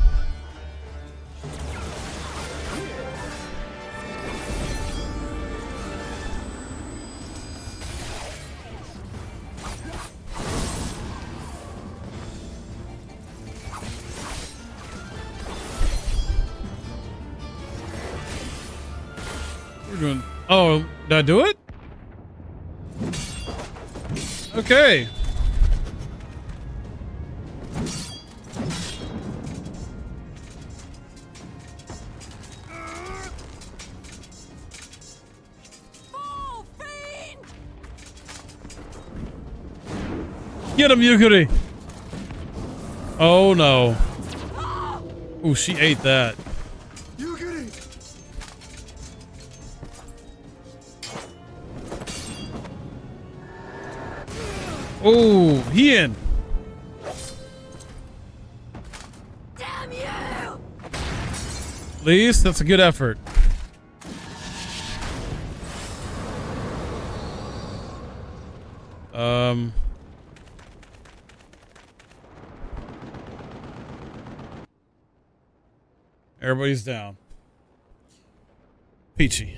We're doing. Oh, did I do it? Okay. Get him, Yukari! Oh no. Ooh, she ate that. Oh, he in. Damn you! Lise, that's a good effort. Everybody's down. Peachy.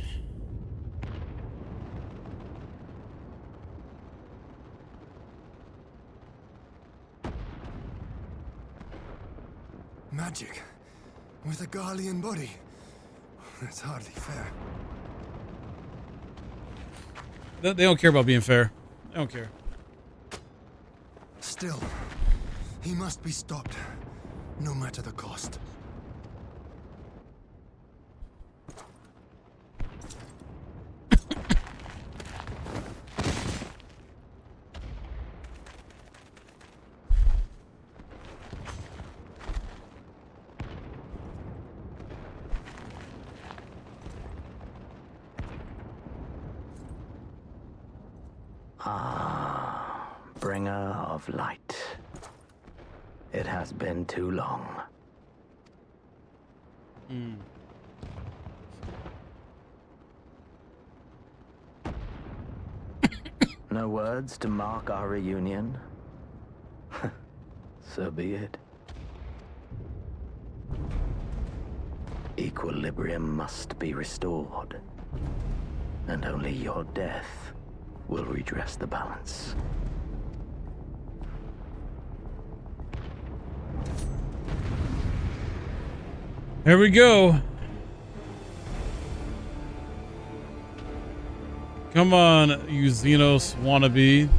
Magic with a Garlean body. That's hardly fair. They don't care about being fair. They don't care. Still, he must be stopped, no matter the cost. Ah, bringer of light. It has been too long. No words to mark our reunion? So be it. Equilibrium must be restored, and only your death will redress the balance. Here we go. Come on, you Xenos wannabe.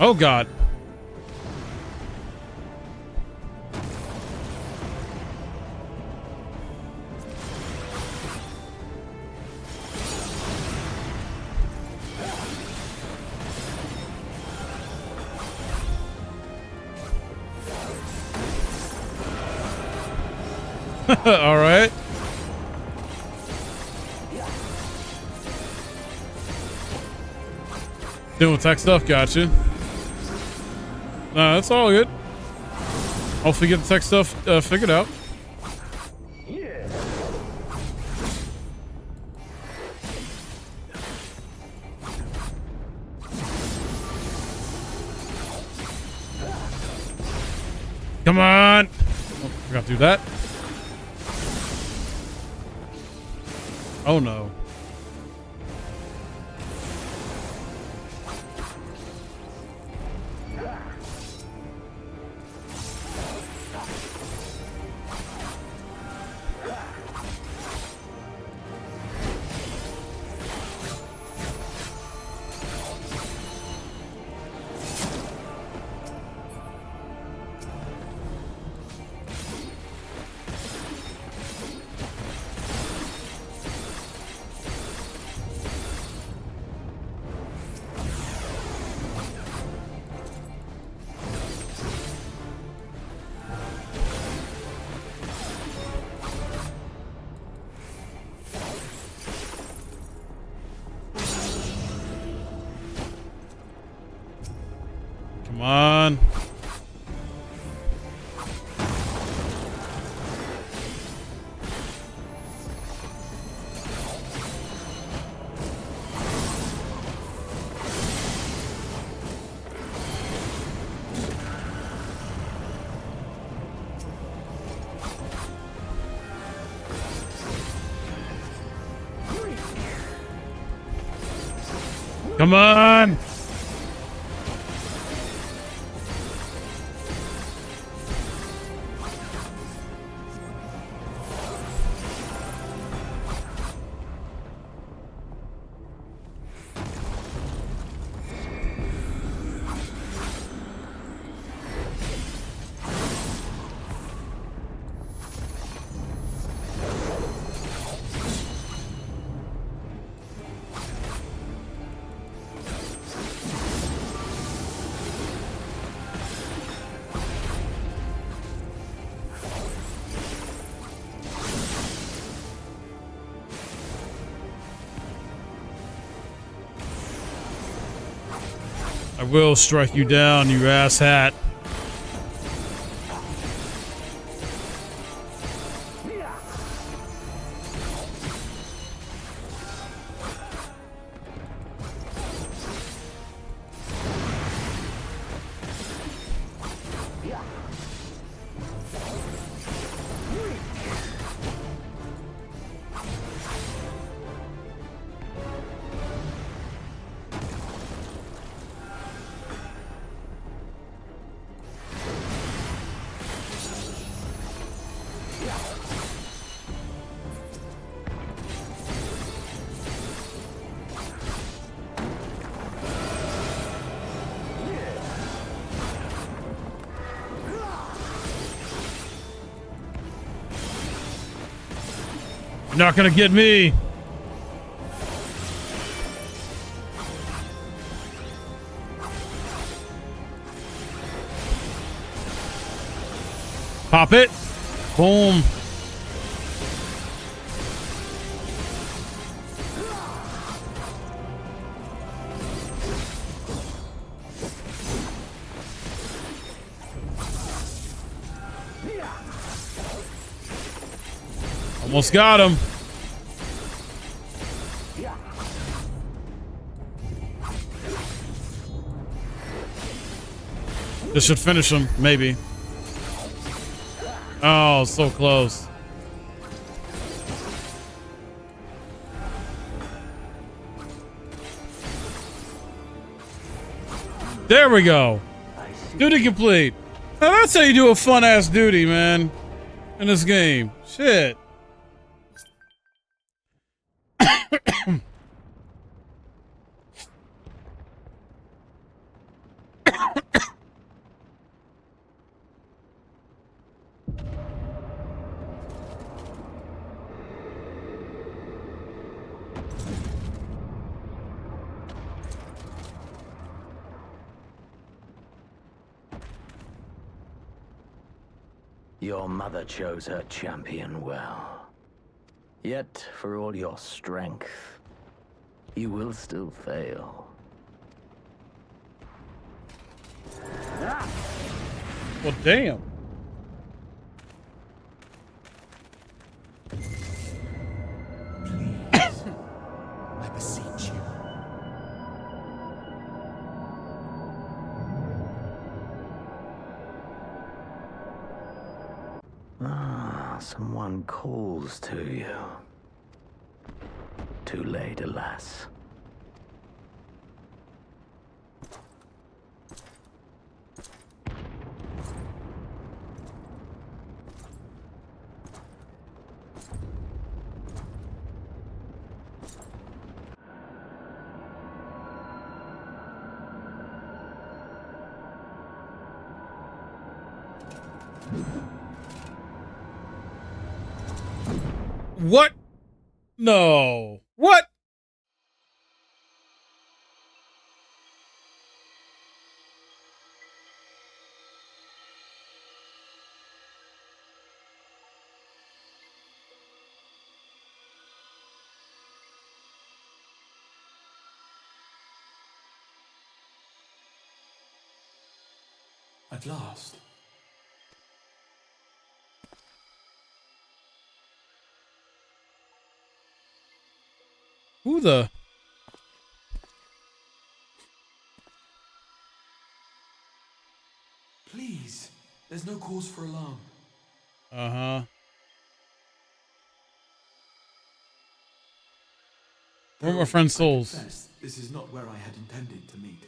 Oh God. All right. Doing tech stuff, gotcha. No, that's all good. Hopefully get the tech stuff figured out. Come on. Oh, forgot to do that. Oh no. Come on. Come on. I will strike you down, you asshat. You're not gonna get me. Pop it. Boom. Almost got him. This should finish him, maybe. Oh, so close. There we go. Duty complete. Now that's how you do a fun-ass duty, man. In this game. Shit. Your mother chose her champion well. Yet, for all your strength, you will still fail. Well, damn. I beseech you. Ah, someone calls to you. Too late, alas. What? No. What? At last. Who the? Please. There's no cause for alarm. Uh-huh. Where are my friend's souls? Confess, this is not where I had intended to meet.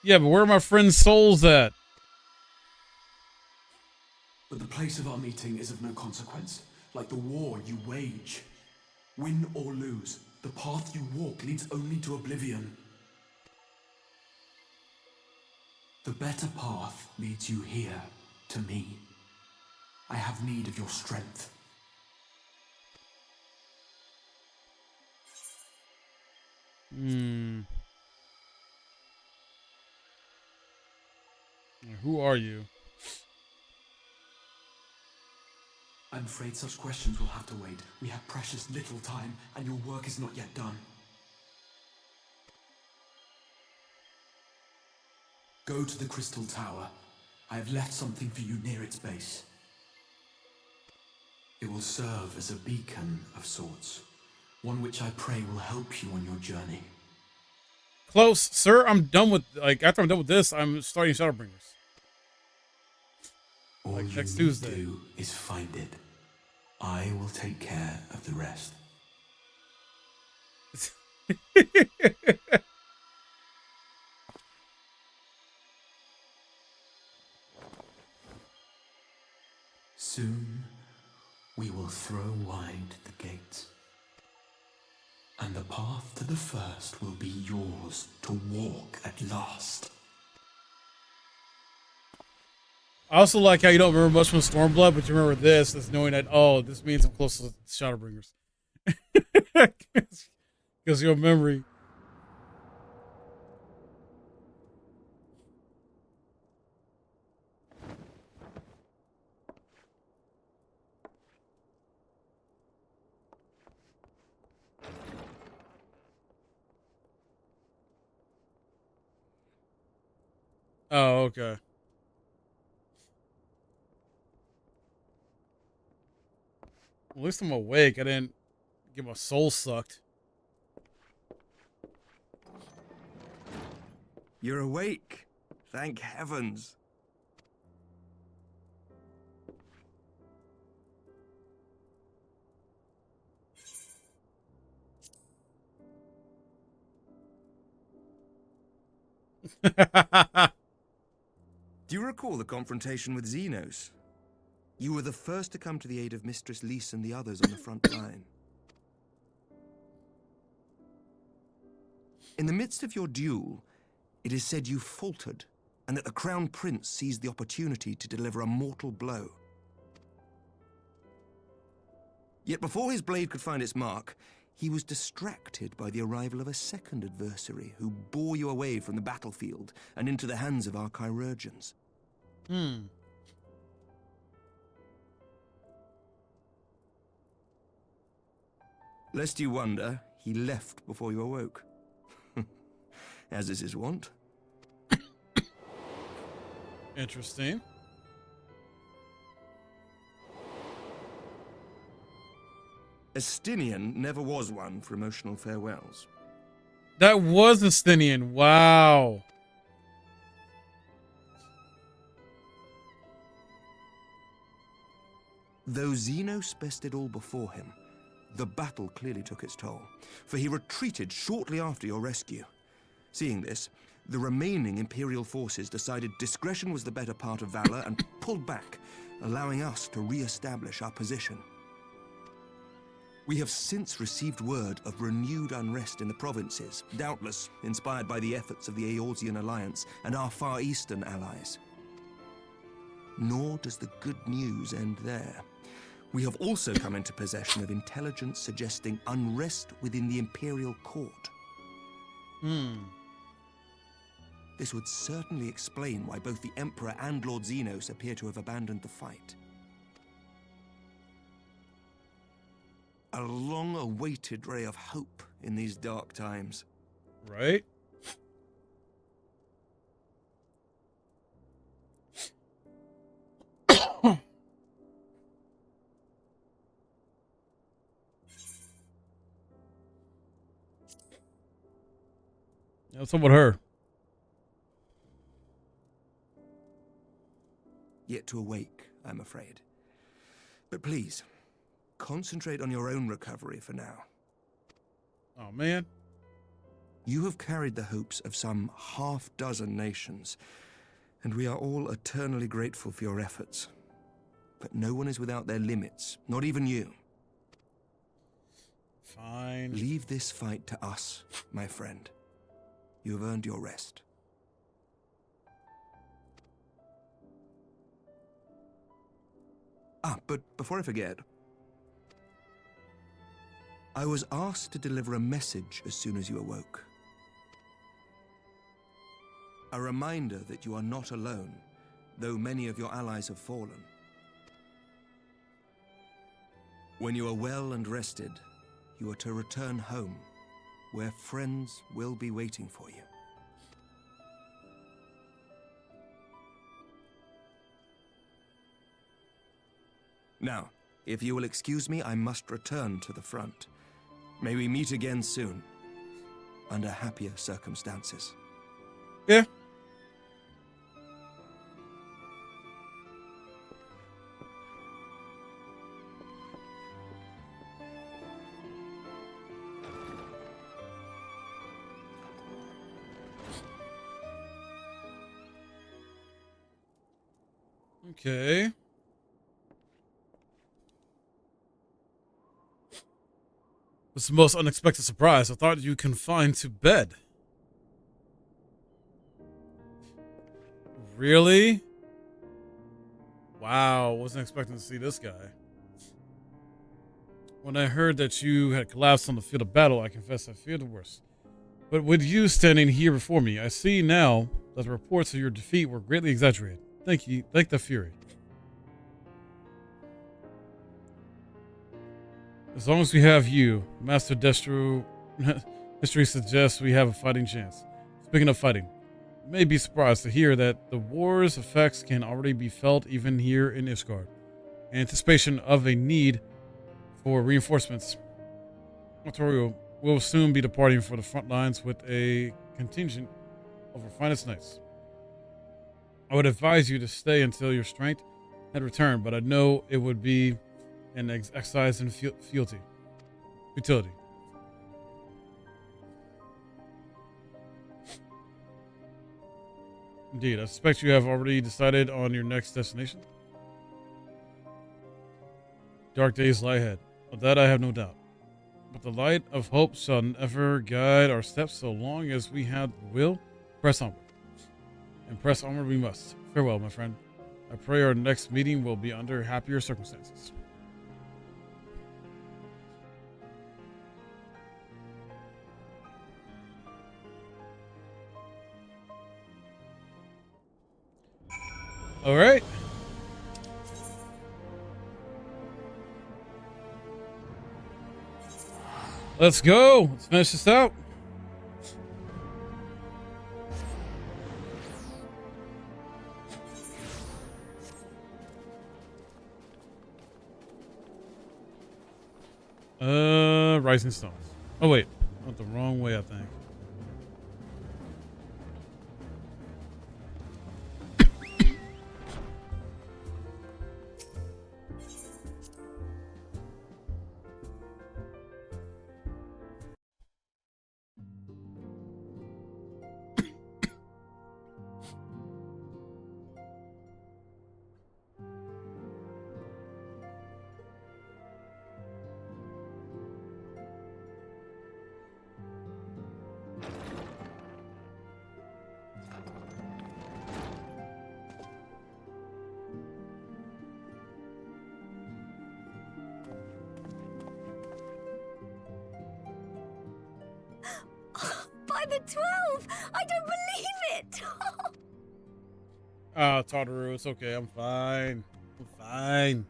Yeah, but where are my friend's souls at? But the place of our meeting is of no consequence, like the war you wage. Win or lose, the path you walk leads only to oblivion. The better path leads you here, to me. I have need of your strength. Hmm. Who are you? I'm afraid such questions will have to wait. We have precious little time, and your work is not yet done. Go to the Crystal Tower. I have left something for you near its base. It will serve as a beacon of sorts, one which I pray will help you on your journey. Close, sir. I'm done with, like, after I'm done with this, I'm starting Shadowbringers. All like you next need Tuesday. do is find it. I will take care of the rest. Soon, we will throw wide the gates. And the path to the first will be yours to walk at last. I also like how you don't remember much from Stormblood, but you remember this as knowing that, oh, this means I'm close to Shadowbringers. Because your memory. Oh, okay. At least I'm awake. I didn't get my soul sucked. You're awake. Thank heavens. Do you recall the confrontation with Xenos? You were the first to come to the aid of Mistress Lys and the others on the front line. In the midst of your duel, it is said you faltered, and that the Crown Prince seized the opportunity to deliver a mortal blow. Yet before his blade could find its mark, he was distracted by the arrival of a second adversary who bore you away from the battlefield and into the hands of our chirurgeons. Lest you wonder, he left before you awoke. As is his wont. Interesting. Estinian never was one for emotional farewells. That was Estinian. Wow. Though Xenos bested all before him, the battle clearly took its toll, for he retreated shortly after your rescue. Seeing this, the remaining Imperial forces decided discretion was the better part of valor and pulled back, allowing us to re-establish our position. We have since received word of renewed unrest in the provinces, doubtless inspired by the efforts of the Eorzean Alliance and our Far Eastern allies. Nor does the good news end there. We have also come into possession of intelligence suggesting unrest within the Imperial Court. This would certainly explain why both the Emperor and Lord Xenos appear to have abandoned the fight. A long-awaited ray of hope in these dark times. Right? What's up with her? Yet to awake, I'm afraid. But please, concentrate on your own recovery for now. Oh, man. You have carried the hopes of some half-dozen nations, and we are all eternally grateful for your efforts. But no one is without their limits, not even you. Fine. Leave this fight to us, my friend. You have earned your rest. But before I forget, I was asked to deliver a message as soon as you awoke. A reminder that you are not alone, though many of your allies have fallen. When you are well and rested, you are to return home, where friends will be waiting for you. Now, if you will excuse me, I must return to the front. May we meet again soon, under happier circumstances. Yeah. Okay. What's the most unexpected surprise? I thought you confined to bed. Really? Wow, wasn't expecting to see this guy. When I heard that you had collapsed on the field of battle, I confess I feared the worst. But with you standing here before me, I see now that the reports of your defeat were greatly exaggerated. Thank you. Thank the Fury. As long as we have you, Master Destro, history suggests we have a fighting chance. Speaking of fighting, may be surprised to hear that the war's effects can already be felt even here in Ishgard. In anticipation of a need for reinforcements, Arturo will soon be departing for the front lines with a contingent of our finest knights. I would advise you to stay until your strength had returned, but I know it would be an exercise in futility. Indeed, I suspect you have already decided on your next destination. Dark days lie ahead. Of that I have no doubt. But the light of hope shall never guide our steps so long as we have the will. Press onward. And press onward we must. Farewell, my friend. I pray our next meeting will be under happier circumstances. All right. Let's go. Let's finish this out. Rising Stones. Oh wait, went the wrong way, I think. By the 12! I don't believe it! Ah, Tataru, it's okay. I'm fine. I'm fine.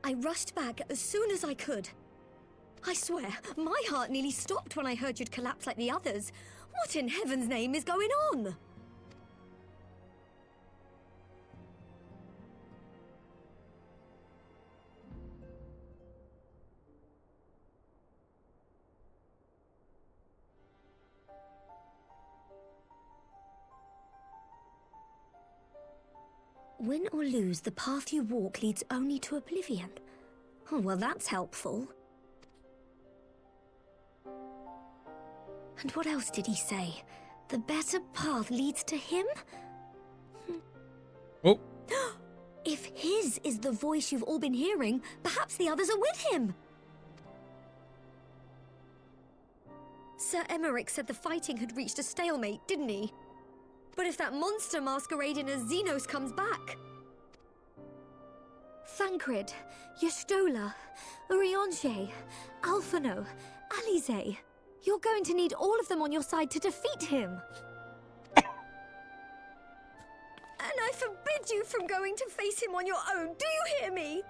I rushed back as soon as I could. I swear, my heart nearly stopped when I heard you'd collapse like the others. What in heaven's name is going on? Win or lose, the path you walk leads only to oblivion. Oh, well, that's helpful. And what else did he say? The better path leads to him? Oh. If his is the voice you've all been hearing, perhaps the others are with him. Sir Emmerich said the fighting had reached a stalemate, didn't he? But if that monster masquerading as Xenos comes back... Thancred, Y'shtola, Urianger, Alphino, Alize... You're going to need all of them on your side to defeat him. And I forbid you from going to face him on your own, do you hear me?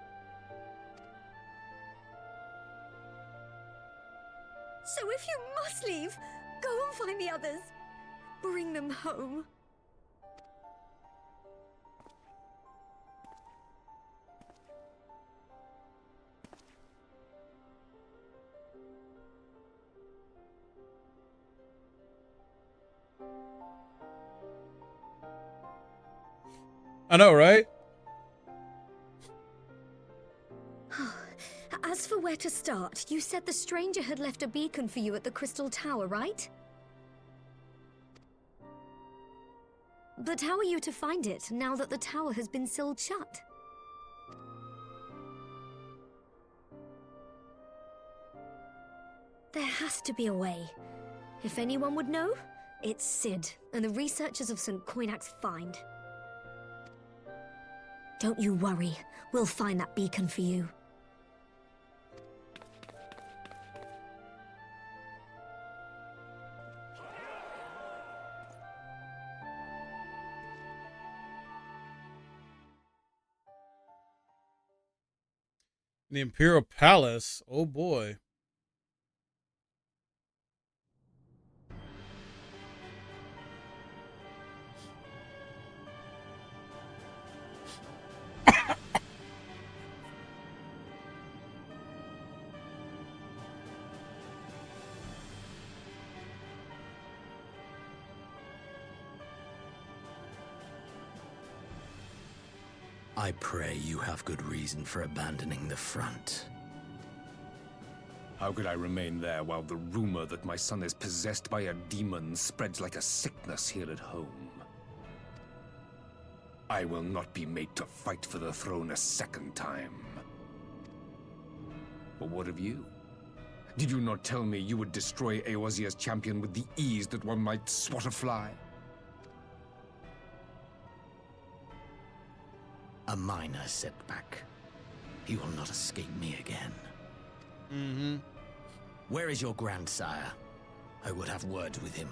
So if you must leave, go and find the others. Bring them home. I know, right? As for where to start, you said the stranger had left a beacon for you at the Crystal Tower, right? But how are you to find it, now that the tower has been sealed shut? There has to be a way. If anyone would know, it's Sid, and the researchers of St. Coinac's find. Don't you worry, we'll find that beacon for you. The Imperial Palace. Oh boy. I pray you have good reason for abandoning the front. How could I remain there while the rumor that my son is possessed by a demon spreads like a sickness here at home? I will not be made to fight for the throne a second time. But what of you? Did you not tell me you would destroy Eorzea's champion with the ease that one might swat a fly? A minor setback. He will not escape me again. Mm-hmm. Where is your grandsire? I would have words with him.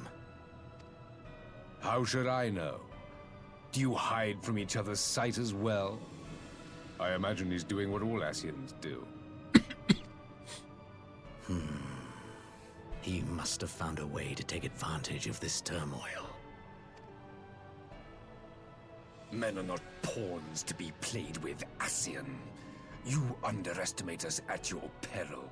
How should I know? Do you hide from each other's sight as well? I imagine he's doing what all Ascians do. He must have found a way to take advantage of this turmoil. Men are not pawns to be played with, Ascian. You underestimate us at your peril.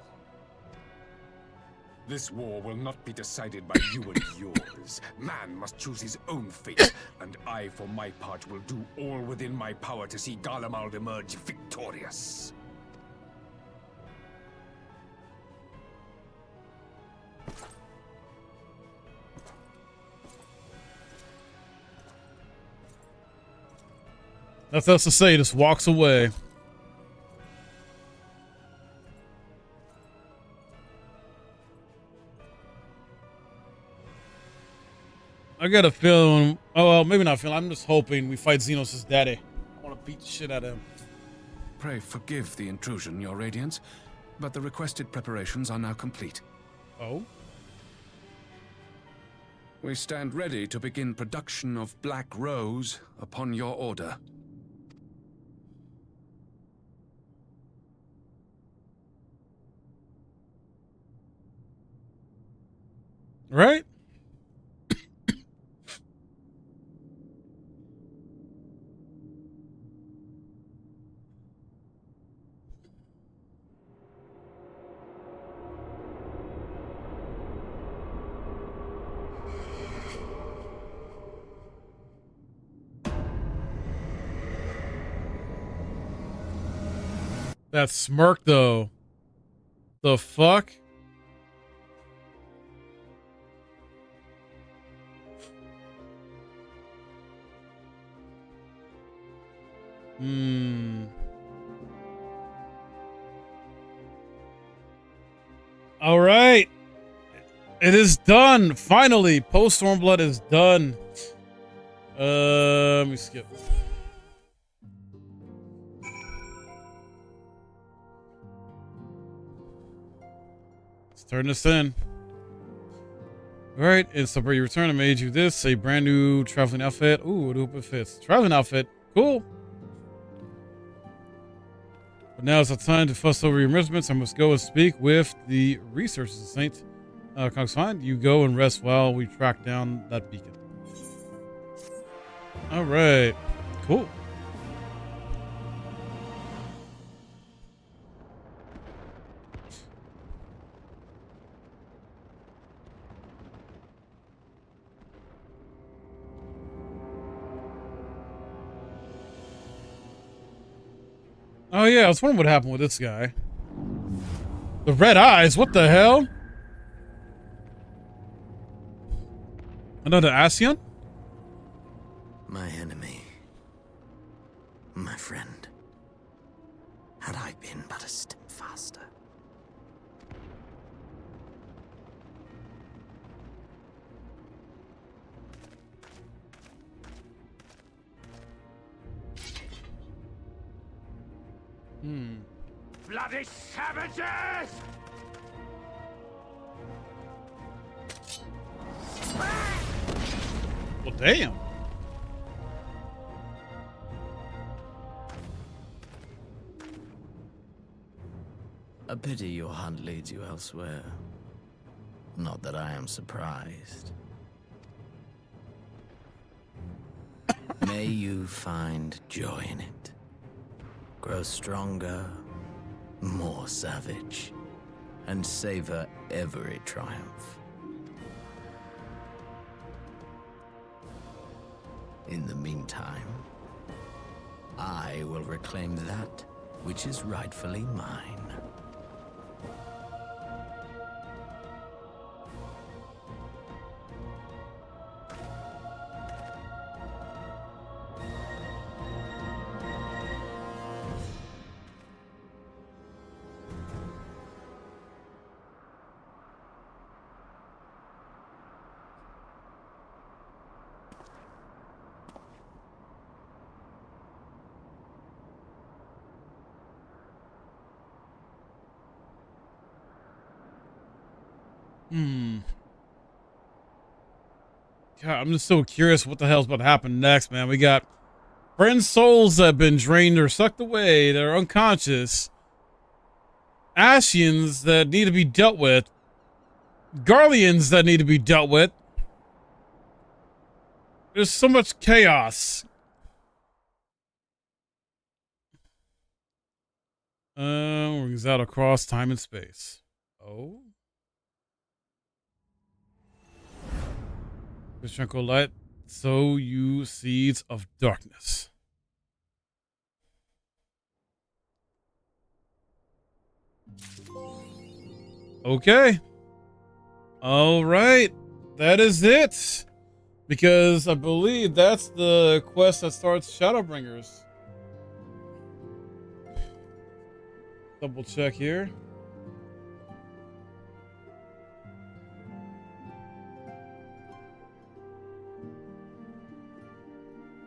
This war will not be decided by you and yours. Man must choose his own fate, and I, for my part, will do all within my power to see Garlemald emerge victorious. That's us to say, just walks away. I got a feeling, oh well, maybe not feeling, I'm just hoping we fight Xenos' daddy. I want to beat the shit out of him. Pray forgive the intrusion, Your Radiance, but the requested preparations are now complete. Oh? We stand ready to begin production of Black Rose upon your order. Right? That smirk though. The fuck? All right. It is done. Finally, post Stormblood is done. Let me skip. Let's turn this in. All right, it's a you return. I made you this, a brand new traveling outfit. Ooh, I hope it fits. Traveling outfit. Cool. But now it's a time to fuss over your enrichments. I must go and speak with the researchers, Saint. Conk's fine. You go and rest while we track down that beacon. All right. Cool. Oh yeah, I was wondering what happened with this guy. The red eyes, what the hell? Another Ascian? My enemy. My friend. Had I been but a step faster. Bloody savages! Well, damn. pity your hunt leads you elsewhere. Not that I am surprised. May you find joy in it. Grow stronger, more savage, and savor every triumph. In the meantime, I will reclaim that which is rightfully mine. God, I'm just so curious what the hell's about to happen next, man. We got friends' souls that have been drained or sucked away, that are unconscious. Ascians that need to be dealt with. Garleans that need to be dealt with. There's so much chaos. Rings out across time and space. Oh? Twinkle light, sow you seeds of darkness. Okay. All right. That is it. Because I believe that's the quest that starts Shadowbringers. Double check here.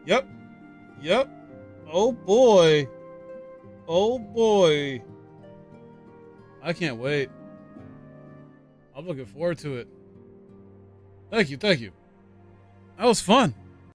Yep. Yep. Oh boy. Oh boy. I can't wait. I'm looking forward to it. Thank you. Thank you. That was fun.